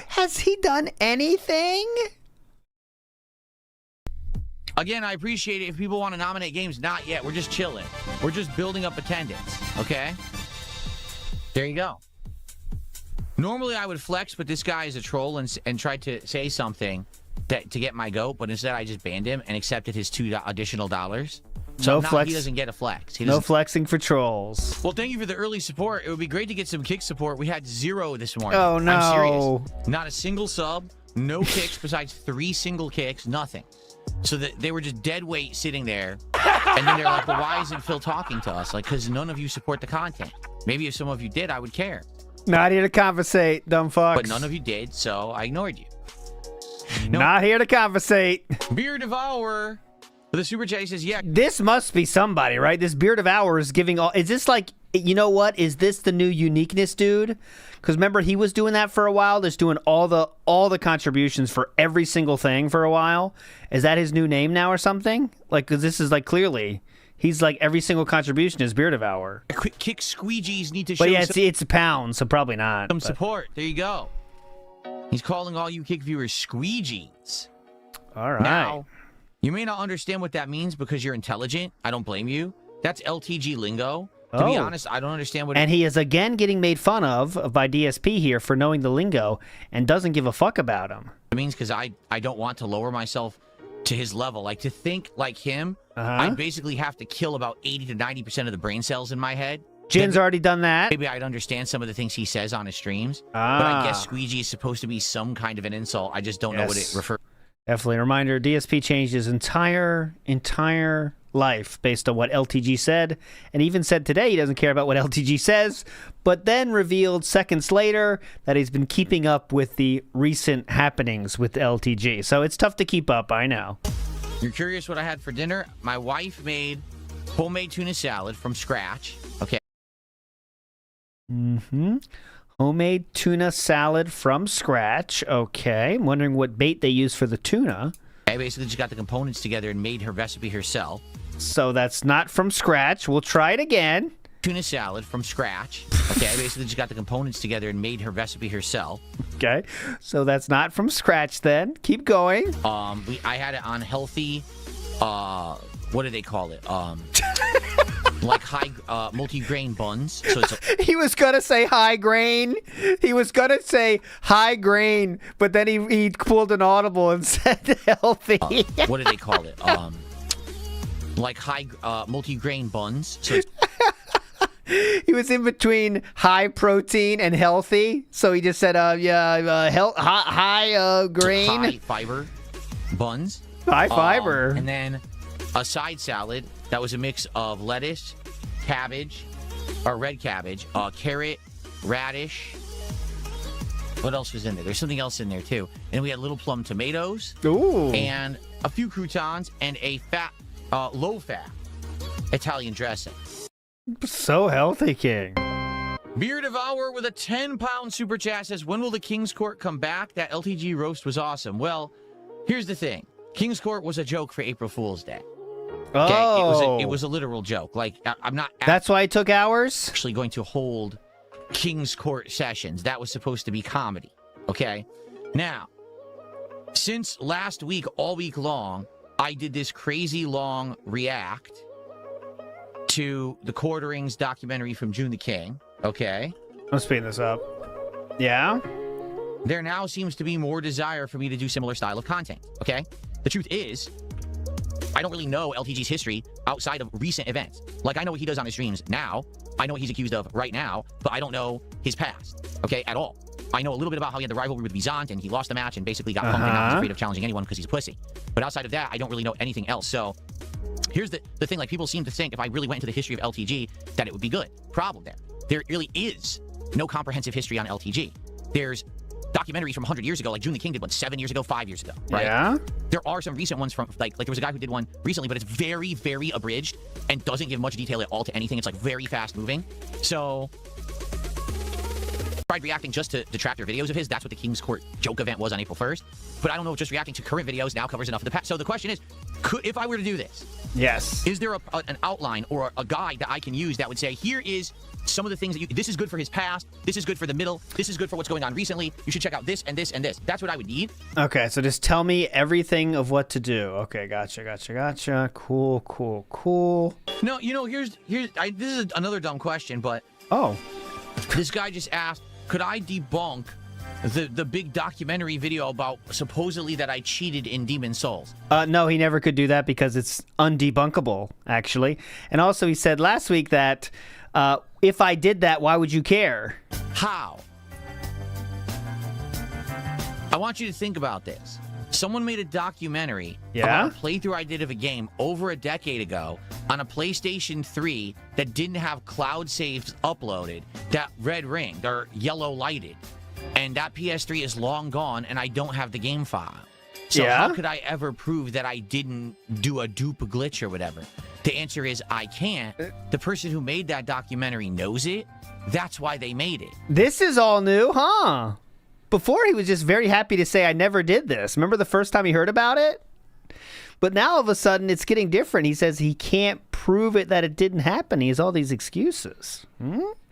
Has he done anything?
Again, I appreciate it if people want to nominate games. Not yet. We're just chilling. We're just building up attendance. Okay? There you go. Normally, I would flex, but this guy is a troll and tried to say something to get my goat, but instead I just banned him and accepted his $2 additional dollars. So he doesn't get a flex.
No flexing for trolls.
Well, thank you for the early support. It would be great to get some kick support. We had 0 this morning.
Oh, no.
I'm serious. Not a single sub, no kicks besides 3 single kicks, nothing. So that they were just dead weight sitting there. And then they're like, well, why isn't Phil talking to us? Like, because none of you support the content. Maybe if some of you did, I would care.
Not here to conversate, dumb fucks.
But none of you did, so I ignored you.
Not here to conversate.
Beer Devourer. The super chat says, yeah.
This must be somebody, right? This Beard of Hours is giving all... Is this like... You know what? Is this the new uniqueness dude? Because remember, he was doing that for a while. Just doing all the contributions for every single thing for a while. Is that his new name now or something? Like, because this is like clearly... He's like every single contribution is Beard of Hour.
Quick kick squeegees need to show
But yeah, it's a pound, so probably not.
Some support. There you go. He's calling all you kick viewers squeegees.
All right.
Now, you may not understand what that means because you're intelligent. I don't blame you. That's LTG lingo. To be honest, I don't understand what
he is again getting made fun of by DSP here for knowing the lingo and doesn't give a fuck about him.
It means because I don't want to lower myself to his level. Like, to think like him, I'd basically have to kill about 80 to 90% of the brain cells in my head.
Jin's already done that.
Maybe I'd understand some of the things he says on his streams. But I guess squeegee is supposed to be some kind of an insult. I just don't know what it refers to.
Definitely a reminder, DSP changed his entire life based on what LTG said, and even said today he doesn't care about what LTG says, but then revealed seconds later that he's been keeping up with the recent happenings with LTG. So it's tough to keep up, I know.
You're curious what I had for dinner? My wife made homemade tuna salad from scratch. Okay.
Homemade tuna salad from scratch. Okay. I'm wondering what bait they use for the tuna.
I basically just got the components together and made her recipe herself.
So that's not from scratch. We'll try it again.
tuna salad from scratch. Okay, I basically just got the components together and made her recipe herself.
Okay, so that's not from scratch then. Keep going.
I had it on healthy, what do they call it? Like high multi-grain buns. So it's
He was gonna say high grain. He was gonna say high grain, but then he pulled an audible and said healthy.
what do they call it? Like high multi-grain buns. So it's
He was in between high protein and healthy, so he just said high grain,
high fiber buns.
high fiber.
And then a side salad that was a mix of lettuce, cabbage, or red cabbage, carrot, radish. What else was in there? There's something else in there too. And we had little plum tomatoes.
Ooh.
And a few croutons and a low-fat Italian dressing.
So healthy, King.
Beer Devour with a 10-pound super chat says, when will the King's Court come back? That LTG roast was awesome. Well, here's the thing. King's Court was a joke for April Fool's Day. Okay?
Oh.
It was a literal joke. Like, I'm not
That's why it took hours?
actually going to hold King's Court sessions. That was supposed to be comedy. Okay? Now, since last week, all week long, I did this crazy long react to the Quarterings documentary from June the King. Okay?
I'm speeding this up. Yeah?
There now seems to be more desire for me to do similar style of content. Okay? The truth is, I don't really know LTG's history outside of recent events. Like, I know what he does on his streams now. I know what he's accused of right now, but I don't know his past, okay, at all. I know a little bit about how he had the rivalry with Bizant, and he lost the match and basically got pumped and now he's afraid of challenging anyone because he's a pussy. But outside of that, I don't really know anything else. So here's the thing. Like, people seem to think if I really went into the history of LTG that it would be good. Problem there. There really is no comprehensive history on LTG. There's documentaries from 100 years ago, like June the King did one 7 years ago, 5 years ago, right?
Yeah?
There are some recent ones from, like there was a guy who did one recently, but it's very, very abridged and doesn't give much detail at all to anything. It's like very fast moving. So I tried reacting just to detractor videos of his. That's what the King's Court joke event was on April 1st. But I don't know if just reacting to current videos now covers enough of the past. So the question is, if I were to do this,
Yes.
is there an outline or a guide that I can use that would say, here is some of the things that this is good for his past, this is good for the middle, this is good for what's going on recently, you should check out this and this and this. That's what I would need.
Okay, so just tell me everything of what to do. Okay, gotcha. Cool.
No, here's this is another dumb question, but
Oh.
this guy just asked, could I debunk the big documentary video about supposedly that I cheated in Demon Souls?
No, he never could do that because it's undebunkable, actually. And also, he said last week that if I did that, why would you care?
How? I want you to think about this. Someone made a documentary about a playthrough I did of a game over a decade ago on a PlayStation 3 that didn't have cloud saves uploaded, that red ringed or yellow lighted. And that PS3 is long gone, and I don't have the game file. So how could I ever prove that I didn't do a dupe glitch or whatever? The answer is I can't. The person who made that documentary knows it. That's why they made it.
This is all new, huh? Before, he was just very happy to say, I never did this. Remember the first time he heard about it? But now, all of a sudden, it's getting different. He says he can't prove it that it didn't happen. He has all these excuses.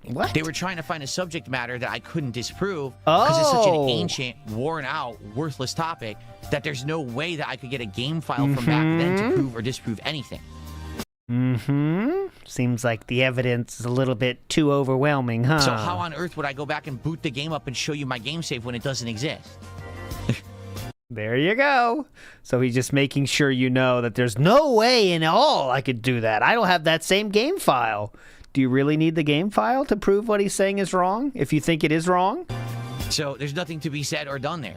What?
They were trying to find a subject matter that I couldn't disprove because it's such an ancient, worn-out, worthless topic that there's no way that I could get a game file from back then to prove or disprove anything.
Seems like the evidence is a little bit too overwhelming, huh?
So how on earth would I go back and boot the game up and show you my game save when it doesn't exist?
There you go. So he's just making sure you know that there's no way in all I could do that. I don't have that same game file. Do you really need the game file to prove what he's saying is wrong, if you think it is wrong?
So there's nothing to be said or done there.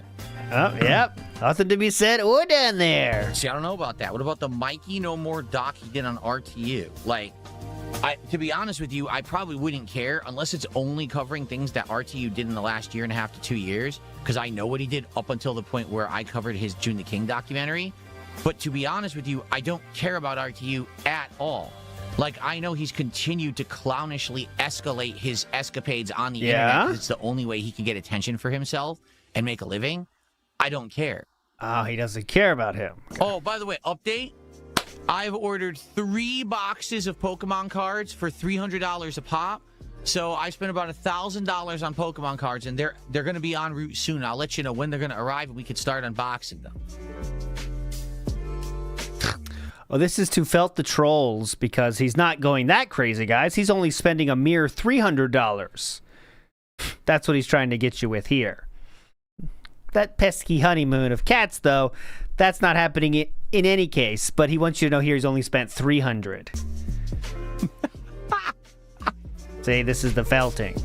Oh, yep. Nothing to be said or done there.
See, I don't know about that. What about the Mikey No More doc he did on RTU? Like, to be honest with you, I probably wouldn't care unless it's only covering things that RTU did in the last 1.5 to 2 years, because I know what he did up until the point where I covered his June the King documentary. But to be honest with you, I don't care about RTU at all. Like, I know he's continued to clownishly escalate his escapades on the internet because it's the only way he can get attention for himself and make a living. I don't care.
Oh, he doesn't care about him.
Oh, by the way, update. I've ordered 3 boxes of Pokemon cards for $300 a pop. So I spent about $1,000 on Pokemon cards, and they're going to be en route soon. I'll let you know when they're going to arrive, and we can start unboxing them.
Oh, this is to Felt the Trolls because he's not going that crazy, guys. He's only spending a mere $300. That's what he's trying to get you with here. That pesky honeymoon of cats, though, that's not happening in any case. But he wants you to know here he's only spent $300. See, this is the felting.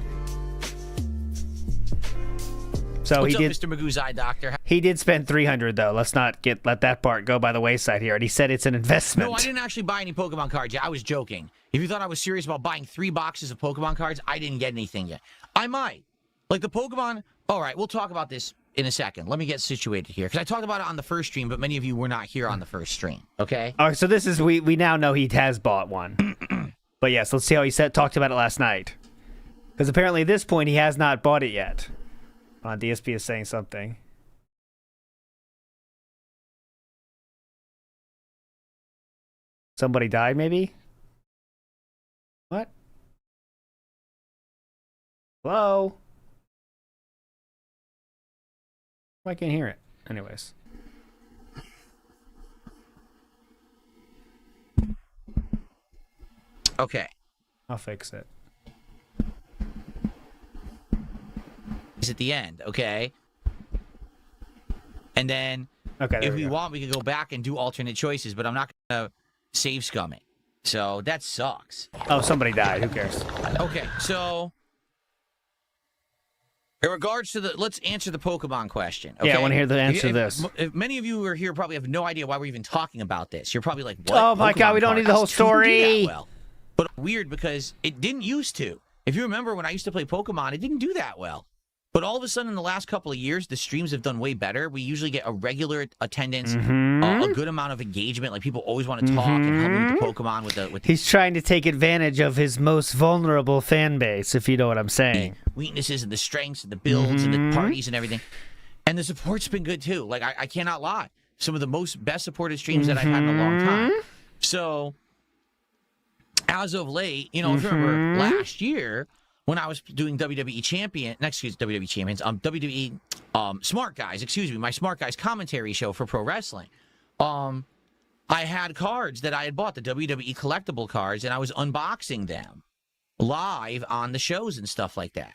So
What's
he
up,
did,
Mr. Magoo's Eye Doctor?
he did spend $300 though. Let's not let that part go by the wayside here. And he said it's an investment.
No, I didn't actually buy any Pokemon cards yet. I was joking. If you thought I was serious about buying 3 boxes of Pokemon cards, I didn't get anything yet. I might. Like the Pokemon... All right, we'll talk about this in a second. Let me get situated here. Because I talked about it on the first stream, but many of you were not here on the first stream. Okay?
All right, so this is... We now know he has bought one. But yes, let's see how he talked about it last night. Because apparently at this point, he has not bought it yet. DSP is saying something. Somebody died, maybe? What? Hello? I can't hear it. Anyways.
Okay.
I'll fix it.
Is at the end, okay? And then,
Okay, there
if
we
we
go.
want, we can go back and do alternate choices, but I'm not going to save scum it. So, that sucks.
Oh, somebody died. Who cares?
Okay, so... In regards to the... Let's answer the Pokemon question, okay?
Yeah, I want to hear the answer to this.
If many of you who are here probably have no idea why we're even talking about this. You're probably like, what?
Oh my God, we don't
Pokemon
need the whole
cards? Us two do
story.
that well. But weird because it didn't used to. If you remember when I used to play Pokemon, it didn't do that well. But all of a sudden, in the last couple of years, the streams have done way better. We usually get a regular attendance, a good amount of engagement. Like, people always want to talk and help me with the Pokemon. With the
He's trying to take advantage of his most vulnerable fan base, if you know what I'm saying.
weaknesses and the strengths and the builds and the parties and everything. And the support's been good, too. Like, I cannot lie. Some of the best supported streams that I've had in a long time. So, as of late, you know, if you remember last year... when I was doing WWE Smart Guys, my Smart Guys commentary show for pro wrestling, I had cards that I had bought, the WWE collectible cards, and I was unboxing them live on the shows and stuff like that.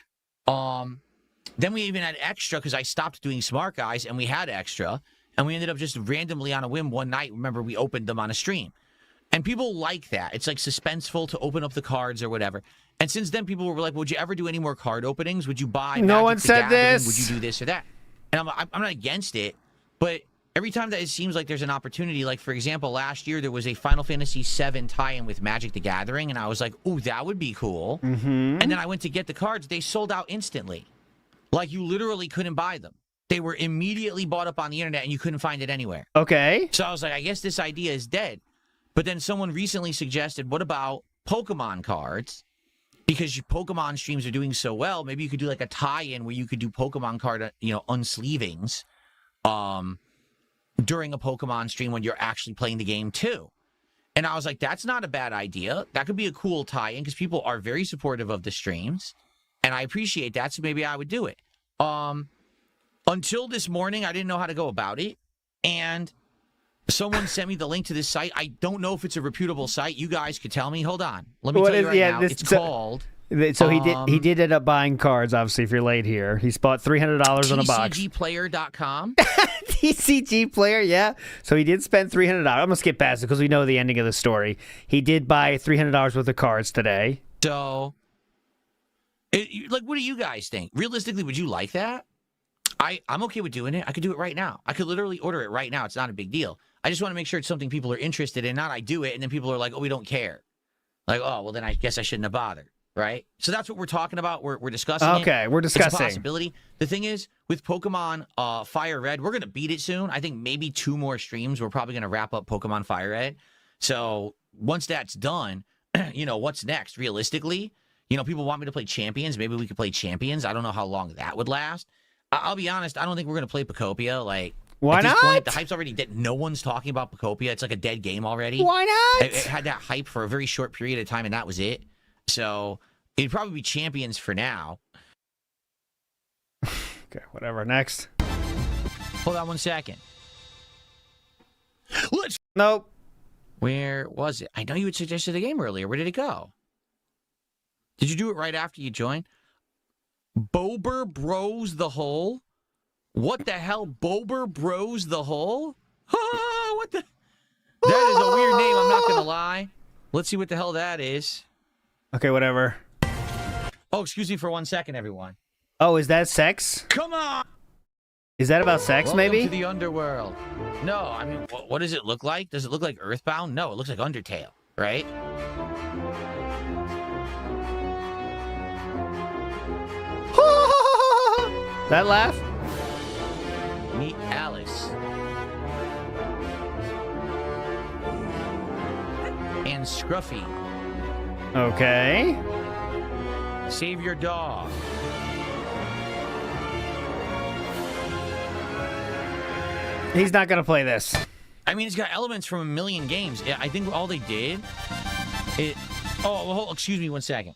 Then we even had extra because I stopped doing Smart Guys, and we had extra, and we ended up just randomly on a whim one night. Remember, we opened them on a stream. And people like that. It's like suspenseful to open up the cards or whatever. And since then, people were like, would you ever do any more card openings? Would you buy
No
Magic
one
the
said
Gathering?
this.
Would you do this or that? And I'm not against it, but every time that it seems like there's an opportunity, like, for example, last year there was a Final Fantasy VII tie-in with Magic the Gathering, and I was like, ooh, that would be cool. And then I went to get the cards. They sold out instantly. Like, you literally couldn't buy them. They were immediately bought up on the internet, and you couldn't find it anywhere.
Okay.
So I was like, I guess this idea is dead. But then someone recently suggested, what about Pokemon cards? Because your Pokemon streams are doing so well, maybe you could do like a tie-in where you could do Pokemon card, unsleevings during a Pokemon stream when you're actually playing the game too. And I was like, that's not a bad idea. That could be a cool tie-in because people are very supportive of the streams. And I appreciate that, so maybe I would do it. Until this morning, I didn't know how to go about it. And... someone sent me the link to this site. I don't know if it's a reputable site. You guys could tell me. Hold on. Let me tell you right now. It's called...
So he did end up buying cards, obviously, if you're late here. He's bought $300 on a box.
TCGplayer.com.
TCG Player, yeah. So he did spend $300. I'm going to skip past it because we know the ending of the story. He did buy $300 worth of cards today.
So, what do you guys think? Realistically, would you like that? I'm okay with doing it. I could do it right now. I could literally order it right now. It's not a big deal. I just want to make sure it's something people are interested in. Not I do it, and then people are like, oh, we don't care. Like, oh, well, then I guess I shouldn't have bothered, right? So that's what we're talking about. We're discussing it.
Okay, we're discussing.
It's a possibility. The thing is, with Pokemon Fire Red, we're going to beat it soon. I think maybe 2 more streams. We're probably going to wrap up Pokemon Fire Red. So once that's done, what's next? Realistically, people want me to play Champions. Maybe we could play Champions. I don't know how long that would last. I'll be honest, I don't think we're going to play Pokopia. Like,
Why
At this
not?
point, the hype's already dead. No one's talking about Pokopia. It's like a dead game already.
Why not?
It had that hype for a very short period of time, and that was it. So it'd probably be champions for now.
Okay, whatever. Next.
Hold on one second. Let's.
Nope.
Where was it? I know you had suggested a game earlier. Where did it go? Did you do it right after you joined? Bober Bros the Hole? What the hell? Bober Bros the Hole? What the? That is a weird name, I'm not going to lie. Let's see what the hell that is.
Okay, whatever.
Oh, excuse me for 1 second, everyone.
Oh, is that sex?
Come on!
Is that about sex,
Welcome
maybe?
to the underworld. No, I mean, what does it look like? Does it look like Earthbound? No, it looks like Undertale, right?
That laugh?
Meet Alice. And Scruffy.
Okay.
Save your dog.
He's not gonna play this.
I mean, it's got elements from a million games. I think all they did... excuse me 1 second.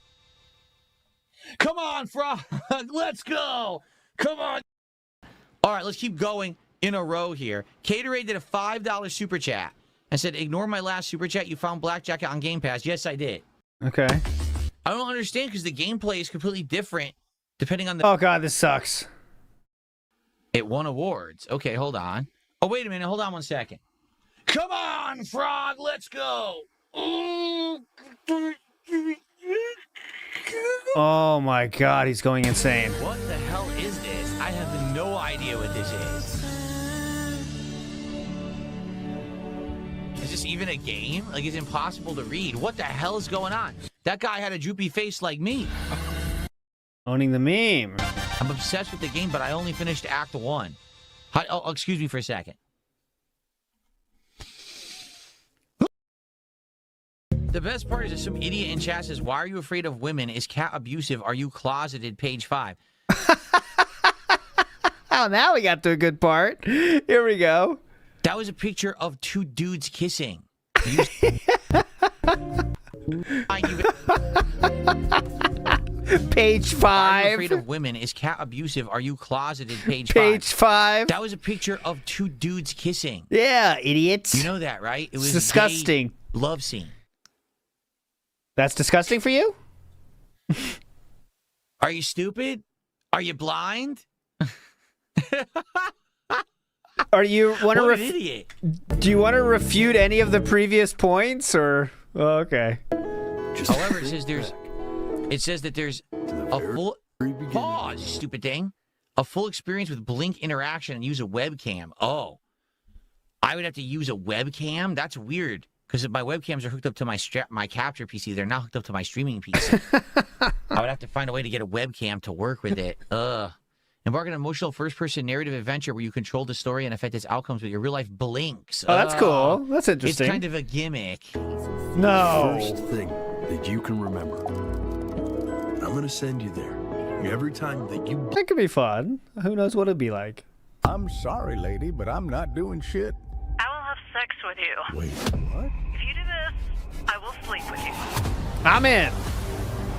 Come on, Frog! Let's go! Come on! All right, let's keep going in a row here. Caterade did a $5 super chat and said, ignore my last super chat. You found Blackjack on Game Pass. Yes, I did.
Okay.
I don't understand because the gameplay is completely different depending on the...
Oh, God, this sucks.
It won awards. Okay, hold on. Oh, wait a minute. Hold on 1 second. Come on, Frog. Let's go.
Oh, my God, he's going insane.
What the hell is this? I have no idea what this is. Is this even a game? Like, it's impossible to read. What the hell is going on? That guy had a droopy face like me.
Owning the meme.
I'm obsessed with the game, but I only finished Act 1. Oh, excuse me for a second. The best part is that some idiot in chat says, why are you afraid of women? Is cat abusive? Are you closeted? Page 5.
Oh, now we got to a good part. Here we go.
That was a picture of two dudes kissing.
Page 5.
Are you afraid of women? Is cat abusive? Are you closeted? Page 5.
Page 5.
That was a picture of two dudes kissing.
Yeah, idiots.
You know that, right? It was
disgusting.
Gay love scene.
That's disgusting for you?
Are you stupid? Are you blind?
Are you want
What
to
an idiot.
Do you want to refute any of the previous points or okay?
However, it says that there's a full pause, you stupid thing. A full experience with Blink interaction and use a webcam. Oh. I would have to use a webcam? That's weird. Because my webcams are hooked up to my capture PC. They're not hooked up to my streaming PC. I would have to find a way to get a webcam to work with it. Ugh. Embark on an emotional first-person narrative adventure where you control the story and affect its outcomes with your real-life blinks.
Oh, that's cool. That's interesting.
It's kind of a gimmick.
No.
First thing that you can remember. I'm going to send you there. Every time that you...
That could be fun. Who knows what it'd be like?
I'm sorry, lady, but I'm not doing shit.
I will have sex with you.
Wait, what?
If you do this, I will sleep with you.
I'm in.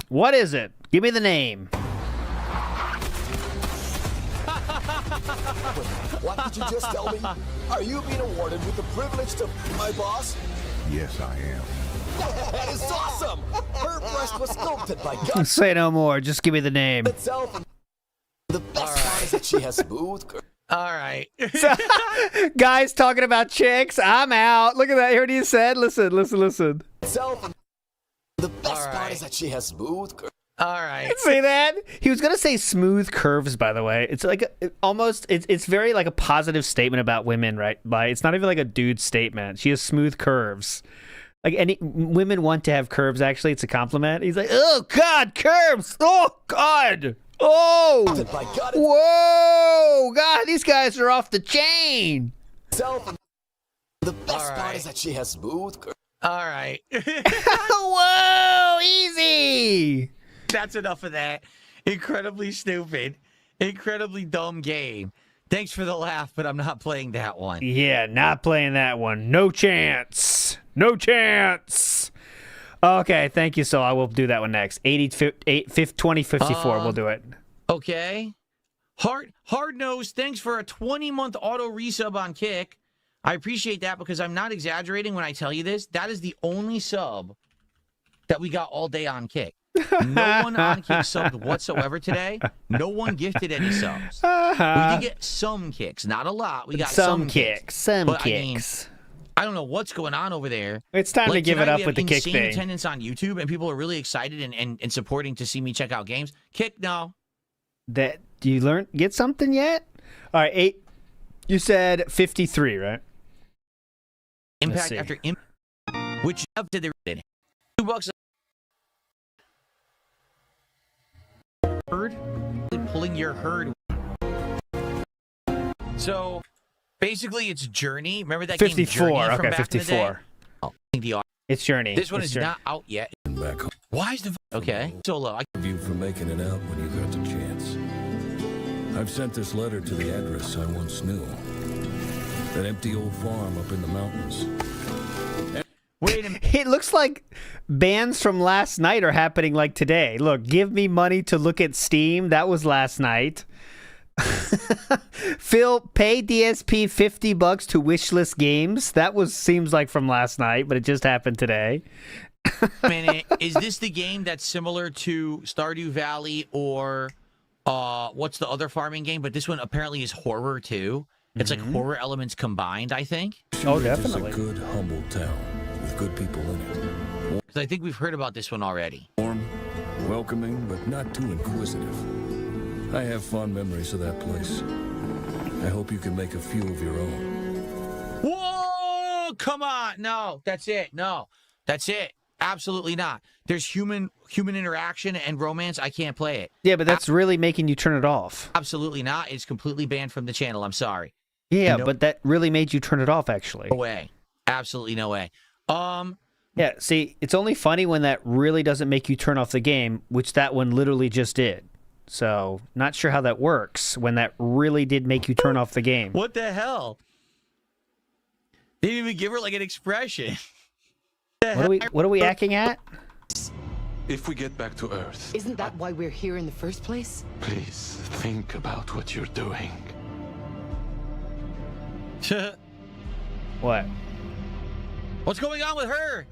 What is it? Give me the name.
What did you just tell me? Are you being awarded with the privilege to my boss?
Yes, I am.
That is awesome! Her breast was sculpted by God
Say no more. Just give me the name.
itself. And the best part is that she has smooth
All right.
Guys talking about chicks. I'm out. Look at that. Hear what he said? Listen.
itself. And the best part is that she has smooth
All right.
See that? He was gonna say smooth curves. By the way, it's like it's very like a positive statement about women, right? Like it's not even like a dude statement. She has smooth curves. Like any women want to have curves. Actually, it's a compliment. He's like, oh God, curves. Oh God. Oh.
by God
Whoa. God, these guys are off the chain.
itself. And the best part is that she has smooth
All right.
Whoa, easy.
That's enough of that. Incredibly stupid. Incredibly dumb game. Thanks for the laugh, but I'm not playing that one.
Yeah, not playing that one. No chance. No chance. Okay, thank you. So I will do that one next. 2054. We'll do it.
Okay. Hard Nose, thanks for a 20-month auto resub on Kick. I appreciate that because I'm not exaggerating when I tell you this. That is the only sub that we got all day on Kick. No one on Kick subbed whatsoever today. No one gifted any subs. We did get some kicks, not a lot. We got some kicks.
Some
but,
kicks.
I don't know what's going on over there.
It's time to give it up with the Kick
thing.
thing.
Attendance on YouTube, and people are really excited and supporting to see me check out games. Kick, no.
That do you get something yet? All right, 8. You said 53, right?
Impact after impact. Which up did they did? $2. Herd, pulling your herd. So basically, it's Journey. Remember that
54.
game Journey from
Okay,
back
54.
in the day? Oh, I think the
It's Journey.
This one
it's
is
Journey.
not out yet.
Back home.
Why is the okay solo? I
You for making it out when you got the chance. I've sent this letter to the address I once knew. That empty old farm up in the mountains.
wait a minute.
It looks like bans from last night are happening like today. Look, give me money to look at Steam. That was last night. Phil, pay DSP $50 to wishlist games. That seems like from last night, but it just happened today.
Minute, is this the game that's similar to Stardew Valley or what's the other farming game? But this one apparently is horror too. It's like horror elements combined, I think.
Oh,
It's
definitely.
a good, humble town with good people in it.
Because I think we've heard about this one already.
Warm, welcoming, but not too inquisitive. I have fond memories of that place. I hope you can make a few of your own.
Whoa! Come on! No, that's it. No, that's it. Absolutely not. There's human interaction and romance. I can't play it.
Yeah, but that's really making you turn it off.
Absolutely not. It's completely banned from the channel. I'm sorry.
Yeah,
No.
but that really made you turn it off, actually.
No way. Absolutely no way.
Yeah, see, it's only funny when that really doesn't make you turn off the game, which that one literally just did. So, not sure how that works when that really did make you turn off the game.
What the hell? They didn't even give her like an expression.
What are we acting at?
If we get back to Earth,
Isn't that why we're here in the first place?
please think about what you're doing.
What?
What's going on with her?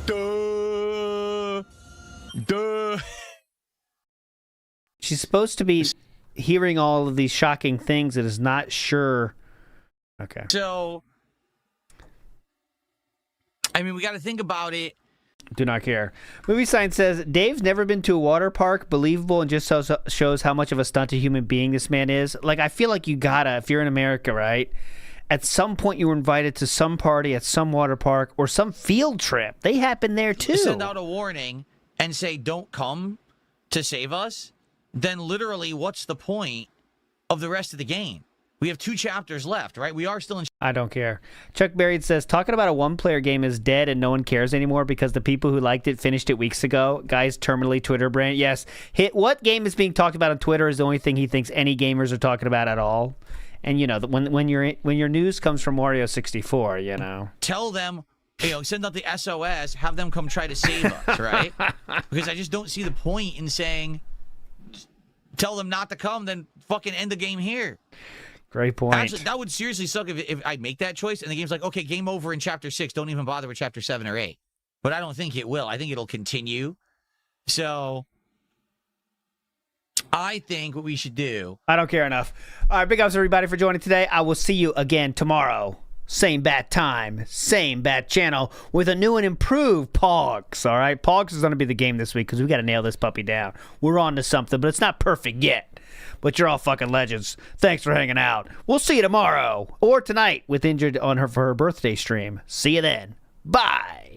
Duh.
She's supposed to be hearing all of these shocking things and is not sure. Okay.
So, I mean, we got to think about it.
Do not care. Movie Sign says, Dave's never been to a water park. Believable and just shows how much of a stunt a human being this man is. Like, I feel like you gotta, if you're in America, right? At some point you were invited to some party at some water park or some field trip. They happen there too.
Send out a warning and say, don't come to save us. Then literally, what's the point of the rest of the game? We have 2 chapters left, right? We are still in...
I don't care. Chuck Buried says, talking about a one-player game is dead and no one cares anymore because the people who liked it finished it weeks ago. Guys, terminally Twitter brand. Yes. What game is being talked about on Twitter is the only thing he thinks any gamers are talking about at all. And, you know, when your news comes from Wario 64, you know.
Tell them, send out the SOS, have them come try to save us, right? Because I just don't see the point in saying, tell them not to come, then fucking end the game here.
Great point.
Actually, that would seriously suck if I make that choice and the game's like, okay, game over in Chapter 6. Don't even bother with Chapter 7 or 8. But I don't think it will. I think it'll continue. So, I think what we should do...
I don't care enough. All right, big ups everybody for joining today. I will see you again tomorrow. Same bad time, same bad channel with a new and improved POGS, all right? POGS is going to be the game this week because we got to nail this puppy down. We're on to something, but it's not perfect yet. But you're all fucking legends. Thanks for hanging out. We'll see you tomorrow or tonight with Injured on her for her birthday stream. See you then. Bye.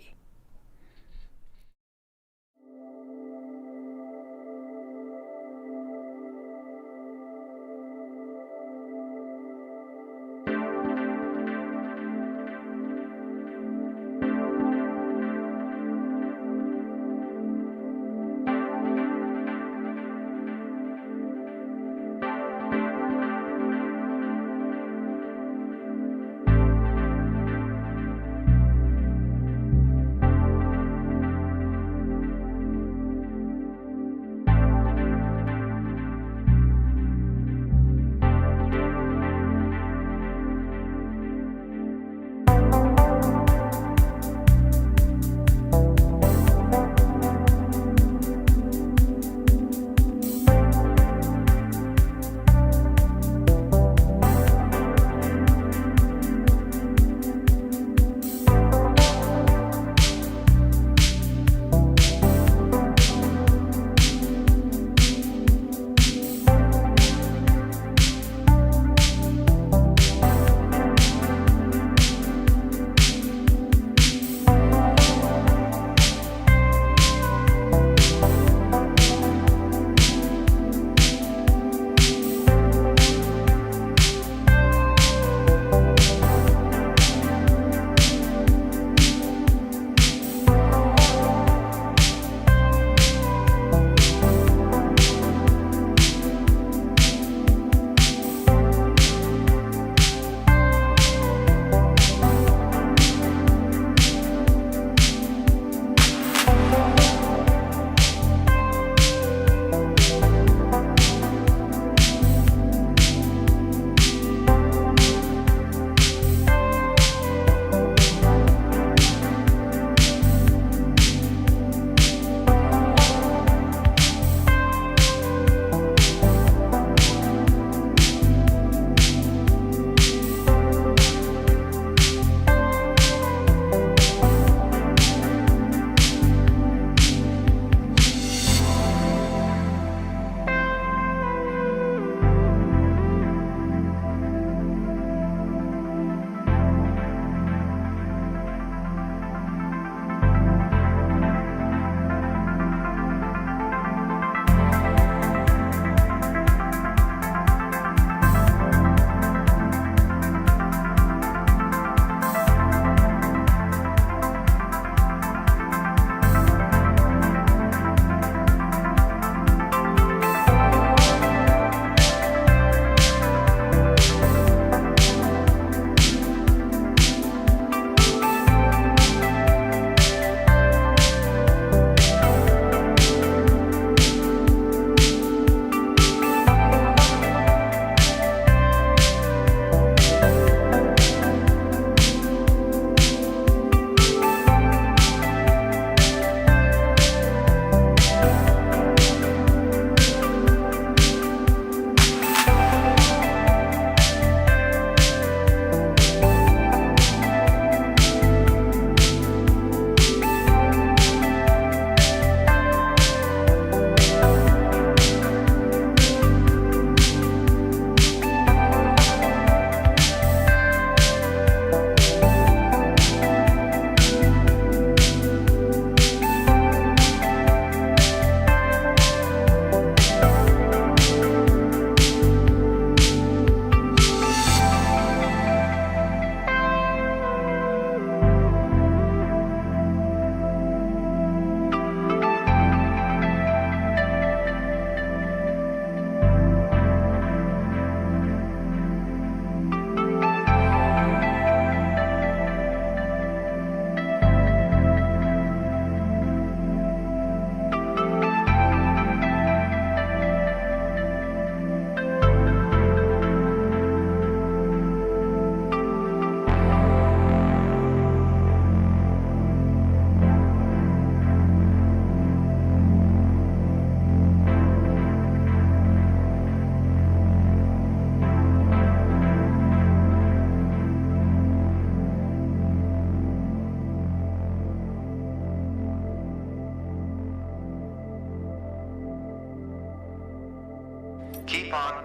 Keep on